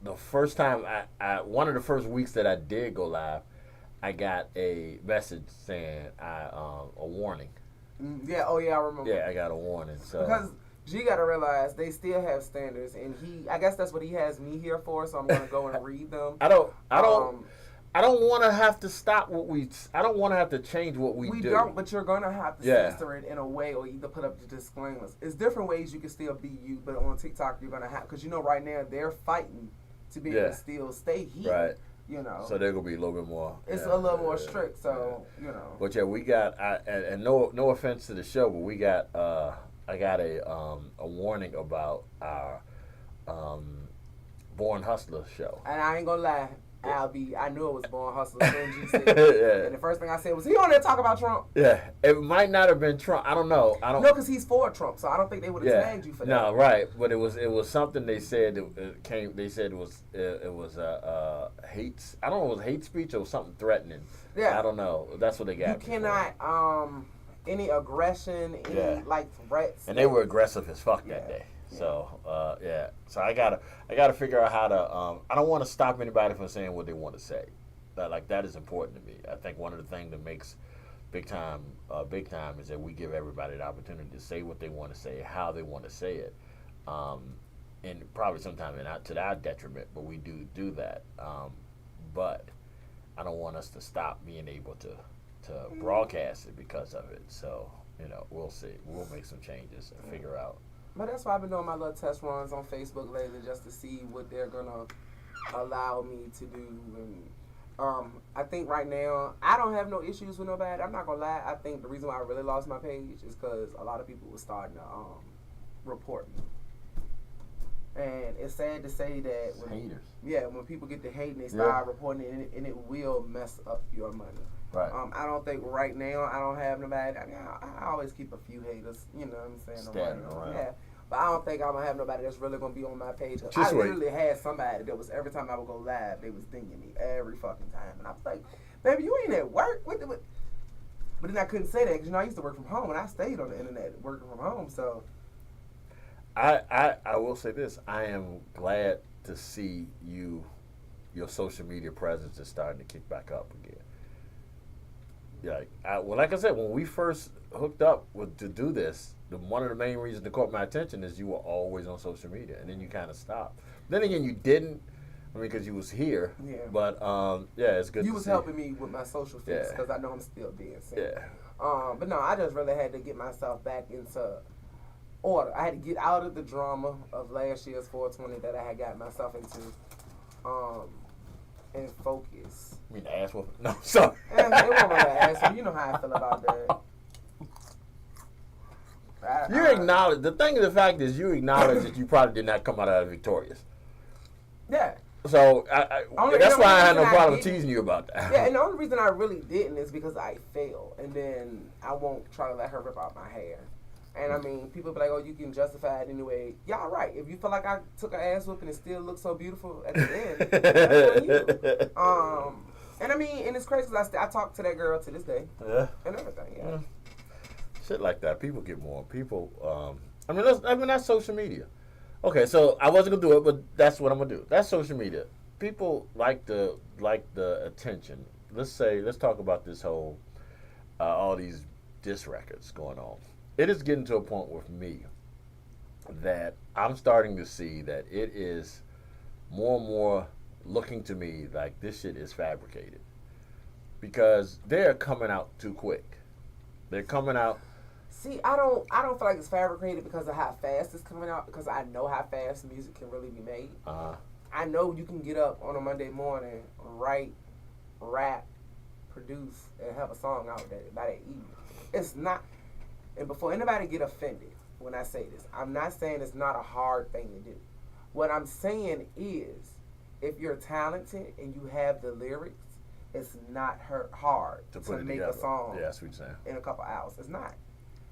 The first time I one of the first weeks that I did go live, I got a message saying a warning. Yeah. Oh yeah, I remember. Yeah, I got a warning. So because G got to realize they still have standards, and I guess that's what he has me here for. So I'm gonna go and read them. I don't want to have to stop I don't want to have to change what we do. We don't, but you're going to have to censor it in a way or either put up the disclaimers. It's different ways you can still be you, but on TikTok you're going to have, because right now they're fighting to be able to still stay here. Right. So they're going to be a little bit more. It's a little more strict, so, But yeah, we got, and no offense to the show, but we got, I got a warning about our Born Hustler show. And I ain't going to lie. I knew it was Born Hustler. And the first thing I said was, he on there talk about Trump? Yeah, it might not have been Trump. I don't know. No, because he's for Trump, so I don't think they would have tagged you for that. No, right, but it was something they said it came. They said it was hate. I don't know, it was hate speech or something threatening. Yeah, I don't know. That's what they got. You cannot any aggression, any threats. And they were aggressive as fuck that day. So so I gotta figure out how to. I don't want to stop anybody from saying what they want to say. That is important to me. I think one of the things that makes big time is that we give everybody the opportunity to say what they want to say, how they want to say it, and probably sometimes to our detriment, but we do that. But I don't want us to stop being able to broadcast it because of it. So we'll see. We'll make some changes and figure out. But that's why I've been doing my little test runs on Facebook lately, just to see what they're gonna allow me to do. And I think right now I don't have no issues with nobody. I'm not gonna lie. I think the reason why I really lost my page is because a lot of people were starting to report me. And it's sad to say that haters. Yeah, when people get to hating, they start reporting it, and it will mess up your money. Right. I don't think right now I don't have nobody. I always keep a few haters. You know what I'm saying? Standing around. Yeah. But I don't think I'm going to have nobody that's really going to be on my page. I literally had somebody that was, every time I would go live, they was dinging me every fucking time. And I was like, baby, you ain't at work. What? But then I couldn't say that because, I used to work from home, and I stayed on the internet working from home. So I will say this. I am glad to see your social media presence is starting to kick back up again. Like I said, when we first hooked up to do this, one of the main reasons that caught my attention is you were always on social media, and then you kind of stopped. Then again, you didn't. I mean, because you was here. Yeah. But it's good. You was helping me with my social fix because I know I'm still being sick. Yeah. But no, I just really had to get myself back into order. I had to get out of the drama of last year's 420 that I had got myself into. and focus. I mean, ass whooping. No, sorry. And it wasn't really ass. You know how I feel about that. You acknowledge, the thing of the fact is you acknowledge that you probably did not come out of it victorious. Yeah. So that's why I had no problem teasing you about that. Yeah, and the only reason I really didn't is because I failed, and then I won't try to let her rip out my hair. And I mean, people be like, "Oh, you can justify it anyway." Y'all right. If you feel like I took an ass whooping and it still looks so beautiful at the end, that's on you. And I mean, and it's crazy because I talk to that girl to this day. Yeah. And everything. Yeah. Shit like that. People get more. People. That's social media. Okay, so I wasn't gonna do it, but that's what I'm gonna do. That's social media. People like the attention. Let's talk about this whole all these diss records going on. It is getting to a point with me that I'm starting to see that it is more and more looking to me like this shit is fabricated because they're coming out too quick. They're coming out. See, I don't feel like it's fabricated because of how fast it's coming out, because I know how fast music can really be made. I know you can get up on a Monday morning, write, rap, produce, and have a song out by that evening. It's not, and before anybody get offended when I say this, I'm not saying it's not a hard thing to do. What I'm saying is, if you're talented and you have the lyrics, it's not hard to make a song in a couple hours. It's not.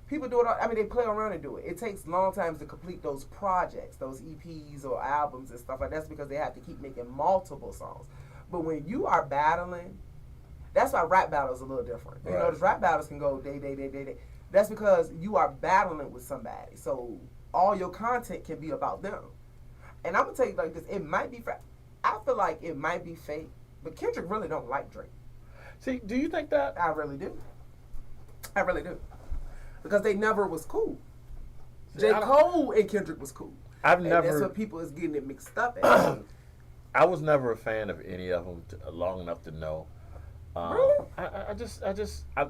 People do it all, they play around and do it. It takes long times to complete those projects, those EPs or albums and stuff like that. That's because they have to keep making multiple songs. But when you are battling, that's why rap battles are a little different. Right. You know, those rap battles can go day. That's because you are battling with somebody. So all your content can be about them. And I'm going to tell you like this, it might be, I feel like it might be fake, but Kendrick really don't like Drake. See, do you think that? I really do. I really do. Because they never was cool. J. Cole and Kendrick was cool. That's what people is getting it mixed up at. I was never a fan of any of them long enough to know. Really? I just.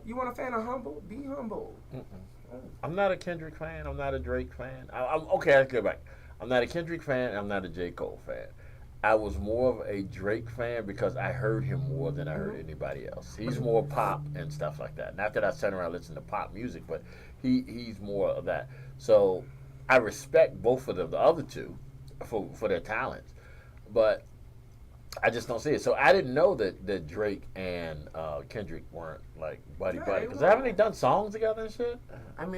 You want a fan of humble? Be humble. I'm not a Kendrick fan. I'm not a Drake fan. Let's go back. I'm not a Kendrick fan. I'm not a J. Cole fan. I was more of a Drake fan because I heard him more than I heard anybody else. He's more pop and stuff like that. Not that I sit around listening to pop music, but he's more of that. So I respect both of them, the other two, for their talents, but I just don't see it. So I didn't know that Drake and Kendrick weren't like buddy because haven't they done songs together and shit?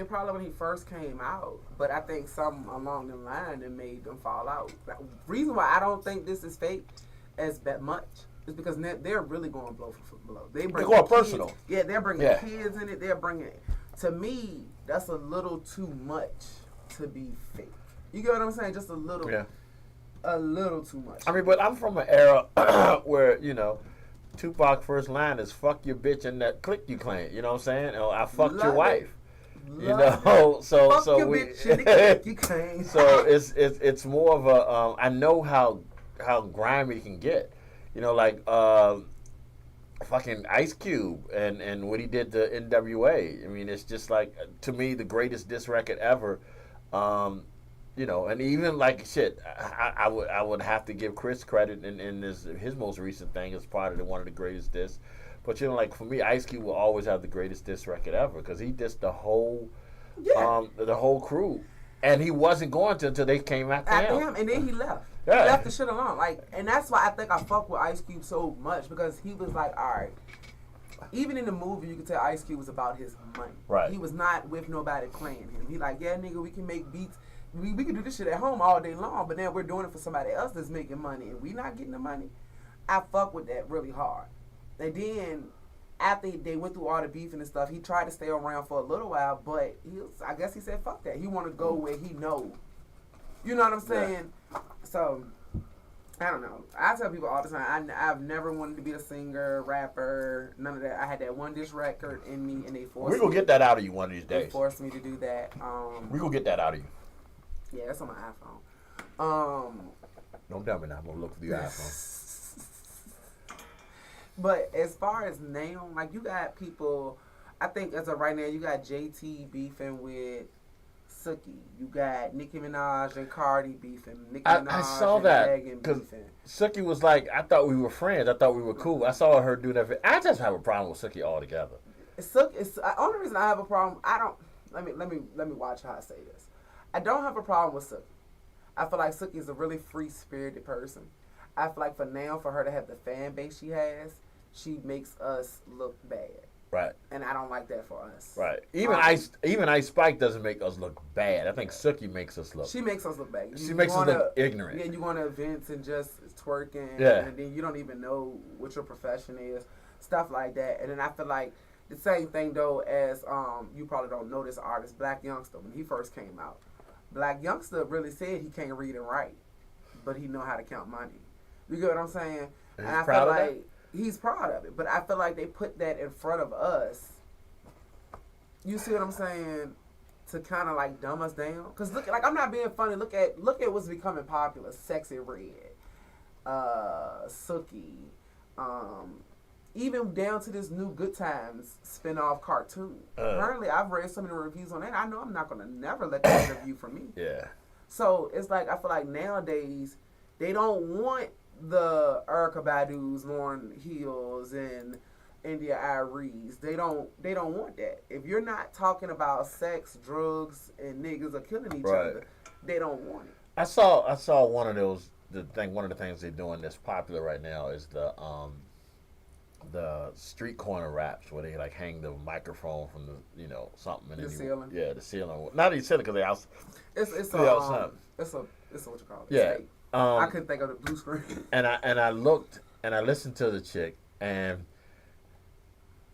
Probably when he first came out, but I think something along the line that made them fall out. The reason why I don't think this is fake as that much is because they're really going blow for blow. They're going personal. Yeah, they're bringing kids in it. They're bringing. To me, that's a little too much to be fake. You get what I'm saying? Just a little. Yeah. A little too much. But I'm from an era where, Tupac first line is "fuck your bitch" and that click you claim. You know what I'm saying? Or I fucked your wife. Fuck your bitch and the click you claim. So it's more of a I know how grimy it can get. Fucking Ice Cube and what he did to NWA. It's just like, to me, the greatest diss record ever. And even like shit, I would have to give Chris credit in his most recent thing as part of one of the greatest diss. But for me, Ice Cube will always have the greatest diss record ever because he dissed the whole crew, and he wasn't going to until they came after him, and then he left. Yeah. He left the shit alone. And that's why I think I fuck with Ice Cube so much, because he was like, all right. Even in the movie, you could tell Ice Cube was about his money. Right. He was not with nobody playing him. He like, yeah, nigga, we can make beats. We can do this shit at home all day long, but then we're doing it for somebody else that's making money, and we not getting the money. I fuck with that really hard. And then after they went through all the beefing and stuff, he tried to stay around for a little while, but I guess he said fuck that. He want to go where he knows. You know what I'm saying? Yeah. So I don't know. I tell people all the time, I've never wanted to be a singer, rapper, none of that. I had that one diss record in me, and they forced me. We're going to get that out of you one of these days. They forced me to do that. We're going to get that out of you. Yeah, that's on my iPhone. Don't tell me now. I'm going to look for the iPhone. But as far as now, like, you got people, I think as of right now, you got JT beefing with Sookie. You got Nicki Minaj and Cardi beefing. Nicki I Minaj saw and that Megan because beefing. Suki was like, I thought we were friends. I thought we were cool. I saw her do that. I just have a problem with Suki altogether. It's the only reason I have a problem. I don't. Let me watch how I say this. I don't have a problem with Sookie. I feel like Sookie is a really free spirited person. I feel like for her to have the fan base she has, she makes us look bad. Right. And I don't like that for us. Right. Even Ice Spike doesn't make us look bad. I think Suki makes us look. She makes us look bad. She makes us look ignorant. Yeah, you go to events and just twerking. Yeah. And then you don't even know what your profession is. Stuff like that. And then I feel like the same thing though as you probably don't know this artist, Black Youngster, when he first came out. Black Youngster really said he can't read and write, but he know how to count money. You get what I'm saying? And I feel like he's proud of it. But I feel like they put that in front of us. You see what I'm saying? To kind of like dumb us down. Cause look, like I'm not being funny. Look at what's becoming popular. Sexy Red, Sookie, even down to this new Good Times spinoff cartoon. Apparently, I've read so many reviews on that. I know I'm not gonna never let that review from me. Yeah. So it's like I feel like nowadays they don't want the Erykah Badu's, Lauryn Hills, and India Aries. They don't want that. If you're not talking about sex, drugs, and niggas are killing each other, they don't want it. I saw one of those. One of the things they're doing that's popular right now is the street corner raps where they like hang the microphone from the something and the ceiling. Yeah, the ceiling. Not even ceiling because they outside. It's a what you call it. Yeah. I couldn't think of the blue screen. And I looked and I listened to the chick and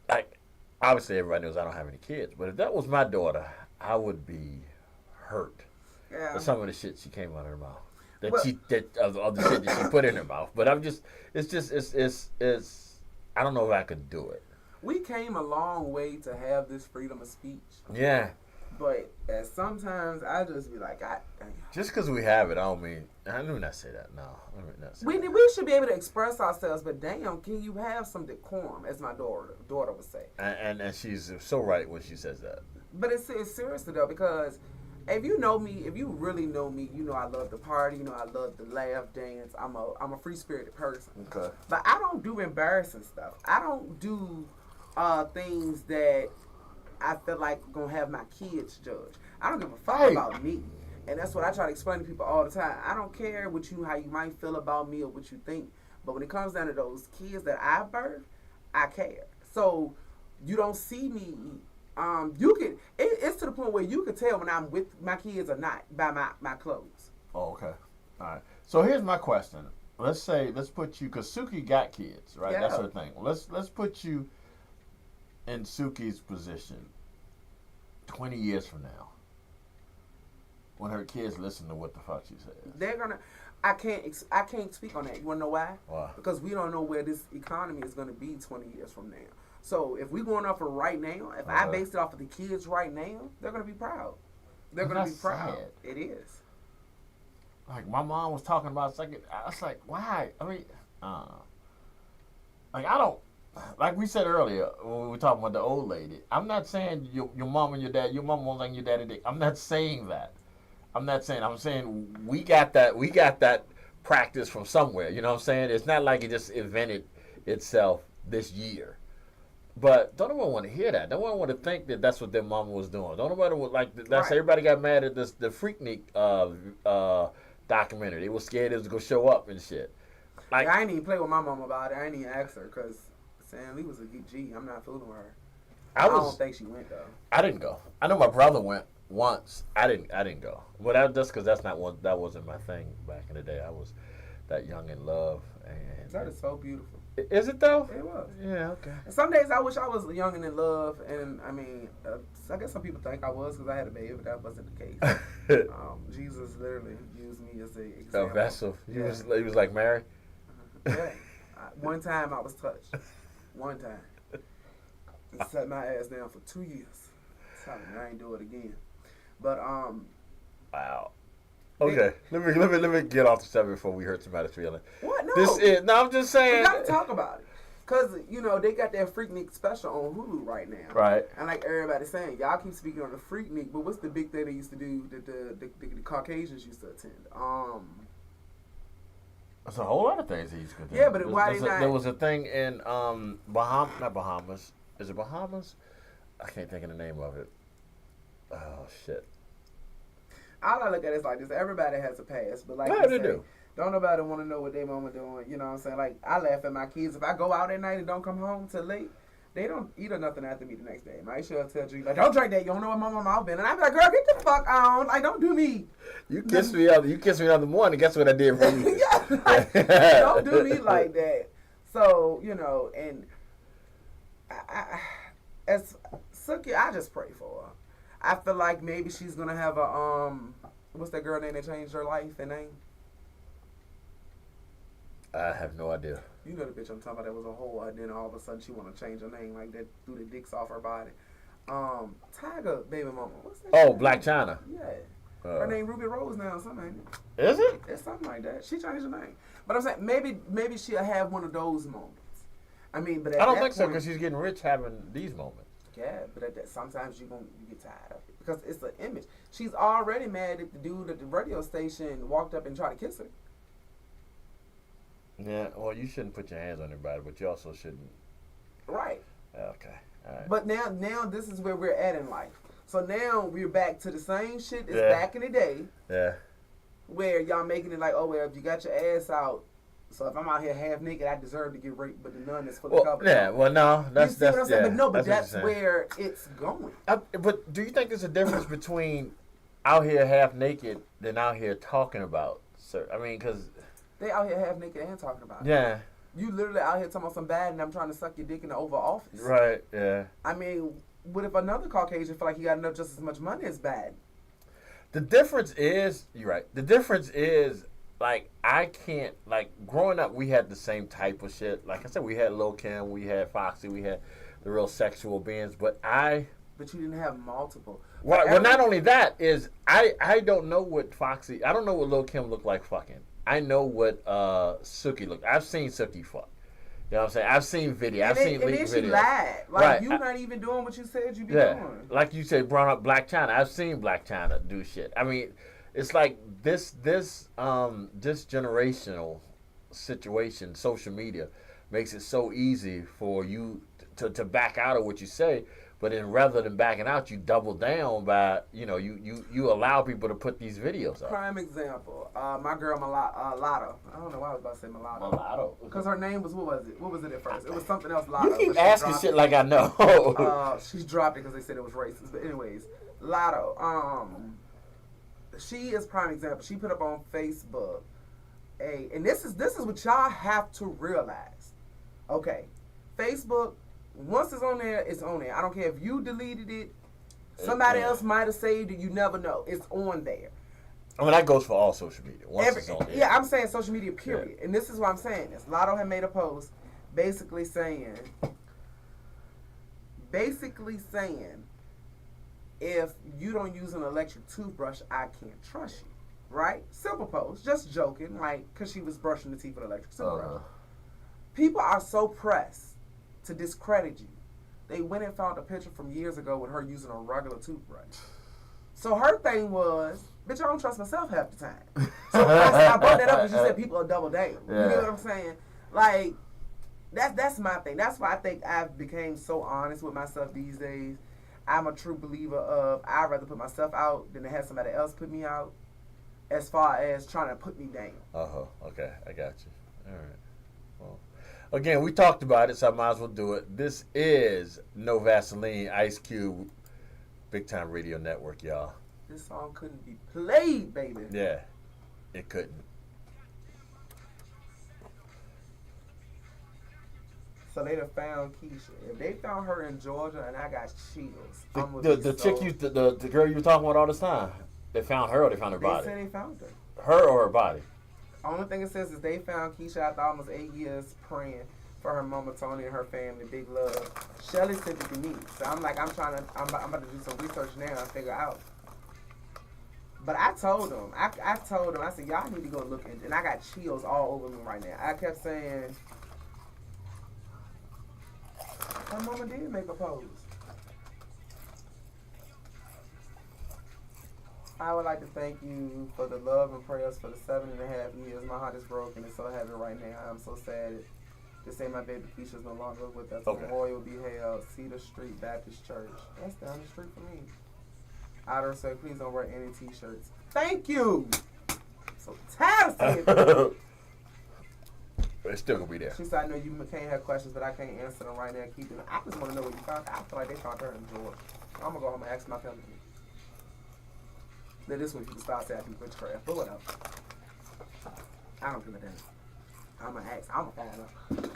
like obviously everybody knows I don't have any kids, but if that was my daughter, I would be hurt. Yeah. For some of the shit she came out of her mouth. Of the shit that she put in her mouth. But it's I don't know if I could do it. We came a long way to have this freedom of speech. Yeah. But sometimes I just be like, God damn. Just because we have it, I don't mean. I do not say that. No, I mean not say that. We should be able to express ourselves, but damn, can you have some decorum, as my daughter would say. And she's so right when she says that. But it's seriously though, because if you know me, if you really know me, you know I love to party, you know I love to laugh, dance. I'm a free spirited person. Okay. But I don't do embarrassing stuff. I don't do things that I feel like gonna have my kids judge. I don't give a fuck about me. And that's what I try to explain to people all the time. I don't care how you might feel about me or what you think. But when it comes down to those kids that I birthed, I care. So you don't see me. It's to the point where you can tell when I'm with my kids or not by my clothes. Oh, okay. All right. So here's my question. Let's put you, because Suki got kids, right? Yeah. That's her thing. Let's put you in Suki's position 20 years from now. When her kids listen to what the fuck she says. They're gonna. I can't speak on that. You wanna know why? Why? Because we don't know where this economy is gonna be 20 years from now. So if we going off of right now, if I based it off of the kids right now, they're gonna be proud. They're gonna be proud. Sad. It is. Like my mom was talking about second. I was like, why? I mean, like I don't. Like we said earlier when we were talking about the old lady, I'm not saying your mom and your dad, your mom won't like your daddy dick. I'm not saying that. I'm saying we got that practice from somewhere. You know what I'm saying? It's not like it just invented itself this year. But don't nobody want to hear that. Don't nobody want to think that that's what their mama was doing. Don't nobody everybody got mad at the Freaknik documentary. They were scared it was going to show up and shit. Like I ain't even play with my mom about it. I ain't even ask her because Sam Lee was a G. I'm not fooling with her. I don't think she went though. I didn't go. I know my brother went once. I didn't go. But that's because that wasn't my thing back in the day. I was that young in love. And that is so beautiful. Is it though? It was. Yeah, okay. And some days I wish I was young and in love, and I mean, I guess some people think I was because I had a baby, but that wasn't the case. Jesus literally used me as an example. A vessel. Yeah. He was like Mary. Yeah. One time I was touched. One time. I sat my ass down for 2 years. Telling me I ain't do it again. But Wow. Okay, let me get off the subject before we hurt somebody's feelings. What? No. No, I'm just saying. We gotta talk about it. Cause you know they got that Freaknik special on Hulu right now. Right. And like everybody's saying, y'all keep speaking on the Freaknik, but what's the big thing they used to do that the Caucasians used to attend? There's a whole lot of things he used to do. Yeah, but why they not? There was a thing in not Bahamas. Is it Bahamas? I can't think of the name of it. Oh shit. All I look at it is like this: everybody has a past, but like Yeah, they do. Don't nobody want to know what their mama doing. You know what I'm saying? Like I laugh at my kids if I go out at night and don't come home till late. They don't eat or nothing after me the next day. My sure tell you like, don't drink that. You don't know what my mama been. And I be like, girl, get the fuck on. Like, don't do me. You kissed me the other morning. Guess what I did for you? Yeah, like, don't do me like that. So you know, and as Suki, I just pray for her. I feel like maybe she's gonna have a what's that girl name that changed her life and name? I have no idea. You know the bitch I'm talking about that was a whore, and then all of a sudden she want to change her name like that, threw the dicks off her body. Tiger baby mama. What's that? Oh, name? Black China. Yeah. Her name Ruby Rose now, something. Ain't it? Is it? It's something like that. She changed her name. But I'm saying maybe she'll have one of those moments. I mean, but at I don't that think so point, because she's getting rich having these moments. yeah, but at that, sometimes you get tired of it because it's an image. She's already mad at the dude at the radio station walked up and tried to kiss her. Yeah, well, you shouldn't put your hands on anybody, but you also shouldn't. Right. Okay, all right. But now this is where we're at in life. So now we're back to the same shit as Yeah. back in the day, Yeah. where y'all making it like, oh well, if you got your ass out, so if I'm out here half naked, I deserve to get raped. But the nun is fully Well, covered. yeah. Well, no, You that's see what I'm saying? yeah, But no, but what you're that's saying. where it's going. But do you think there's a difference between out here half naked than out here talking about? Sir, I mean, because They out here half naked and talking about it. yeah, You literally out here talking about some bad, and I'm trying to suck your dick in the Oval Office. right, yeah. I mean, what if another Caucasian feel like he got enough just as much money as bad? The difference is, you're right. The difference is, like, I can't, like, growing up, we had the same type of shit. Like I said, we had Lil' Kim, we had Foxy, we had the real sexual beings, but But you didn't have multiple. well, not only that, is I don't know what Foxy, I don't know what Lil' Kim looked like fucking. I know what Suki looked. I've seen Suki fuck. You know what I'm saying? I've seen video. I've seen and leaked then she videos. lied. Like, Right. you not even doing what you said you be Yeah, doing. like you said, brought up Black China. I've seen Black China do shit. I mean, it's like this generational situation. Social media makes it so easy for you to back out of what you say. But then rather than backing out, you double down by, you know, you allow people to put these videos up. Prime example. My girl Mulatto. I don't know why I was about to say Mulatto. Mulatto. Because her name was, what was it? What was it at first? It was something else, Lotto. You keep but she asking dropped shit it. like I know. She dropped it because they said it was racist. But anyways, Lotto. She is prime example. She put up on Facebook and this is what y'all have to realize. Okay, Facebook, once it's on there, it's on there. I don't care if you deleted it. Somebody else might have saved it. You never know. It's on there. I mean, that goes for all social media. Once it's on there. Yeah, I'm saying social media, period. And this is why I'm saying this. Lotto had made a post basically saying, if you don't use an electric toothbrush, I can't trust you. Right? Simple post. Just joking, like, because she was brushing the teeth with an electric toothbrush. People are so pressed to discredit you. They went and found a picture from years ago with her using a regular toothbrush. So her thing was, bitch, I don't trust myself half the time. So I brought that up because you said people are double down. You know what I'm saying? Like, that's my thing. That's why I think I've became so honest with myself these days. I'm a true believer of I'd rather put myself out than to have somebody else put me out as far as trying to put me down. Okay, I got you. All right. Well, again, we talked about it, so I might as well do it. This is No Vaseline, Ice Cube, Big Time Radio Network, y'all. This song couldn't be played, baby. Yeah, it couldn't. So they done found Keisha. If they found her in Georgia and I got chills, The girl you were talking about all this time, they found her or they found her body? They said they found her. Her or her body? Only thing it says is they found Keisha after almost 8 years praying for her mama Tony and her family. Big love. Shelly sent it to me, so I'm about to do some research now and figure out. But I told them, I said, y'all need to go look, and I got chills all over me right now. I kept saying, Her mama did make a pose. I would like to thank you for the love and prayers for the 7.5 years. My heart is broken and so heavy right now. I'm so sad to say my baby Keisha's no longer with us. Okay. Memorial will be held, Cedar Street Baptist Church. That's down the street from me. Outer said, please don't wear any t-shirts. Thank you! I'm so tired of saying that. It's still gonna be there. She said, I know you can't have questions, but I can't answer them right now. Keep them. I just want to know what you found. I feel like they found her in Georgia. I'm going to go home and ask my family. Then this week you can start saying witchcraft, but whatever. I don't give a damn. I'm going to ask. I'm going to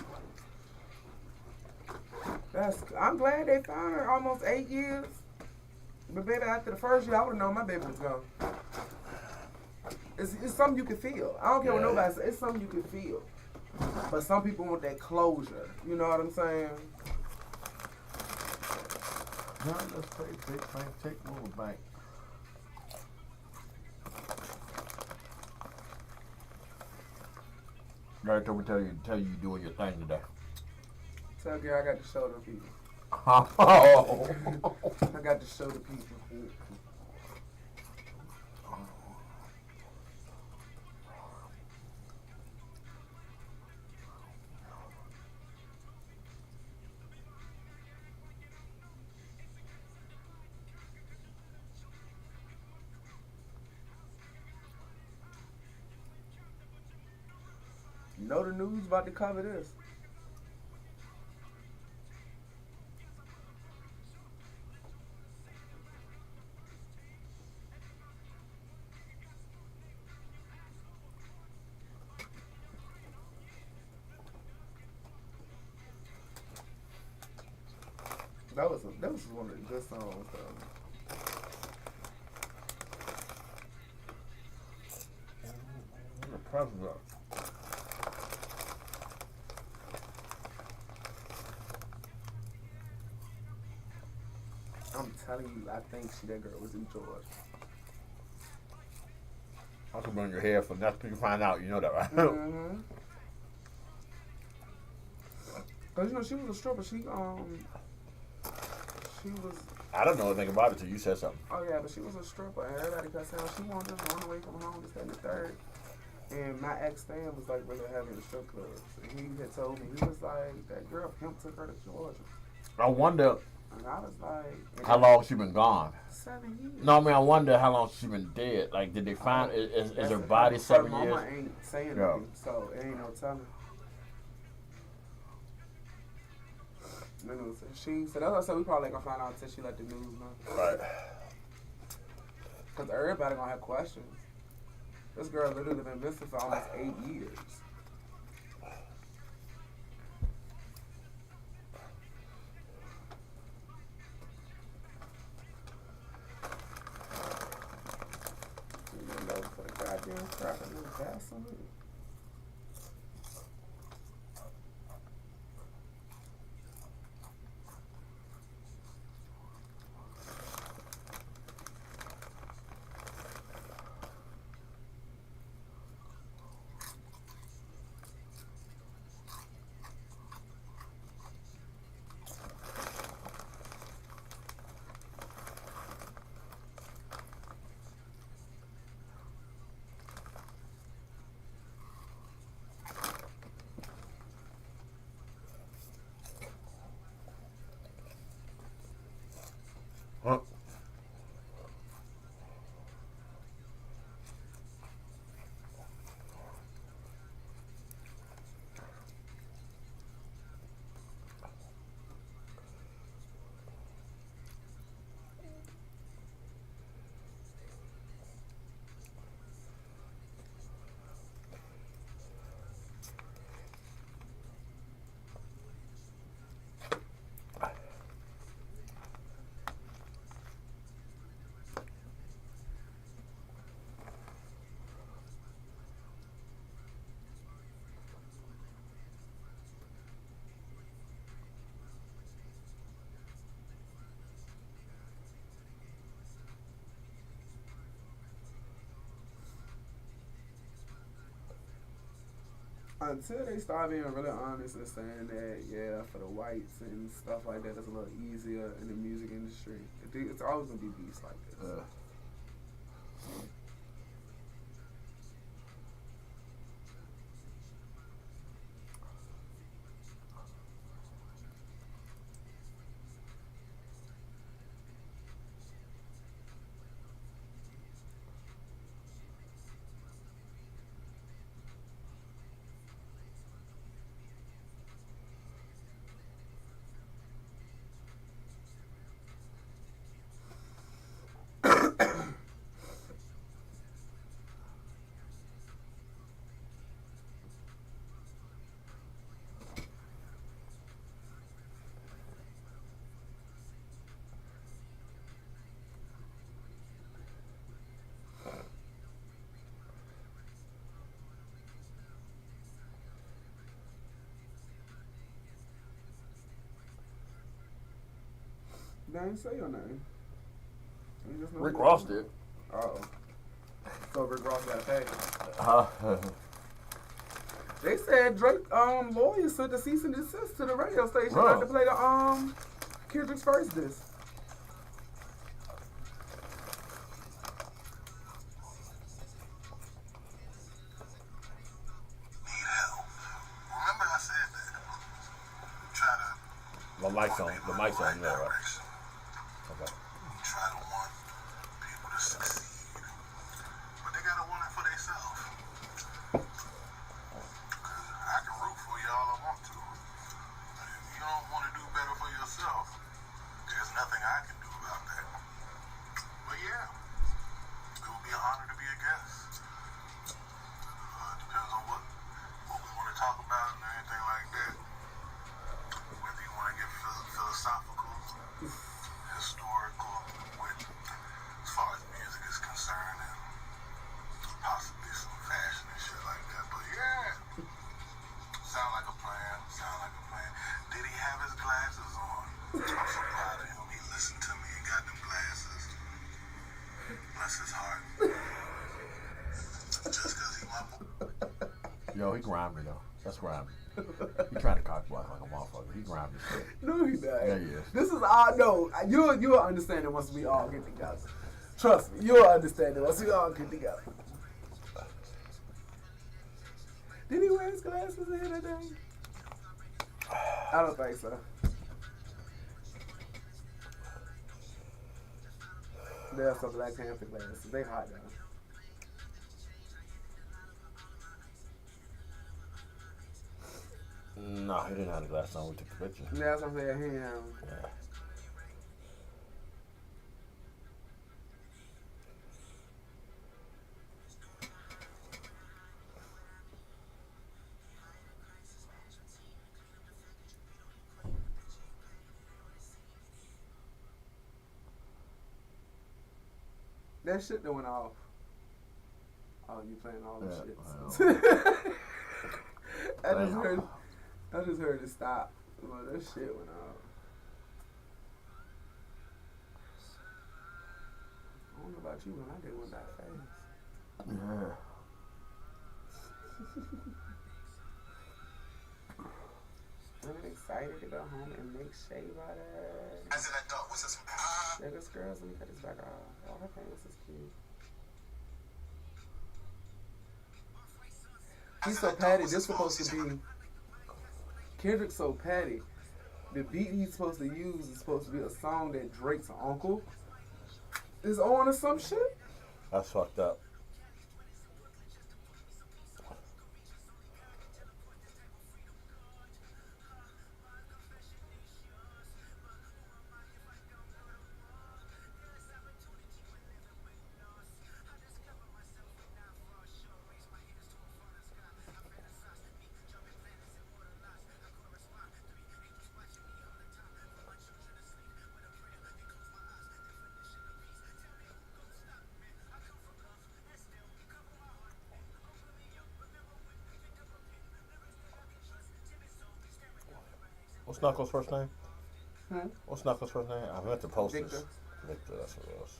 find out. I'm glad they found her almost 8 years. But baby, after the first year, I would have known my baby was gone. It's something you can feel. I don't care what nobody says. It's something you can feel. But some people want that closure. You know what I'm saying? No, let's take more bank. Gary told me tell you doing your thing today. Tell girl I got to show the people. Oh. I got to show the people. You know the news about to cover this. That was one of the good songs though. The president. I'm telling you, I think that girl was in Georgia. I can burn your hair for nothing. You can find out. You know that, right? Mm-hmm. Cause you know she was a stripper. She was. I don't know anything about it till you said something. Oh yeah, but she was a stripper, and everybody kept saying she wanted to run away from home, this, that, and the third. And my ex-fan was like really heavy in the strip clubs. And he had told me, he was like, that girl pimp took her to Georgia. I wonder And I was like, how long she been gone. 7 years. No, I mean I wonder how long she been dead. Like, did they find is her body 7 her years? mama ain't saying Yeah. nothing, so it ain't no telling. She said, that's what I said, we probably ain't gonna find out until she let the news know. Right. Because everybody gonna have questions. This girl literally been missing for almost 8 years. You know, for the goddamn crap and the gasoline. Until they start being really honest and saying that, yeah, for the whites and stuff like that, it's a little easier in the music industry. It's always gonna be beats like this. They didn't say your name. You just know Rick who Ross you are. did. Oh. So Rick Ross got paid. They said Drake lawyers sent a cease and desist to the radio station not to play the Kendrick's first disc. Remember I said that. Try to The mic's on. The mic's on there, right? direction. Okay. Try to want people to succeed. But they gotta want it for themselves. I can root for you all I want to. If you don't want to do better for yourself, there's nothing I can do about that. But yeah, it will be an honor to be a guest. Depends on what we want to talk about and anything like that. Whether you want to get philosophical, historical, with as far as music is concerned, and possibly some fashion and shit like that. But yeah, sound like a plan. Sound like a plan. Did he have his glasses on? I'm so proud of him. He listened to me and got them glasses. Bless his heart. Just because he my boy. Yo, he grimy though. That's grimy. He trying to cock block like a motherfucker. He grimy as shit. No, he not. Yeah, he is. This is all no. You'll understand it once we all get together. Trust me, you'll understand it once we all get together. Did he wear his glasses the other day? I don't think so. There's some Black Panther glasses. They hot now. No, he didn't have the glass on. We took the picture. That's what I'm saying. Him. Yeah. That shit that went off. Oh, you playing all them Yeah, shits. I just Damn. heard it stop. Well, that shit went off. I don't know about you, but I did went that fast. Yeah. I'm excited to go home and make shea butter. As an adult, was this Yeah, this girl's let me cut this back off. Oh, her pants is cute. He's so petty. This supposed to be Kendrick's so petty. The beat he's supposed to use is supposed to be a song that Drake's uncle is on or some shit. That's fucked up. What's Knuckles' first name? Hmm? What's Knuckles' first name? I meant to post this. Victor. Victor, that's what it was.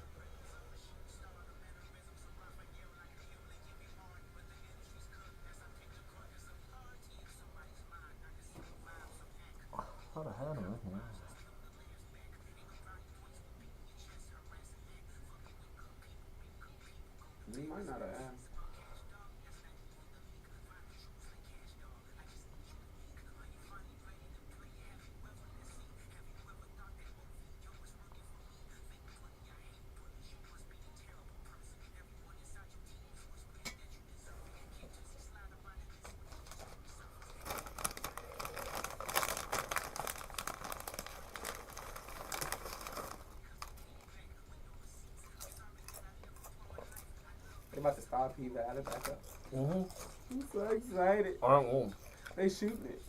thought I had him in here. You might not have asked. They about to start P Valley back up. Mm-hmm. I'm so excited. They shooting it.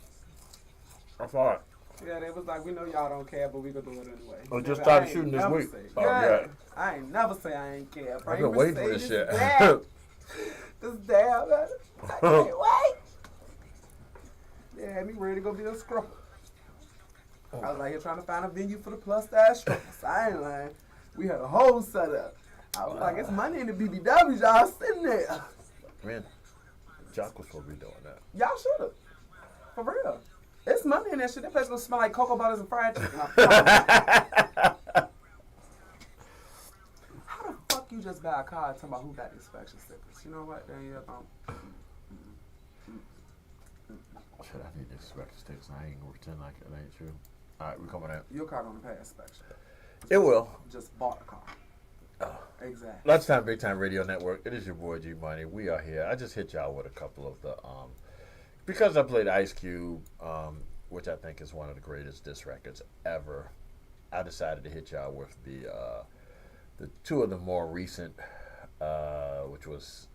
I saw it. Yeah, they was like, we know y'all don't care, but we gonna do it anyway. I just started shooting this week. Oh, yeah. I ain't never say I ain't care. I've been waiting for this shit. This damn, man. I can't wait. Yeah, me ready to go be a scrubber. I was like here trying to find a venue for the plus size strippers. I ain't lying. We had a whole setup. I was like, it's money in the BBWs, y'all sitting there. Man, Jock was supposed to be doing that. Y'all should have. For real. It's money in that shit. That place gonna smell like cocoa butters and fried chicken. How the fuck you just buy a car talking about who got inspection stickers? You know what? Danielle, Shit, I need the inspection stickers. I ain't gonna pretend like it ain't true. Alright, we coming out. your car gonna pay inspection. It will. Just bought a car. Oh. Exactly. Lunchtime Big Time Radio Network. It is your boy G Money. We are here. I just hit y'all with a couple of the because I played Ice Cube, which I think is one of the greatest diss records ever. I decided to hit y'all with the two of the more recent, which was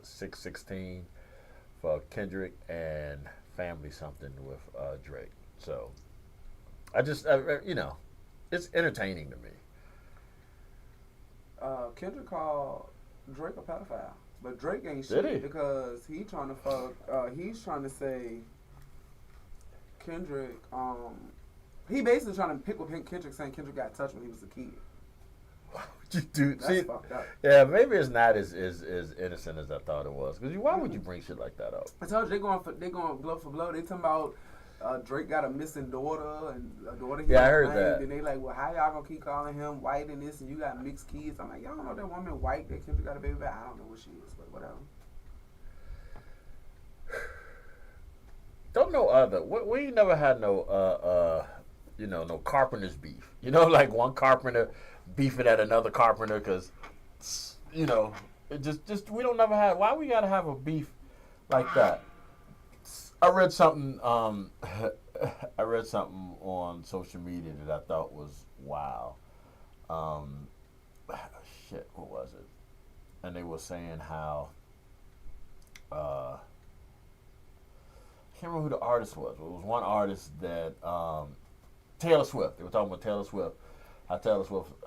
616 for Kendrick and Family Something with Drake. So I just you know, it's entertaining to me. Kendrick called Drake a pedophile, but Drake ain't Did shit he? because he trying to fuck. He's trying to say Kendrick. He basically trying to pick with Kendrick, saying Kendrick got touched when he was a kid. Dude, That's see, fucked up. yeah, maybe it's not as innocent as I thought it was. Because why would you bring shit like that up? I told you they going blow for blow. They talking about Drake got a missing daughter and a daughter. Yeah, I heard that. And they like, well, how y'all gonna keep calling him white and this, and you got mixed kids? I'm like, y'all don't know that woman white that Kendrick got a baby by. I don't know what she is, but whatever. Don't know other. We ain't never had no no carpenter's beef. You know, like one carpenter beefing at another carpenter because it just we don't never have. Why we gotta have a beef like that? I read something. I read something on social media that I thought was wow. Shit, what was it? And they were saying how. I can't remember who the artist was. It was one artist that Taylor Swift. They were talking about Taylor Swift.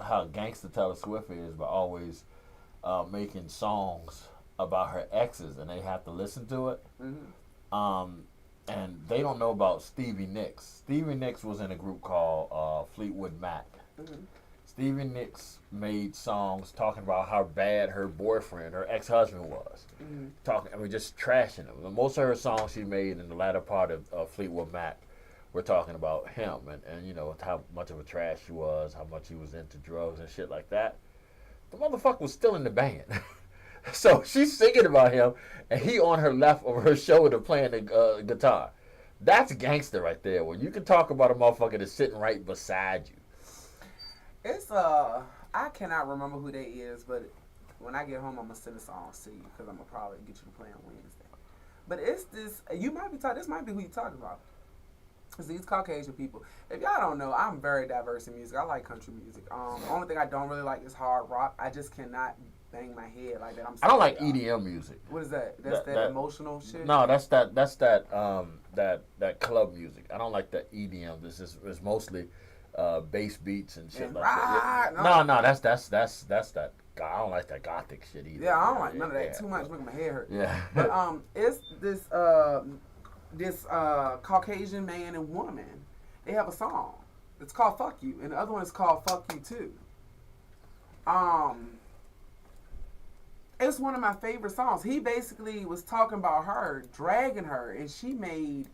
How gangster Taylor Swift is, by always making songs about her exes, and they have to listen to it. Mm-hmm. And they don't know about Stevie Nicks. Stevie Nicks was in a group called Fleetwood Mac. Mm-hmm. Stevie Nicks made songs talking about how bad her boyfriend, her ex-husband was. Mm-hmm. Just trashing him. Most of her songs she made in the latter part of Fleetwood Mac were talking about him and how much of a trash he was, how much he was into drugs and shit like that. The motherfucker was still in the band. So she's singing about him, and he on her left over her shoulder playing the guitar. That's gangster right there. When you can talk about a motherfucker that's sitting right beside you. It's I cannot remember who they is, but when I get home, I'm gonna send a song to you because I'm gonna probably get you to play on Wednesday. But it's this. You might be talking. This might be who you talking about. It's these Caucasian people. If y'all don't know, I'm very diverse in music. I like country music. The only thing I don't really like is hard rock. I just cannot bang my head like that. I don't like EDM music. What is that? That's that emotional shit. No, that's that club music. I don't like that EDM. It's mostly bass beats and shit and like that. Yeah. No, that's that. I don't like that gothic shit either. Yeah, I don't like none of that. Too much making my head hurt. Yeah. But it's this Caucasian man and woman. They have a song. It's called "Fuck You," and the other one is called "Fuck You Too." It's one of my favorite songs. He basically was talking about her, dragging her, and she made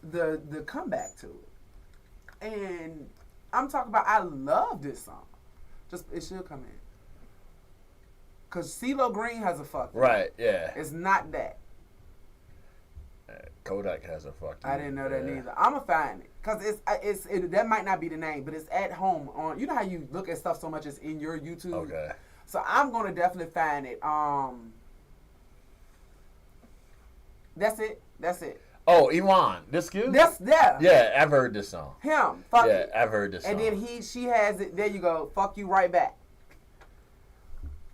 the comeback to it. And I'm talking about, I love this song. Just, it should come in. Because CeeLo Green has a fuck you. Right, yeah. It's not that. Kodak has a fuck you. I didn't know that neither. I'm going to find it. Because that might not be the name, but it's at home. On. You know how you look at stuff so much, it's in your YouTube? Okay. So I'm going to definitely find it. That's it. Oh, Iwan, this good? Yeah, I've heard this song. Him. Fuck yeah, it. I've heard this song. And then she has it. There you go. Fuck you right back.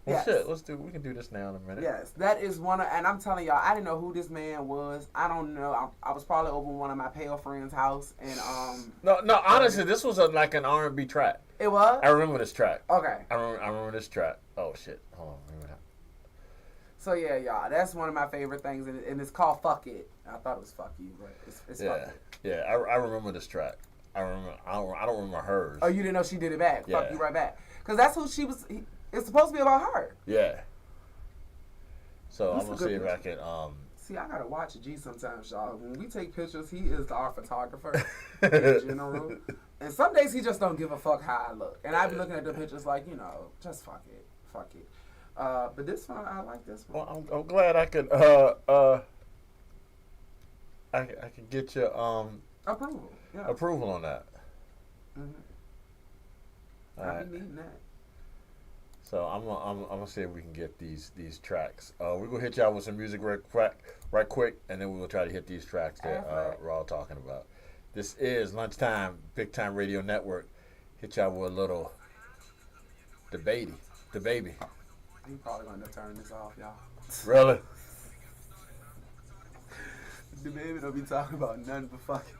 Well, shit, we can do this now in a minute. Yes, that is and I'm telling y'all, I didn't know who this man was. I don't know. I was probably over one of my pale friends' house, and No, honestly, this was like an R&B track. It was? I remember this track. Okay. I remember this track. Oh, shit. Hold on. So, yeah, y'all, that's one of my favorite things, and it's called Fuck It. I thought it was Fuck You, but it's Fuck It. Yeah, I remember this track. I don't remember hers. Oh, you didn't know she did it back? Yeah. Fuck You right back. Because that's who she was. It's supposed to be about her. Yeah. So That's I'm going to see if I can... See, I got to watch G sometimes, y'all. When we take pictures, he is our photographer in general. And some days he just don't give a fuck how I look. And I be looking at the pictures like, just fuck it. Fuck it. But this one, I like this one. Well, I'm glad I could I could get your approval. Yeah. Approval on that. Mm-hmm. All I right. be needing that. So I'm gonna see if we can get these tracks. We're gonna hit y'all with some music right quick, and then we'll try to hit these tracks that we're all talking about. This is Lunchtime, Big Time Radio Network. Hit y'all with a little the baby. You probably gonna turn this off, y'all. Really? The baby don't be talking about nothing but fucking.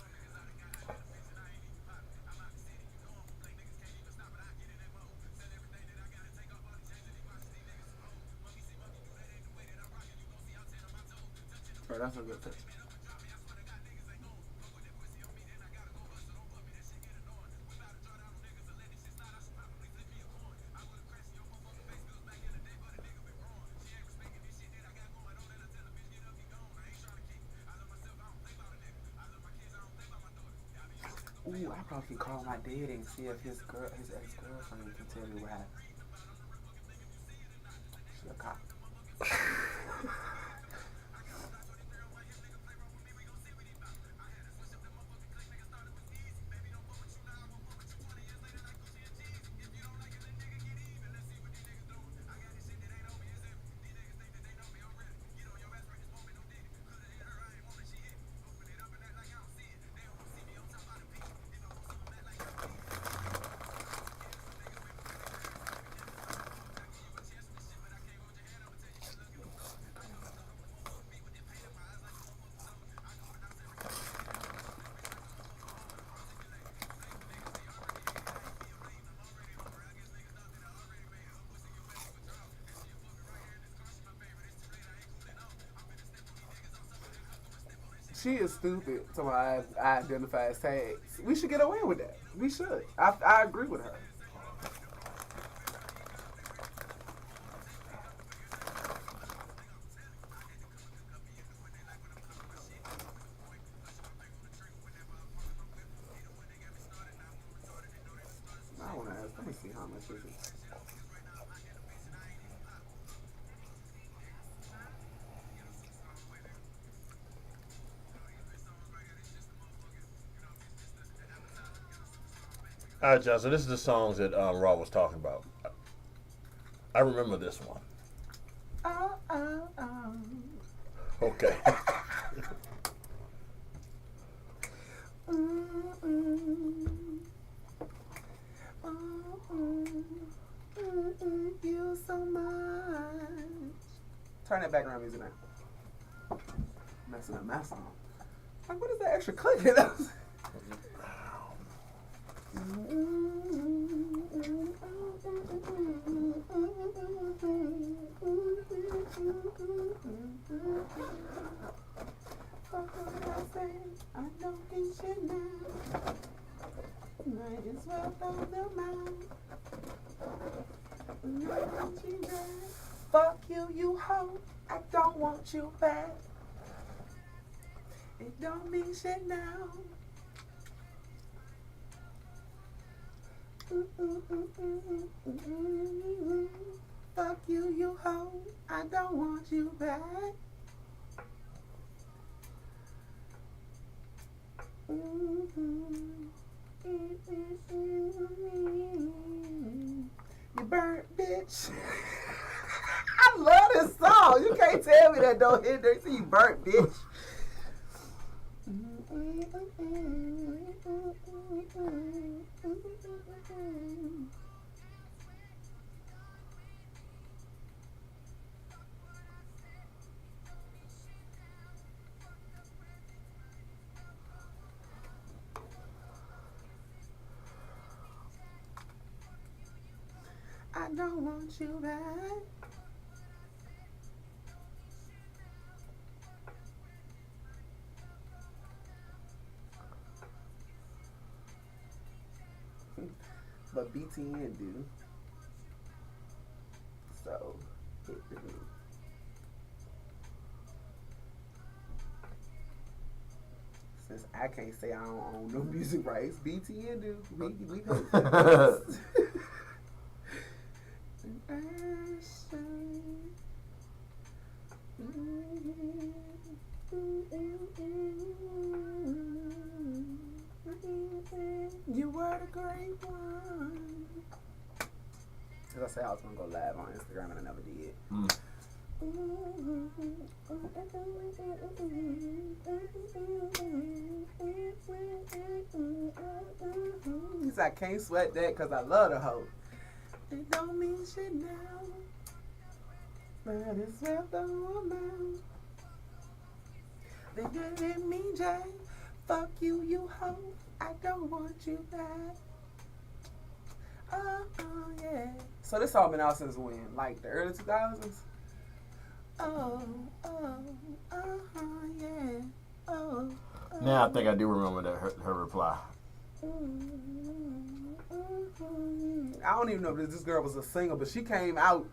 Bro, that's a good picture. Ooh, I probably can call my dad and see if his ex-girlfriend can tell me what happened. She a cop. She is stupid to my I identify as tags. We should get away with that. We should. I agree with her. I want to ask. Let me see how much is it. All right, y'all. So this is the songs that Raw was talking about. I remember this one. Okay. You so much. Turn that background music now. Messing up my song. Like, what is that extra clicking? I don't think shit now. Might as well throw them out. Fuck you, you hoe. I don't want you back. It don't mean shit now. Fuck you, you hoe. I don't want you back. You burnt, bitch. I love this song. You can't tell me that don't hit there. See, you burnt, bitch. I don't want you back. But BTN do. So, hit the move. Since I can't say I don't own no music rights, BTN do. We pay for this. You were the great one. As I said, I was gonna go live on Instagram and I never did. He said, I can't sweat that because I love the hoe. It don't mean shit now, but it's worth the amount. They didn't mean Jay. Fuck you, you hoe. I don't want you back. Oh, yeah. So this song been out since when? Like the early 2000s? Yeah. Now I think I do remember that her reply. I don't even know if this girl was a singer, but she came out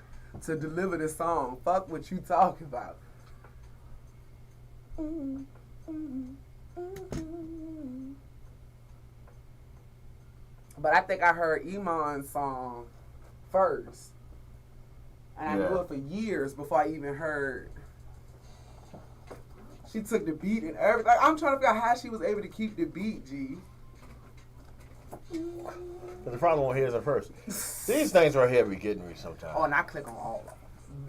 to deliver this song. Fuck what you talking about. But I think I heard Iman's song first. And I knew it for years before I even heard. She took the beat and everything. Like, I'm trying to figure out how she was able to keep the beat, G. But the problem here is at first. These things right here be getting me sometimes. Oh, and I click on all of them.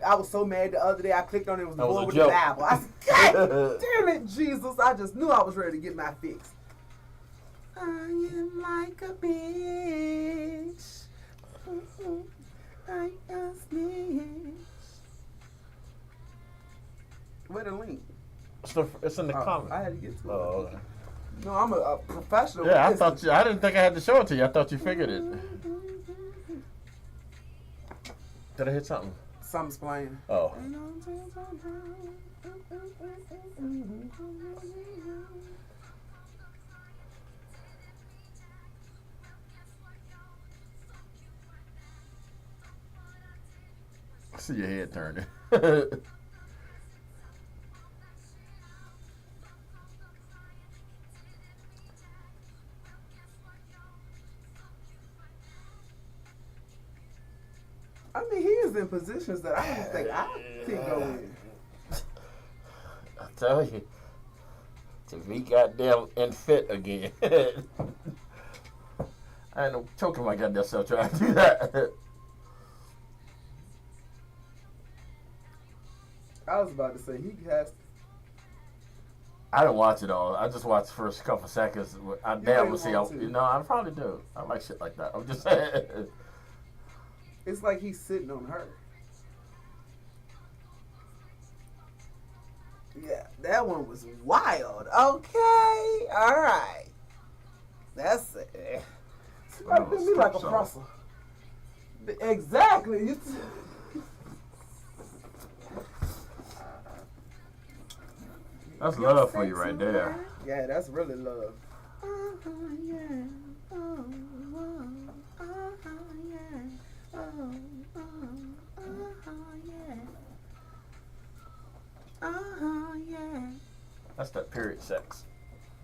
I was so mad the other day. I clicked on it. It was the boy with joke. the apple. I said, God damn it, Jesus. I just knew I was ready to get my fix. I am like a bitch. Like a snitch. Where the link? It's in the comments. I had to get to it. Oh, okay. No, I'm a professional. Yeah, I didn't think I had to show it to you. I thought you figured it. Did I hit something? Something's playing. Oh. I see your head turning. I mean, he is in positions that I don't think I can go in. I tell you, to be goddamn unfit again. I ain't no choking my goddamn self trying to do that. I was about to say he has. I didn't watch it all. I just watched the first couple seconds. I damn will see. I probably do. I like shit like that. I'm just saying. It's like he's sitting on her. Yeah, that one was wild. Okay, all right. That's it. Somebody put me like a presser. Exactly. That's love for you right there. Yeah, that's really love. That's that period sex.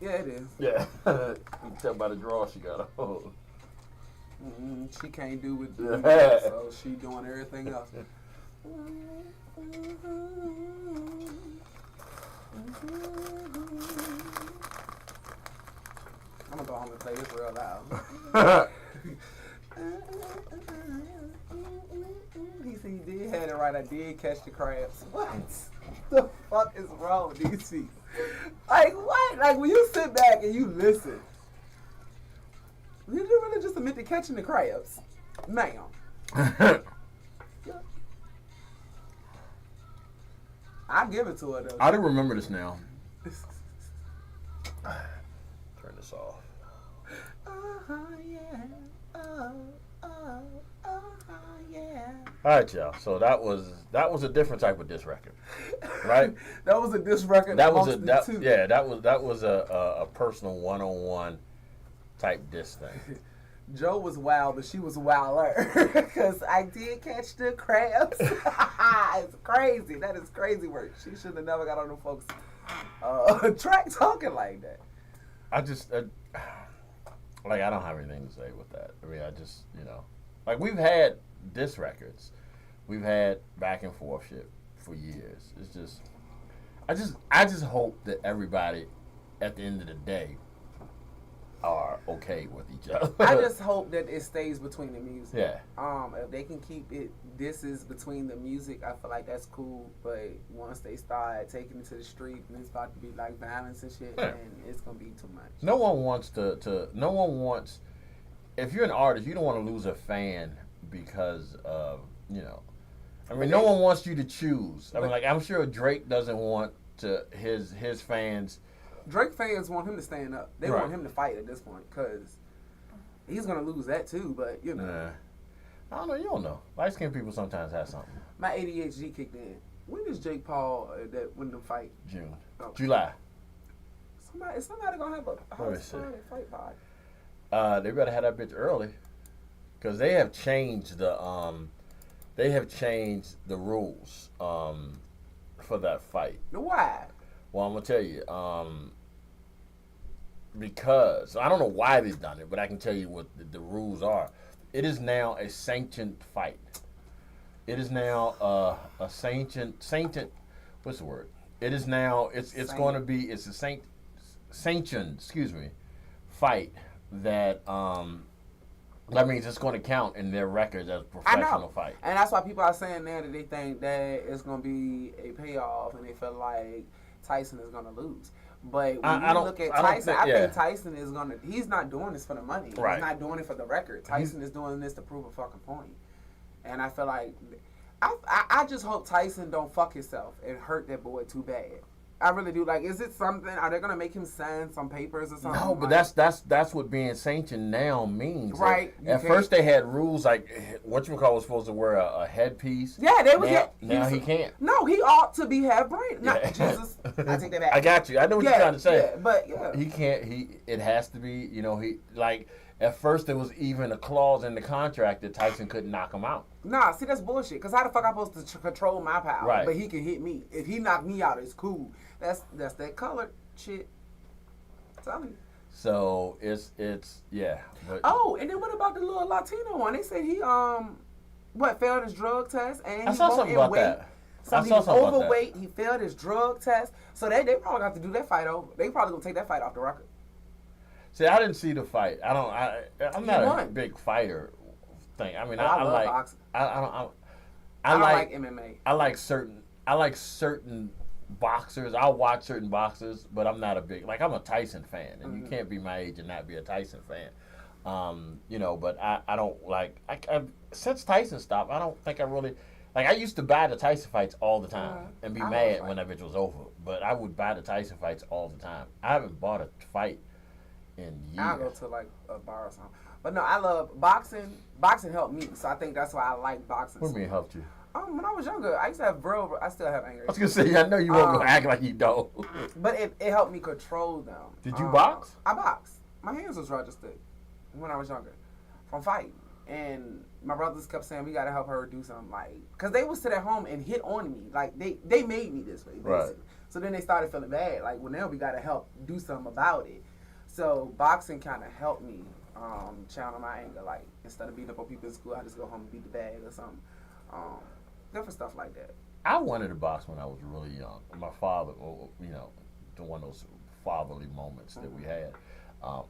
Yeah, it is. Yeah. You can tell by the draw she got. Oh. She can't do with so she doing everything else. I'm gonna go home and play this real loud. He said he did have it right. I did catch the crabs. What the fuck is wrong with these people? Like what? Like when you sit back and you listen, you really just admit to catching the crabs, ma'am. I give it to her though. I do remember this now. Turn this off. Yeah. Yeah. All right, y'all. So that was a different type of diss record, right? That was a diss record. That was that was a personal one-on-one type diss thing. Joe was wild, but she was wilder because I did catch the crabs. It's crazy. That is crazy work. She should have never got on the folks track talking like that. I just like I don't have anything to say with that. I mean, I just like we've had diss records, we've had back and forth shit for years. It's just I just hope that everybody at the end of the day are okay with each other. I just hope that it stays between the music. Yeah. If they can keep it, this is between the music, I feel like that's cool. But once they start taking it to the street and it's about to be like violence and shit, then it's gonna be too much. No one wants no one wants. If you're an artist, you don't want to lose a fan because of I mean, no one wants you to choose. I mean, like I'm sure Drake doesn't want to his fans. Drake fans want him to stand up. They Right. want him to fight at this point because he's gonna lose that too. But I don't know. You don't know. Light skinned people sometimes have something. my ADHD kicked in. When is Jake Paul that win the fight? June, Oh. July. Somebody gonna have a Let me house see. party fight pod. They better have that bitch early, because they have changed the rules for that fight. Why? Well, I'm gonna tell you, because I don't know why they've done it, but I can tell you what the rules are. It is now a sanctioned fight. It is now a sanctioned. What's the word? It is now. It's going to be. It's a sanctioned. Excuse me. Fight that that means it's going to count in their records as a professional fight. And that's why people are saying now that they think that it's going to be a payoff and they feel like Tyson is going to lose. But when you look at Tyson, I think Tyson is going to... He's not doing this for the money. Right. He's not doing it for the record. Tyson is doing this to prove a fucking point. And I feel like... I just hope Tyson don't fuck himself and hurt that boy too bad. I really do. Like, is it something? Are they gonna make him sign some papers or something? No, but that's what being sanctioned now means. Right. At first they had rules like whatchamacallit was supposed to wear a headpiece. Yeah, they was. Now he can't. No, he ought to be half brain. No, Jesus, I take that back. I got you. I know what you're trying to say. Yeah, but he can't. It has to be. He like. At first, there was even a clause in the contract that Tyson couldn't knock him out. Nah, see, that's bullshit. Because how the fuck I supposed to control my power? Right. But he can hit me. If he knocked me out, it's cool. That's that colored shit. I'm telling you. So, it's yeah. But, oh, and then what about the little Latino one? They said he, failed his drug test. And I saw something about that. So he was overweight. He failed his drug test. So they probably have to do that fight over. They probably going to take that fight off the record. See, I didn't see the fight. I'm not a big fighter thing. I mean, I love like boxing. I don't like MMA. I like certain boxers. I'll watch certain boxers, but I'm not a big I'm a Tyson fan, and you can't be my age and not be a Tyson fan. But I don't like since Tyson stopped. I don't think I really I used to buy the Tyson fights all the time and be mad when that bitch was over. But I would buy the Tyson fights all the time. I haven't bought a fight in years. I'll go to a bar or something. But no, I love boxing. Boxing helped me, so I think that's why I like boxing. What do you mean helped you? When I was younger, I used to have I still have anger. I was gonna say, I know you won't go act like you don't. But it helped me control them. Did you box? I boxed. My hands was registered when I was younger from fighting. And my brothers kept saying, we gotta help her do something, because they would sit at home and hit on me. Like, they made me this way, basically. Right. So then they started feeling bad. Like, well, now we gotta help do something about it. So boxing kind of helped me channel my anger. Like instead of beating up on people in school, I just go home and beat the bag or something. Different stuff like that. I wanted to box when I was really young. My father, you know, one of those fatherly moments that we had.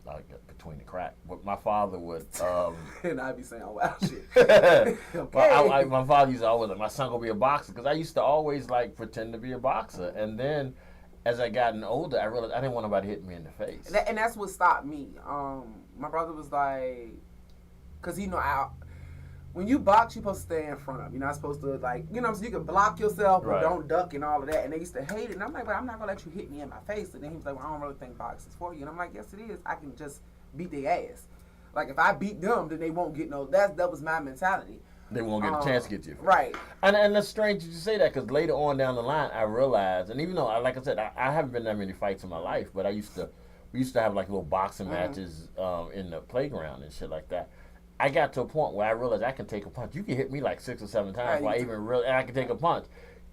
Like between the crack, but my father would. And I'd be saying, "Oh wow, shit." Okay. Okay. My father used to always like, my son gonna be a boxer, because I used to always like pretend to be a boxer, and then as I gotten older, I realized I didn't want nobody hitting me in the face. And that's what stopped me. My brother was like, cause when you box, you're supposed to stay in front of. You're not supposed to so you can block yourself, but Right. don't duck and all of that. And they used to hate it. And I'm like, but I'm not gonna let you hit me in my face. And then he was like, well, I don't really think boxing's for you. And I'm like, yes, it is. I can just beat their ass. Like if I beat them, then they won't get no. That was my mentality. They won't get a chance to get you. Right. And it's strange you say that, because later on down the line, I realized, and even though, like I said, I haven't been in that many fights in my life, but we used to have like little boxing matches in the playground and shit like that. I got to a point where I realized I can take a punch. You can hit me like 6 or 7 times before I can take a punch.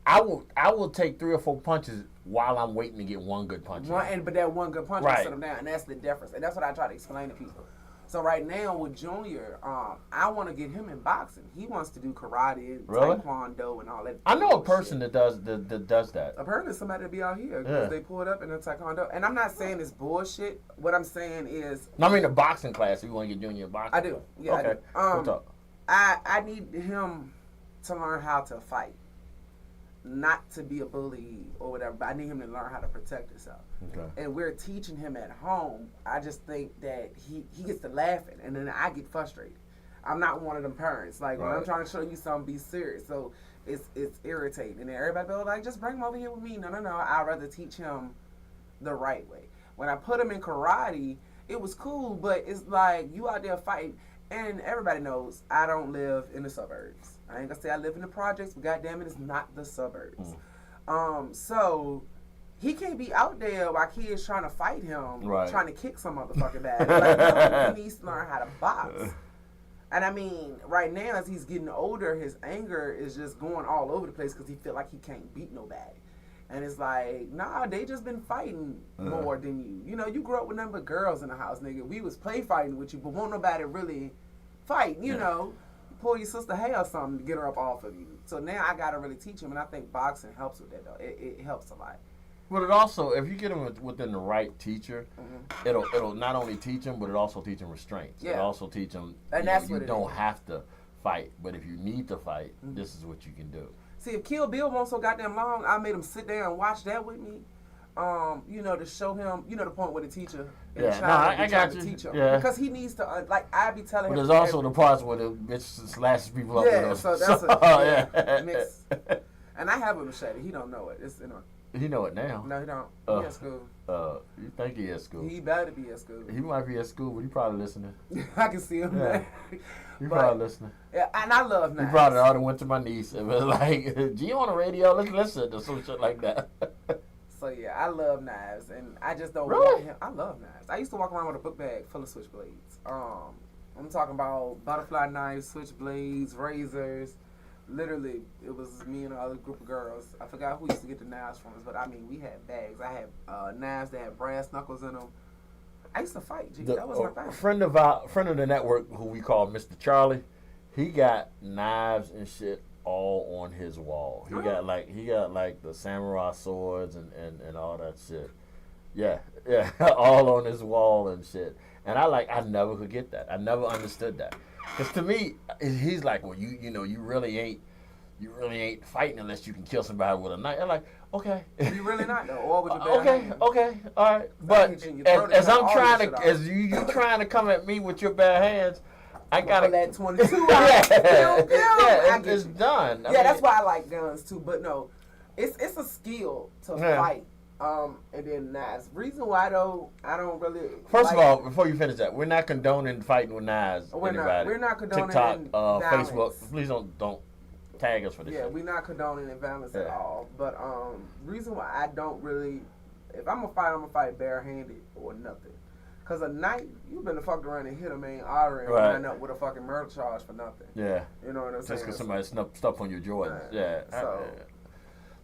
I will take 3 or 4 punches while I'm waiting to get one good punch. But that one good punch will Right. set them down, and that's the difference. And that's what I try to explain to people. So right now with Junior, I want to get him in boxing. He wants to do karate and Really? taekwondo and all that. I know a bullshit. person that does that. Apparently somebody to be out here because they pulled up in a taekwondo. And I'm not saying it's bullshit. What I'm saying is... No, I mean a boxing class. If you want to get Junior in boxing. I do. Yeah, okay. I do. We'll talk. I need him to learn how to fight. Not to be a bully or whatever, but I need him to learn how to protect himself. Okay. And we're teaching him at home. I just think that he gets to laughing, and then I get frustrated. I'm not one of them parents. Like, when I'm trying to show you something, be serious. So it's irritating. And then everybody be like, just bring him over here with me. No. I'd rather teach him the right way. When I put him in karate, it was cool, but it's like you out there fighting. And everybody knows I don't live in the suburbs. I ain't gonna say I live in the projects, but goddamn it, it's not the suburbs. So he can't be out there while kids trying to fight him, trying to kick some motherfucking bag. Like, no, he needs to learn how to box. And I mean, right now as he's getting older, his anger is just going all over the place because he feel like he can't beat nobody. And it's like, nah, they just been fighting more than you. You know, you grew up with nothing but girls in the house, nigga. We was play fighting with you, but won't nobody really fight, you know. Pull your sister hair or something to get her up off of you. So now I got to really teach him, and I think boxing helps with that, though. It helps a lot. But it also, if you get him within the right teacher, it'll not only teach him, but it also teach him restraints. Yeah. It also teach him you don't have to fight, but if you need to fight, this is what you can do. See, if Kill Bill won't so goddamn long, I made him sit there and watch that with me. You know, to show him, you know, the point where the teacher I got you. Teach him. Yeah. Because he needs to, I be telling him. But there's also the parts where the bitch slashes people up with those. So that's a mix. And I have a machete. He don't know it. It's, you know. He know it now. No, he don't. He at school. You think he at school? He better be at school. He might be at school, but he probably listening. I can see him there. He probably listening. Yeah, and I love knives. He probably already went to my niece and was like, G on the radio, let's listen to some shit like that. So yeah, I love knives, and I just don't want him. I love knives. I used to walk around with a book bag full of switchblades. I'm talking about butterfly knives, switchblades, razors. Literally, it was me and another group of girls. I forgot who used to get the knives from us, but I mean, we had bags. I had knives that had brass knuckles in them. I used to fight, G. That was my thing. Friend of the network, who we call Mr. Charlie, he got knives and shit all on his wall. He got like the samurai swords and all that shit. Yeah, all on his wall and shit. And I never could get that. I never understood that. Because to me, he's like, well, you really ain't fighting unless you can kill somebody with a knife. I'm like, okay. You really not though, or with your bare hand. Okay, all right. But as you trying to come at me with your bare hands, I gotta that 22 out. It's done. I mean, that's why I like guns too. But no, it's a skill to fight. And then knives. Reason why though, I don't really. First of all, before you finish that, we're not condoning fighting with knives. We're not condoning TikTok, violence. Facebook. Please don't tag us for this. Yeah, we're not condoning violence at all. But reason why I don't really, if I'm gonna fight barehanded or nothing. Cause a knife, you been fucked around and hit a main artery and end up with a fucking murder charge for nothing. Yeah. You know what I'm saying? Just because somebody stuff on your Jordans. Yeah. So.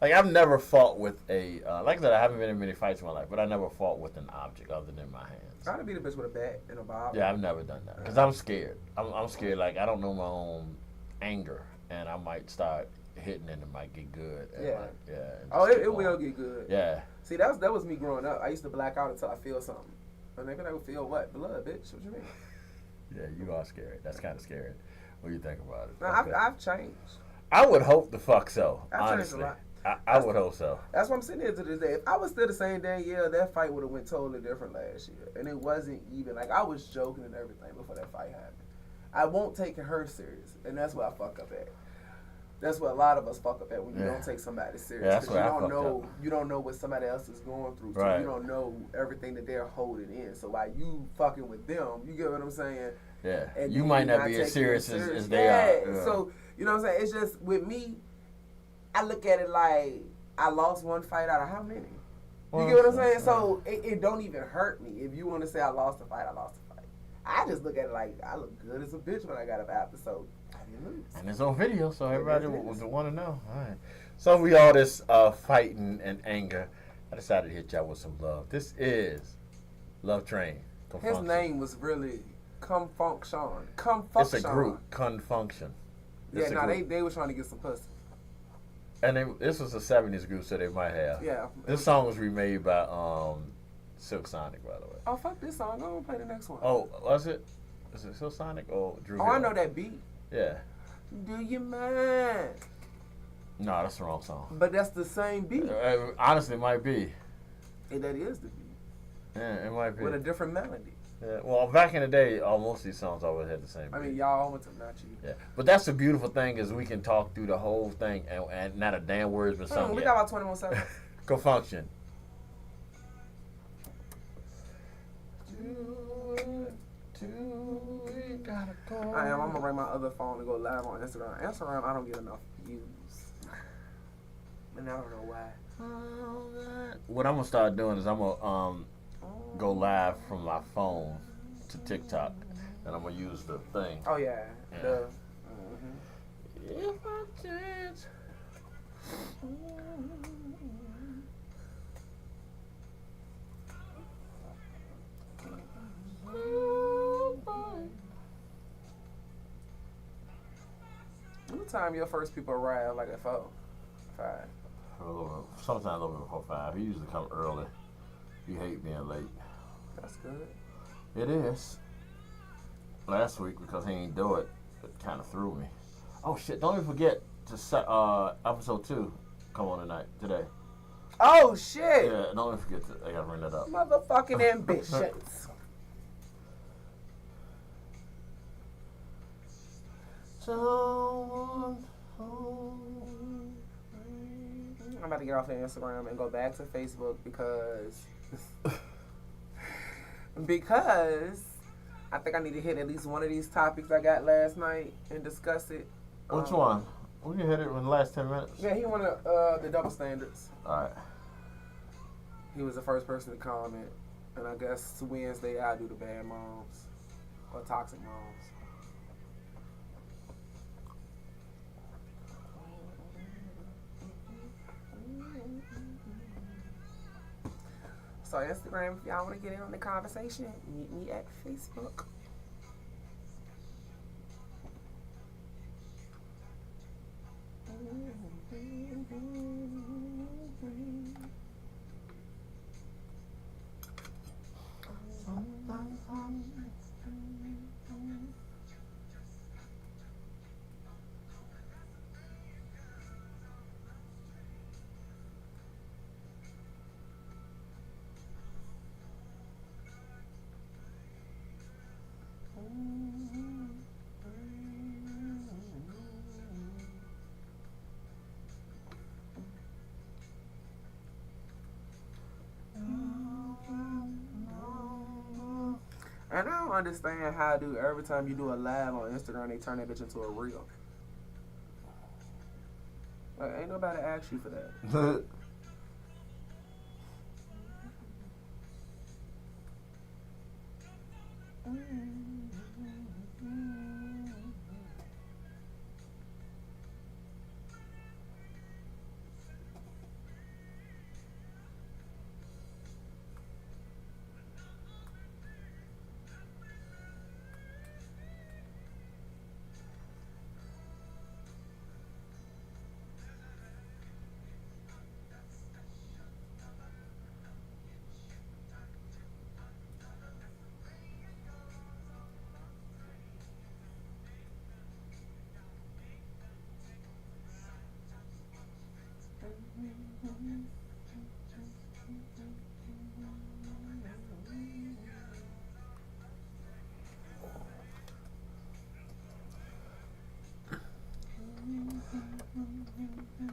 Like I've never fought with a like I said, I haven't been in many fights in my life, but I never fought with an object other than my hands. I'd beat a bitch with a bat and a bob. Yeah, I've never done that because I'm scared. I'm scared. Like I don't know my own anger, and I might start hitting and it might get good. And Yeah. like, yeah. Oh, it will get good. Yeah. See, that was me growing up. I used to black out until I feel something. And they would feel what? Blood, bitch. What you mean? Yeah, you are scared. That's kind of scary. What do you think about it? No, Okay. I've changed. I would hope the fuck so. I've changed Honestly, a lot. I would hope so. That's why I'm sitting here to this day. If I was still the same Danielle, that fight would have went totally different last year. And it wasn't even like I was joking and everything before that fight happened. I won't take her serious, and that's where I fuck up at. That's what a lot of us fuck up at when you don't take somebody serious. Yeah, that's Because where I you don't fucked know up. you don't know what somebody else is going through. So Right. you don't know everything that they're holding in. So while you fucking with them, you get what I'm saying? Yeah. And You then might you're not be as taking it serious as they are. Yeah. So you know what I'm saying? It's just with me, I look at it like I lost one fight out of how many? You get what I'm saying? So it don't even hurt me. If you want to say I lost a fight, I lost a fight. I just look at it like I look good as a bitch when I got up after, so I didn't lose. And it's on video, so everybody was the one to know. All right. So we all this fighting and anger. I decided to hit y'all with some love. This is Love Train. His name was really Come Funk Sean. Come Funk Sean. It's a group, Confunction. Yeah, no, they were trying to get some pussy. And this was a 70s group, so they might have. Yeah. This song was remade by Silk Sonic, by the way. Oh, fuck this song. Go and play the next one. Oh, was it? Is it Silk Sonic or Drew Oh, I Hill? know that beat. Yeah. Do you mind? No, that's the wrong song. But that's the same beat. Honestly, it might be. And that is the beat. Yeah, it might be. With a different melody. Yeah. Well, back in the day, most of these songs always had the same beat. I mean, y'all went to not you. Yeah, but that's the beautiful thing is we can talk through the whole thing and not a damn word's been sung We yet. got about 21 seconds. Confunction. I'm gonna bring my other phone and go live on Instagram. Instagram, I don't get enough views. And I don't know why. What I'm gonna start doing is I'm gonna go live from my phone to TikTok, and I'm gonna use the thing. Oh yeah. Yeah. The, If I dance. What time your first people arrive? Like at 4, 5. Sometimes a little bit before 5. He usually come early. He hate being late. That's good. It is. Last week, because he ain't do it, it kind of threw me. Oh shit! Don't even forget to set episode 2 come on today. Oh shit! Yeah, don't even forget to. I gotta bring that up. Motherfucking ambitions. I'm about to get off of Instagram and go back to Facebook because I think I need to hit at least one of these topics I got last night and discuss it. Which one? We can hit it in the last 10 minutes. Yeah, he wanted the double standards. All right. He was the first person to comment, and I guess Wednesday I do the bad moms or toxic moms. So Instagram, if y'all want to get in on the conversation, meet me at Facebook. And I don't understand how do every time you do a live on Instagram, they turn that bitch into a reel. Like, ain't nobody asked you for that.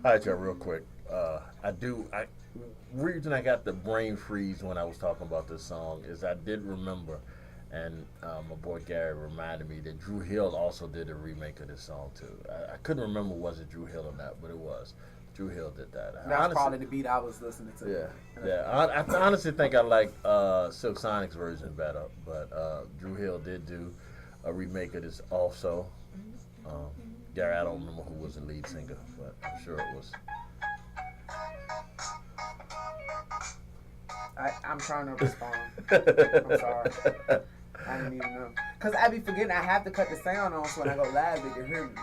All right, y'all, real quick. Reason I got the brain freeze when I was talking about this song is I did remember, and my boy Gary reminded me that Drew Hill also did a remake of this song too. I couldn't remember was it Drew Hill or not, but it was. Drew Hill did that. That's probably the beat I was listening to. Yeah. I honestly think I like Silk Sonic's version better, but Drew Hill did do a remake of this also. Gary, I don't remember who was the lead singer, but I'm sure it was. I'm trying to respond. I'm sorry. I didn't even know. Because I be forgetting I have to cut the sound on so when I go live they can hear me.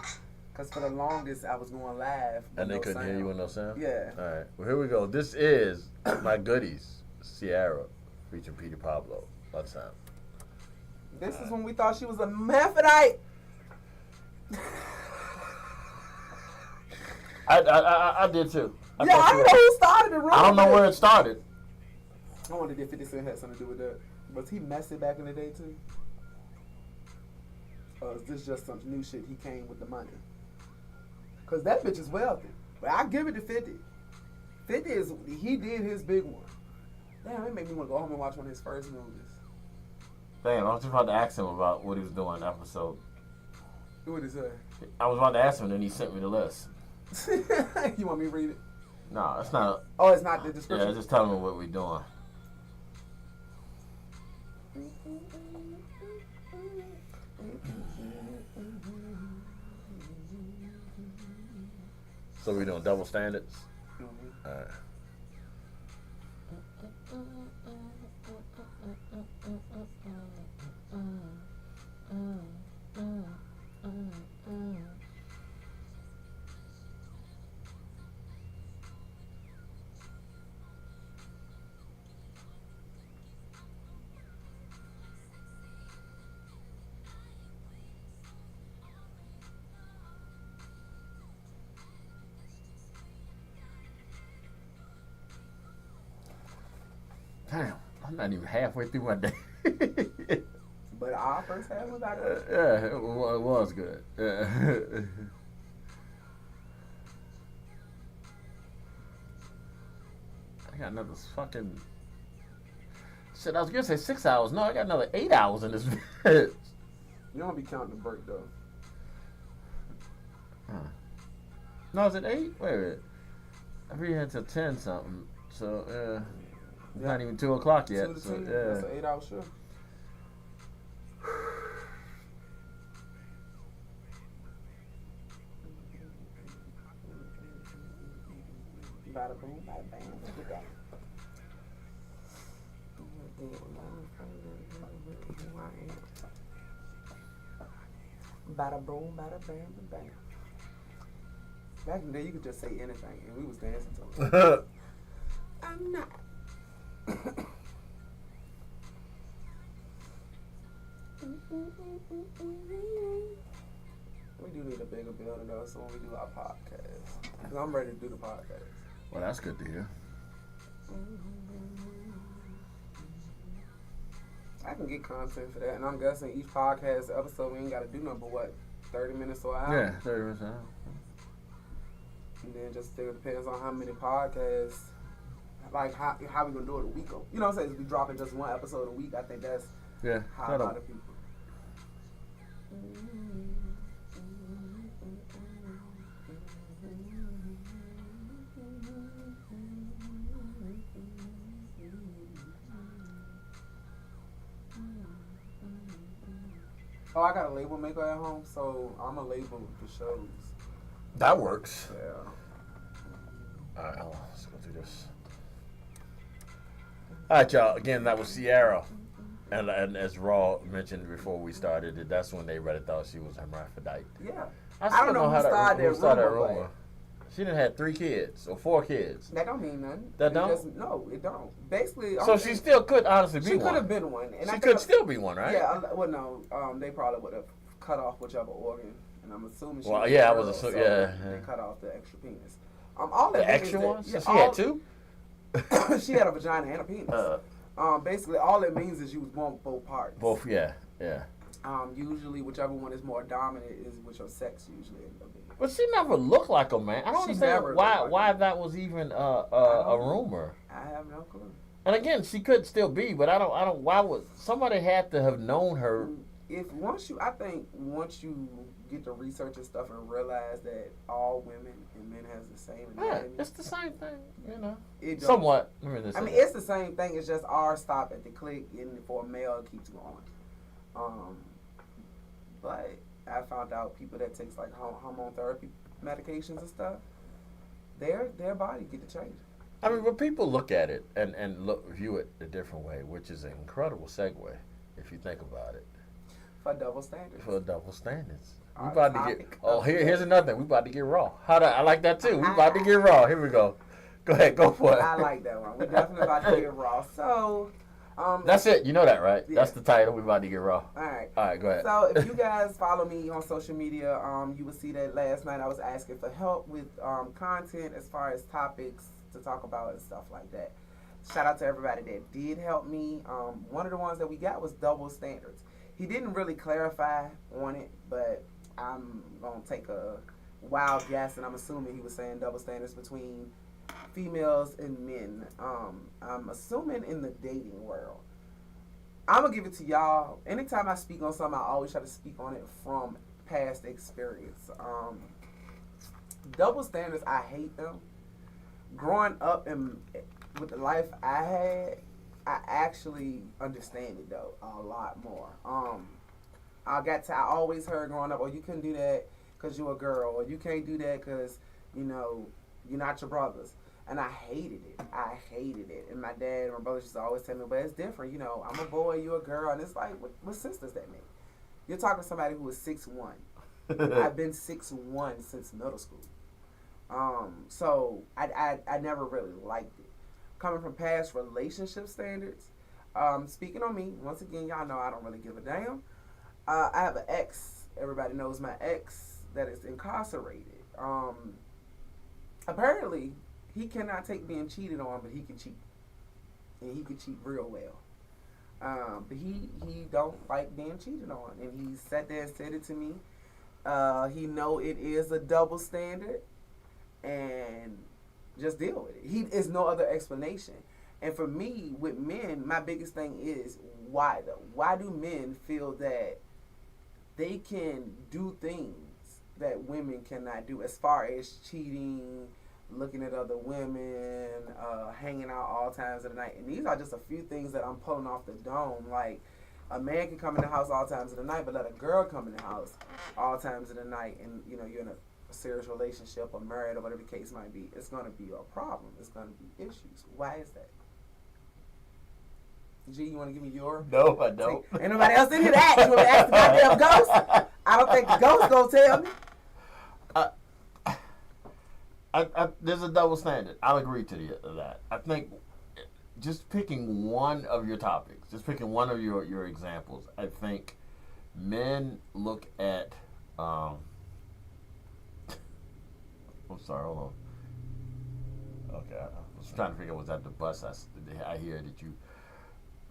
Because for the longest I was going live. And they couldn't hear you with no sound? Yeah. All right. Well, here we go. This is My Goodies, Sierra, featuring Peter Pablo. Lunchtime. This is when we thought she was a Methodite. I did too. I don't know who started the rumor. I don't know where it started. I wonder if 50 Cent had something to do with that. Was he messy back in the day too? Or is this just some new shit he came with the money? Because that bitch is wealthy. But I give it to 50. 50 he did his big one. Damn, it made me want to go home and watch one of his first movies. Damn, I was just about to ask him about what he was doing in the episode. What did he say? I was about to ask him and then he sent me the list. You want me to read it? No, it's not. Oh, it's not the description? Yeah, just tell me what we're doing. So we doing double standards? Mm-hmm. All right. Damn, I'm not even halfway through my day. But our first half was like yeah, it was good. Yeah. I got another fucking shit. I was gonna say 6 hours. No, I got another 8 hours in this bitch. You don't be counting the break though. No, is it 8? Wait a minute. I read here until 10 something. So it's not even 2 o'clock yet. 2 to 2. So, That's an 8-hour shift. Bada boom, bada bam. Look at that. Bada boom, bada bam, bam. Back in the day, you could just say anything, and we was dancing to it. I'm not. We do need a bigger building though, so when we do our podcast, because I'm ready to do the podcast. Well, that's good to hear. I can get content for that, and I'm guessing each podcast episode we ain't got to do nothing but what, 30 minutes or an hour? Yeah, 30 minutes an hour. And then just still depends on how many podcasts, like how we gonna do it a week. You know what I'm saying? If we dropping just one episode a week, I think that's how a lot of people. Oh, I got a label maker at home, so I'm a label the shows. That works. Yeah. All right, hold on. Let's go through this. All right, y'all. Again, that was Sierra. And as Raw mentioned before we started, that's when they really thought she was hermaphrodite. Yeah. I don't know who started that rumor. She done had 3 kids or 4 kids. That don't mean nothing. That don't? No, it don't. Basically, so she still could honestly be one. She could have been one. And she could still be one, right? Yeah. Well, no. They probably would have cut off whichever organ, and I'm assuming she. Well, was yeah, a I girl, was assuming. so Yeah. They cut off the extra penis. All that the extra one? Yeah, so she had 2. She had a vagina and a penis. Basically, all it means is you was born with both parts. Both, yeah. Usually, whichever one is more dominant is what your sex usually ends up being. But she never looked like a man. I don't She understand never why looked like a man. that was even a don't- rumor. I have no clue. And again, she could still be, but I don't. Why would somebody had to have known her? I think once you get to research and stuff and realize that all women and men has the same Yeah, anatomy, it's the same thing, you know. it don't- Somewhat. it's the same thing. It's just ours stop at the click, and for a male, it keeps going. But I found out people that takes like hormone therapy medications and stuff, their body get to change. I mean, but people look at it and view it a different way, which is an incredible segue if you think about it. For double standards. For double standards. We Our about to topic get. Oh, of here's today. another thing. We about to get raw. I like that too. We about to get raw. Here we go. Go ahead. Go for it. I like that one. We're definitely about to get raw. So, That's it. You know that, right? Yeah. That's the title. We about to get raw. all right. All right. Go ahead. So if you guys follow me on social media, you will see that last night I was asking for help with content as far as topics to talk about and stuff like that. Shout out to everybody that did help me. One of the ones that we got was double standards. He didn't really clarify on it, but I'm going to take a wild guess, and I'm assuming he was saying double standards between females and men. I'm assuming in the dating world. I'm going to give it to y'all. Anytime I speak on something, I always try to speak on it from past experience. Double standards, I hate them. Growing up with the life I had, I actually understand it though a lot more. I always heard growing up, oh, you couldn't do that because you're a girl, or you can't do that because you're not your brothers. And I hated it. And my dad and my brothers used to always tell me, but it's different. I'm a boy, you're a girl, and it's like, what sense does that make? You're talking to somebody who is 6'1". I've been 6'1" since middle school. So I never really liked it. Coming from past relationship standards, speaking on me, once again, y'all know I don't really give a damn. I have an ex, everybody knows my ex, that is incarcerated. Apparently, he cannot take being cheated on, but he can cheat. And he can cheat real well. But he don't like being cheated on. And he sat there and said it to me. He know it is a double standard. And just deal with it. Is no other explanation. And for me, with men, my biggest thing is why though? Why do men feel that they can do things that women cannot do, as far as cheating, looking at other women, hanging out all times of the night? And these are just a few things that I'm pulling off the dome. Like, a man can come in the house all times of the night, but let a girl come in the house all times of the night, and you're in a serious relationship or married or whatever the case might be, it's going to be a problem. It's going to be issues. Why is that? G, you want to give me your? No, I don't. Ain't nobody else into that. You want me to ask the goddamn ghost? I don't think the ghost going to tell me. There's a double standard. I'll agree to that. I think just picking one of your topics, just picking one of your examples, I think men look at I'm sorry, hold on. Okay, I was trying to figure out, was that the bus I hear that you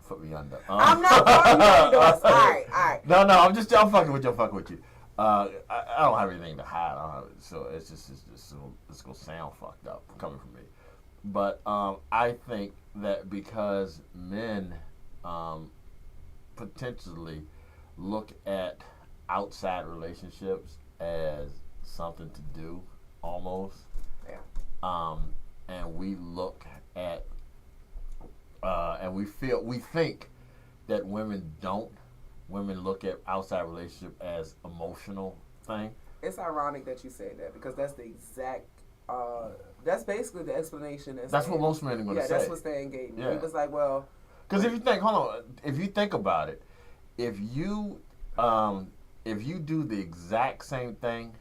put me under. I'm not calling you under the bus. All right. No, I'm fucking with you. I don't have anything to hide. So it's gonna sound fucked up coming from me. But I think that because men potentially look at outside relationships as something to do, almost. Yeah. And we look at and we think that women don't. Women look at outside relationship as emotional thing. It's ironic that you said that, because that's the exact that's basically the explanation. That's what most men are going to say. Yeah, that's what Stan gave me. Yeah. He was like, well, because if you think about it, if you do the exact same thing,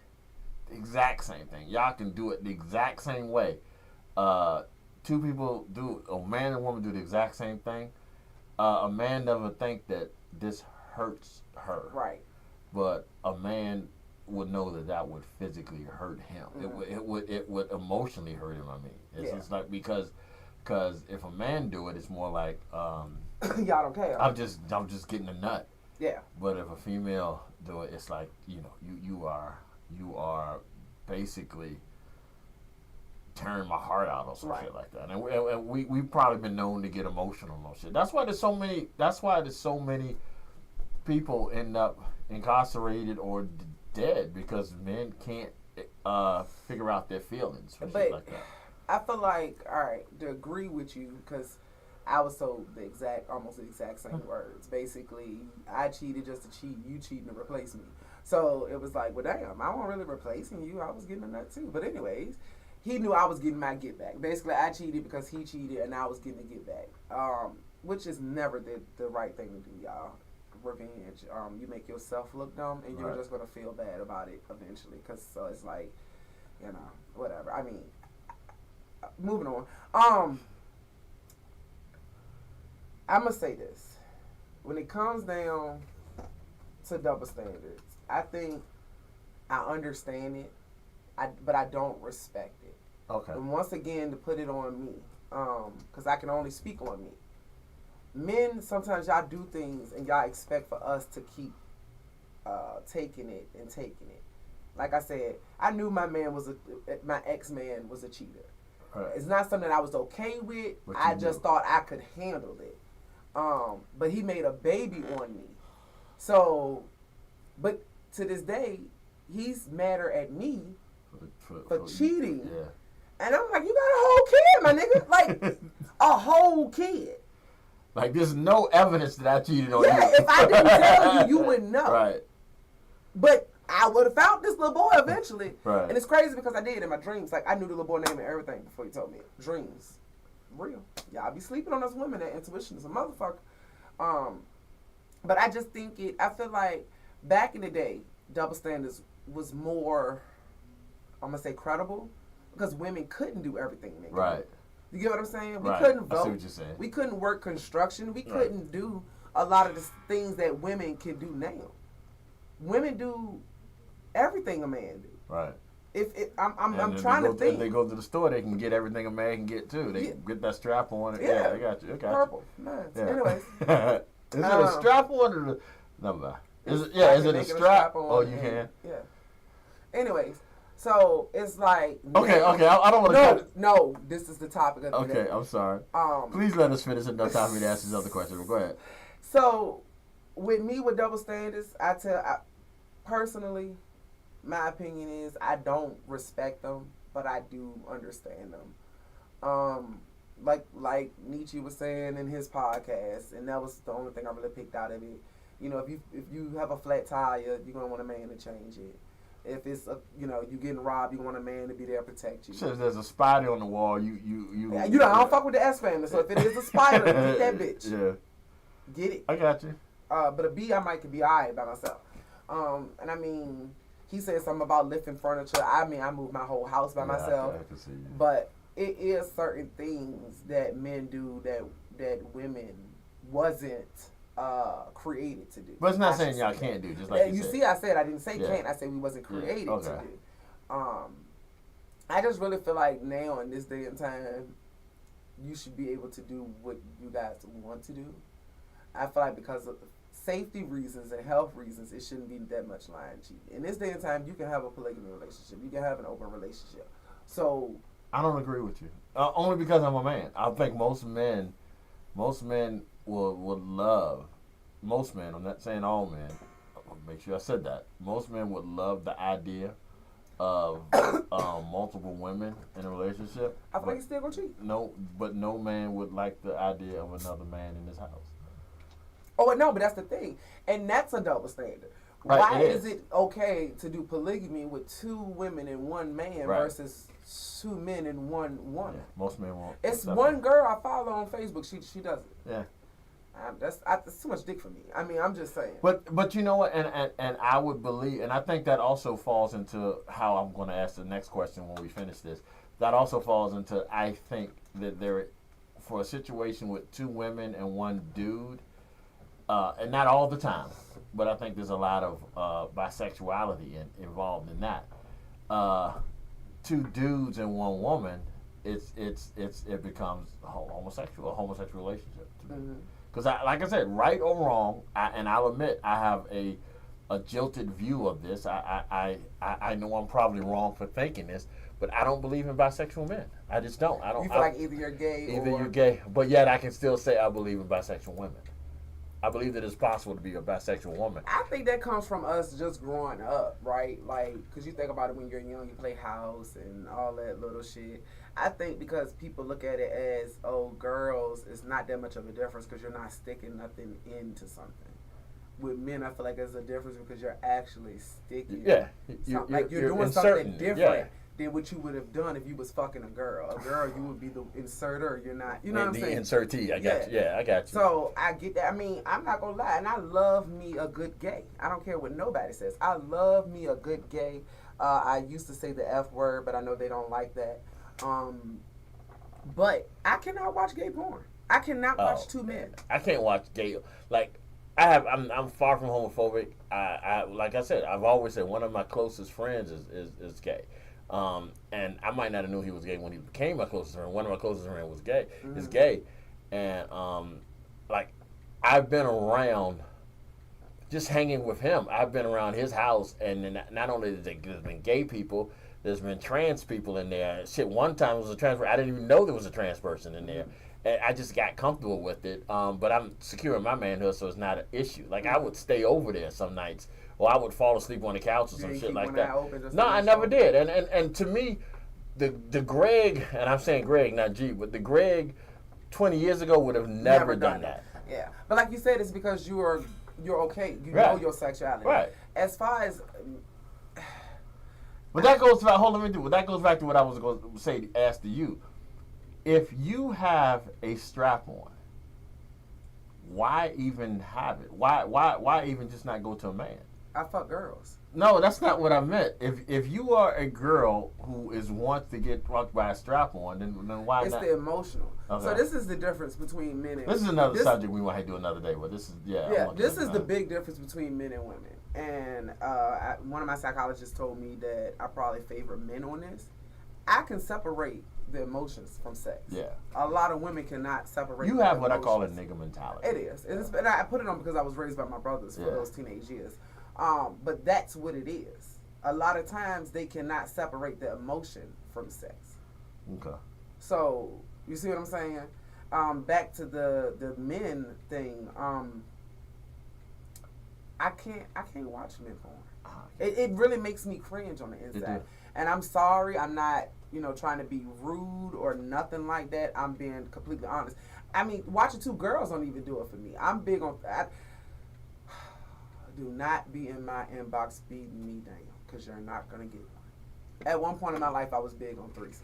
y'all can do it the exact same way. Two people a man and woman do the exact same thing. A man never think that this hurts her. Right. But a man would know that would physically hurt him. Mm-hmm. It would emotionally hurt him. I mean, it's just like because if a man do it, it's more like y'all don't care. I'm just getting a nut. Yeah. But if a female do it, it's like, you know, you are basically tearing my heart out or some shit like that. And we've probably been known to get emotional on shit. That's why there's so many people end up incarcerated or dead, because men can't figure out their feelings or shit like that. I feel like, all right, to agree with you, because I was told almost the exact same words. Basically, I cheated just to cheat. You cheating to replace me. So it was like, well, damn, I wasn't really replacing you. I was getting a nut too. But anyways, he knew I was getting my get back. Basically, I cheated because he cheated, and I was getting a get back. Which is never the right thing to do, y'all. Revenge. You make yourself look dumb, and you're just gonna feel bad about it eventually. So it's like, you know, whatever. I mean, moving on. I'm gonna say this: when it comes down to double standards, I think I understand it, but I don't respect it. Okay. And once again, to put it on me, because I can only speak on me. Men, sometimes y'all do things and y'all expect for us to keep taking it. Like I said, I knew my ex-man was a cheater. Right. It's not something that I was okay with. I just thought I could handle it. But he made a baby on me. So, but to this day, he's madder at me for cheating. Yeah. And I'm like, you got a whole kid, my nigga. Like, a whole kid. Like, there's no evidence that I cheated on you. Yeah, if I didn't tell you, you wouldn't know. Right. But I would have found this little boy eventually. Right. And it's crazy because I did in my dreams. Like, I knew the little boy name and everything before he told me. Dreams. Real. Y'all be sleeping on us women. That intuition is a motherfucker. But I just think I feel like back in the day, double standards was more, I'm going to say, credible. Because women couldn't do everything men could. Right. You get what I'm saying? We Right. couldn't vote. I see what you're saying. We couldn't work construction. We couldn't do a lot of the things that women can do now. Women do everything a man do. Right. I'm trying to think. If they go to the store, they can get everything a man can get too. They get that strap on. Yeah, I got you. Purple. Nice. Yeah. Anyways. Is it a strap on or the number? Is it a strap? Oh, you can. Yeah. Anyways, so it's like okay. I don't want to. No. This is the topic of the day. Okay, I'm sorry. Please let us finish enough time for me to ask this other question. Go ahead. So, with me with double standards, personally, my opinion is I don't respect them, but I do understand them. Like Nietzsche was saying in his podcast, and that was the only thing I really picked out of it. You know, if you have a flat tire, you're gonna want a man to change it. If it's you getting robbed, you want a man to be there to protect you. So if there's a spider on the wall, you I don't fuck with the S family. So if it is a spider, get that bitch. Yeah. Get it. I got you. But a B, I might could be alright by myself. And I mean, he said something about lifting furniture. I mean, I moved my whole house by myself. I can see you. But it is certain things that men do that women wasn't created to do. But it's not saying y'all can't do, just like you said. See, I said I didn't say can't. I said we wasn't created to do. I just really feel like now in this day and time, you should be able to do what you guys want to do. I feel like because of safety reasons and health reasons, it shouldn't be that much lying cheating. In this day and time, you can have a polygamy relationship. You can have an open relationship. So I don't agree with you. Only because I'm a man. I think most men would love. Most men. I'm not saying all men. I'll make sure I said that. Most men would love the idea of multiple women in a relationship. I feel like he's still gonna cheat. No, but no man would like the idea of another man in his house. Oh no, but that's the thing, and that's a double standard. Right, Why is it okay to do polygamy with 2 women and 1 man versus 2 men and 1 woman? Yeah, most men won't. It's one girl I follow on Facebook. She does it. Yeah. That's too much dick for me. I mean, I'm just saying. But you know what? And I would believe, and I think that also falls into how I'm going to ask the next question when we finish this. That also falls into, I think that for a situation with 2 women and 1 dude, and not all the time, but I think there's a lot of bisexuality involved in that. 2 dudes and 1 woman, it becomes a homosexual relationship to me. Because like I said, right or wrong, and I'll admit I have a jilted view of this. I know I'm probably wrong for thinking this, but I don't believe in bisexual men. I just don't. I don't. You feel like either you're gay either or you're gay, but yet I can still say I believe in bisexual women. I believe that it's possible to be a bisexual woman. I think that comes from us just growing up, right? Like, because you think about it when you're young, you play house and all that little shit. I think because people look at it as, oh, girls, it's not that much of a difference because you're not sticking nothing into something. With men, I feel like there's a difference because you're actually sticking. Yeah, you're doing something different than what you would have done if you was fucking a girl. A girl, you would be the inserter. You're not. You know what I'm saying? The insertee. I got you. Yeah, I got you. So I get that. I mean, I'm not gonna lie, and I love me a good gay. I don't care what nobody says. I love me a good gay. I used to say the F word, but I know they don't like that. But I cannot watch gay porn. I cannot watch two men. I can't watch gay. Like I'm far from homophobic. I like I said, I've always said one of my closest friends is gay. And I might not have knew he was gay when he became my closest friend. One of my closest friends was gay. Mm-hmm. Is gay, and like I've been around, just hanging with him. I've been around his house, and then not only there's been gay people, there's been trans people in there. Shit, one time it was a trans. I didn't even know there was a trans person in there. And I just got comfortable with it. But I'm secure in my manhood, so it's not an issue. Like I would stay over there some nights. Or I would fall asleep on the couch or some shit like that. No, I never did. And to me, the Greg, and I'm saying Greg, not G, but the Greg 20 years ago would have never done that. Yeah. But like you said, it's because you're okay. You know your sexuality. Right. As far as... But that goes back, hold on, let me do it. That goes back to what I was going to say, ask to you. If you have a strap on, why even have it? Why even just not go to a man? I fuck girls. No, that's not what I meant. If you are a girl who wants to get fucked by a strap on, then why not? It's the emotional. Okay. So this is the difference between men and women. This is another subject we might do another day, but this is this is the big difference between men and women. And one of my psychologists told me that I probably favor men on this. I can separate the emotions from sex. Yeah. A lot of women cannot separate. You have what I call a nigga mentality. It is. And I put it on because I was raised by my brothers for those teenage years. But that's what it is. A lot of times they cannot separate the emotion from sex. Okay. So you see what I'm saying? Back to the men thing. I can't watch men porn. It really makes me cringe on the inside. And I'm sorry, I'm not trying to be rude or nothing like that. I'm being completely honest. I mean, watching two girls don't even do it for me. I'm big on. Do not be in my inbox beating me down because you're not gonna get one. At one point in my life, I was big on threesomes.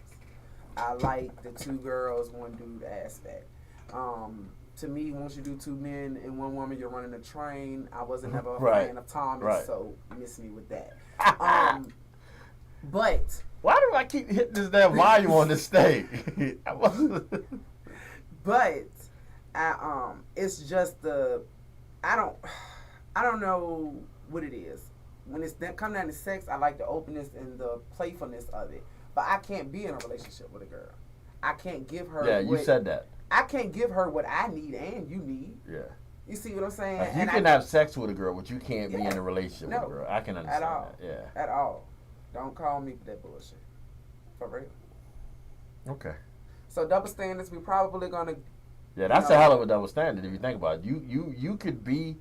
I like the two girls, one dude aspect. To me, once you do two men and one woman, you're running a train. I wasn't never a fan of Thomas, so miss me with that. But why do I keep hitting this damn volume on this stage? But it's just I don't know what it is. When it's come down to sex, I like the openness and the playfulness of it. But I can't be in a relationship with a girl. I can't give her. Yeah, you said that. I can't give her what I need and you need. Yeah. You see what I'm saying? Like you can have sex with a girl, but you can't be in a relationship with a girl. I can understand that. Yeah. At all. Don't call me for that bullshit. For real. Okay. So double standards, we probably gonna. Yeah, that's a hell of a double standard if you think about it. You could be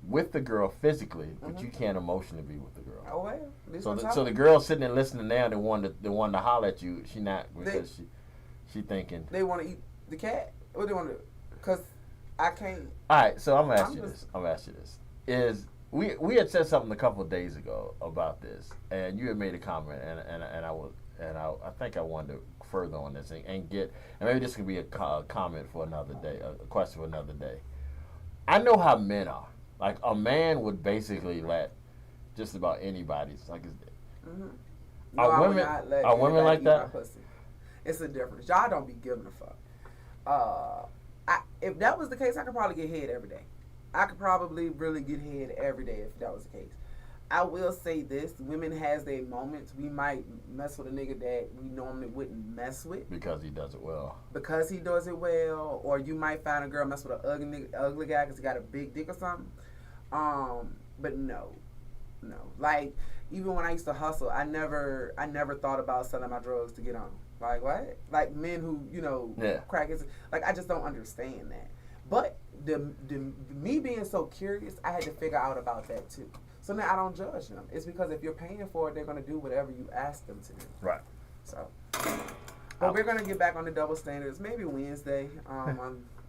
with the girl physically, but you can't emotionally be with the girl. Oh well. So the girl sitting and listening now, the one to holler at you, she not because she thinking they want to eat the cat. What do they want to do? Because I can't. All right, so I'm gonna ask you this. Is we had said something a couple of days ago about this, and you had made a comment, and I think I wanted to further on this and maybe this could be a comment for another day, a question for another day. I know how men are. Like a man would basically let just about anybody suck his dick. No, are women like that? It's a difference. Y'all don't be giving a fuck. If that was the case, I could probably get head every day. I could probably really get head every day if that was the case. I will say this: women has their moments. We might mess with a nigga that we normally wouldn't mess with because he does it well. Because he does it well, or you might find a girl mess with an ugly guy because he got a big dick or something. But no. Like even when I used to hustle, I never thought about selling my drugs to get on. Like what? Like men who crack is like I just don't understand that. But the me being so curious, I had to figure out about that too. So now I don't judge them. It's because if you're paying for it, they're gonna do whatever you ask them to do. Right. So, but we're gonna get back on the double standards maybe Wednesday. I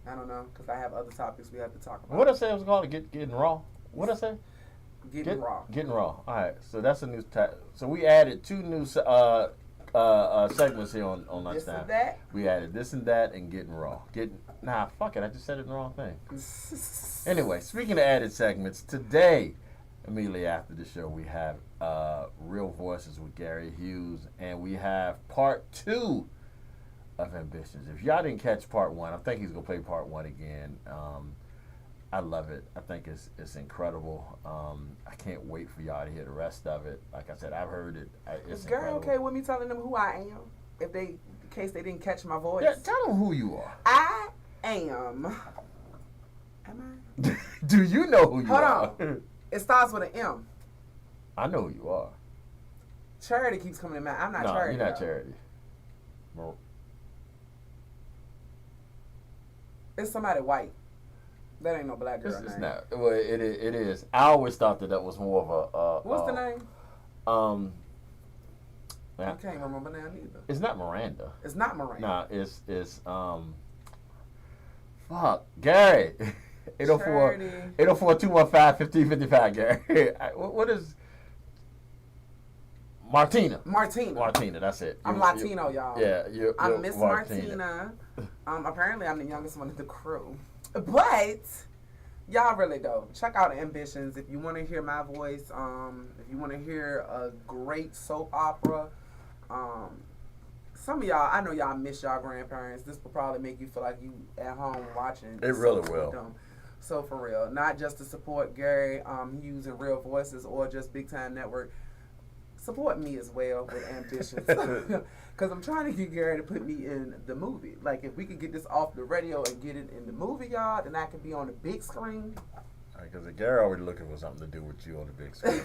don't know because I have other topics we have to talk about. What I say it was called getting raw. What I say? Getting raw. Getting raw. All right. So that's a new. So we added 2 new segments here on Lunchtime. This and that. We added this and that and getting raw. Fuck it. I just said it the wrong thing. Anyway, speaking of added segments, today, immediately after the show, we have Real Voices with Gary Hughes, and we have part 2 of Ambitions. If y'all didn't catch part 1, I think he's gonna play part 1 again. I love it. I think it's incredible. I can't wait for y'all to hear the rest of it. Like I said, I've heard it. It's Gary incredible. okay with me telling them who I am? In case they didn't catch my voice. Yeah, tell them who you are. I am. Am I? Do you know who you are? Hold on. It starts with an M. I know who you are. Charity keeps coming in. I'm not no, Charity. You're not though. Charity. It's somebody white. That ain't no black girl It's name. not. Well, it is. I always thought that was more of a. What's the name? I can't remember now neither. It's not Miranda. It's not Miranda. Nah, it's fuck, Gary. 804 215-1555, Gary. What is Martina? Martina, that's it. I'm Latino, y'all. Yeah, I'm Miss Martina. Apparently I'm the youngest one of the crew. But y'all really don't. Check out Ambitions if you want to hear my voice. If you want to hear a great soap opera. Some of y'all, I know y'all miss y'all grandparents. This will probably make you feel like you at home watching. It really will. So for real, not just to support Gary Hughes and Real Voices or just Big Time Network. Support me as well with Ambitions. Because I'm trying to get Gary to put me in the movie. Like, if we could get this off the radio and get it in the movie, y'all, then I could be on the big screen. Because Gary already looking for something to do with you on the big screen.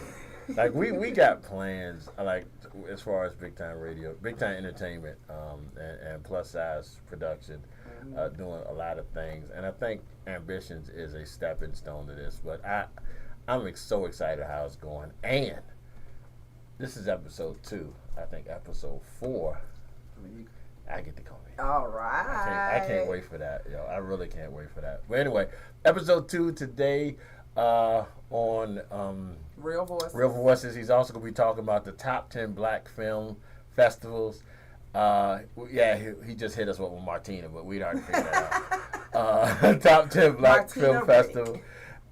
Like, we got plans, like, as far as Big Time Radio, Big Time Entertainment, and plus size production, doing a lot of things. And I think Ambitions is a stepping stone to this. But I'm so excited how it's going. And this is episode 2. I think episode 4, I get to come in. All right. I can't wait for that, yo. I really can't wait for that. But anyway, episode 2 today on Real Voices. Real Voices. He's also going to be talking about the top 10 black film festivals. He just hit us with Martina, but we'd already figured that out. Top 10 black Martina film festival.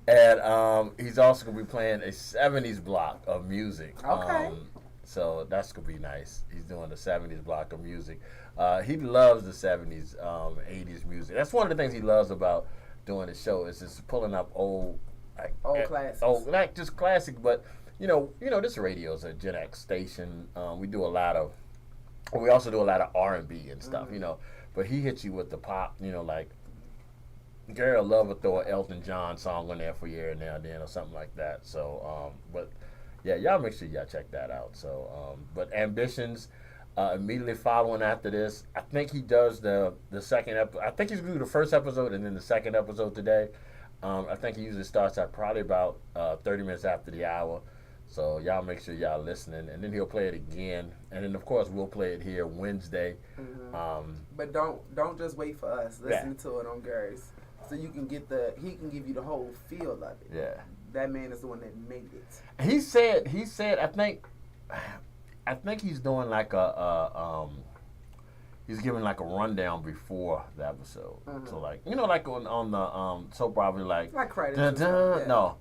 And he's also going to be playing a 70s block of music. Okay. So that's going to be nice. He's doing the 70s block of music. He loves the 70s, 80s music. That's one of the things he loves about doing the show is just pulling up old classics. Not just classic, but you know, this radio is a Gen X station. We also do a lot of R&B and stuff, But he hits you with the pop, like Gary will love to throw an Elton John song on there for you every now and then or something like that. So, but yeah, y'all make sure y'all check that out. So, but Ambitions. Immediately following after this, I think he does the second episode. I think he's going to do the first episode and then the second episode today. I think he usually starts at probably about 30 minutes after the hour. So y'all make sure y'all listening, and then he'll play it again, and then of course we'll play it here Wednesday. Mm-hmm. But don't just wait for us. Listen to it on Gary's, so you can get he can give you the whole feel of it. Yeah, that man is the one that made it. He said I think he's doing like he's giving like a rundown before the episode. Mm-hmm. So like like on the soap opera like credits. No,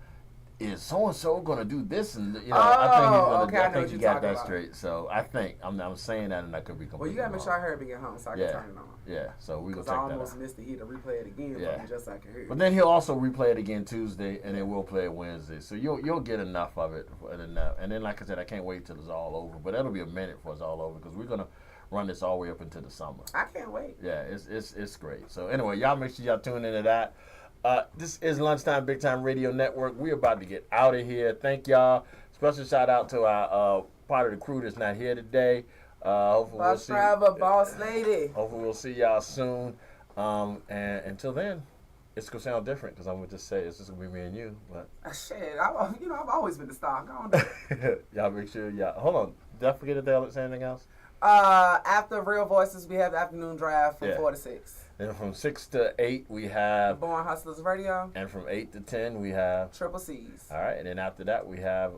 is so and so gonna do this, and I okay, I know think what he you're got talking that about. straight. So I think I'm saying that, and I could be completely Well, you gotta make wrong. sure I heard it get home so I can turn it on. Yeah, so we gonna Because check I that almost out. missed it. He to replay it again Yeah. for me just so I can hear it. But then he'll also replay it again Tuesday, and then we'll play it Wednesday. So you'll get enough of it, and then like I said, I can't wait till it's all over. But that'll be a minute before it's all over because we're gonna run this all the way up into the summer. I can't wait. Yeah, it's great. So anyway, y'all make sure y'all tune into that. This is Lunchtime Big Time Radio Network. We're about to get out of here. Thank y'all. Special shout out to our part of the crew that's not here today. Hopefully Bus driver, boss lady. Hopefully we'll see y'all soon. And until then, it's gonna sound different because I'm gonna just say it's just gonna be me and you. But Shit, I've always been the star. Go on. y'all make sure y'all hold on. Did I forget to say anything else? After Real Voices, we have the afternoon drive from 4 to 6. And from 6 to 8 we have Born Hustlers Radio. And from 8 to 10 we have Triple C's. All right, and then after that we have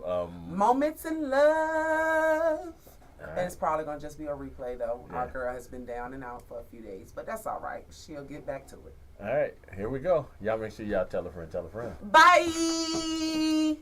Moments in Love. Right. And it's probably gonna just be a replay though. Yeah. Our girl has been down and out for a few days, but that's all right. She'll get back to it. All right, here we go. Y'all make sure y'all tell a friend. Bye.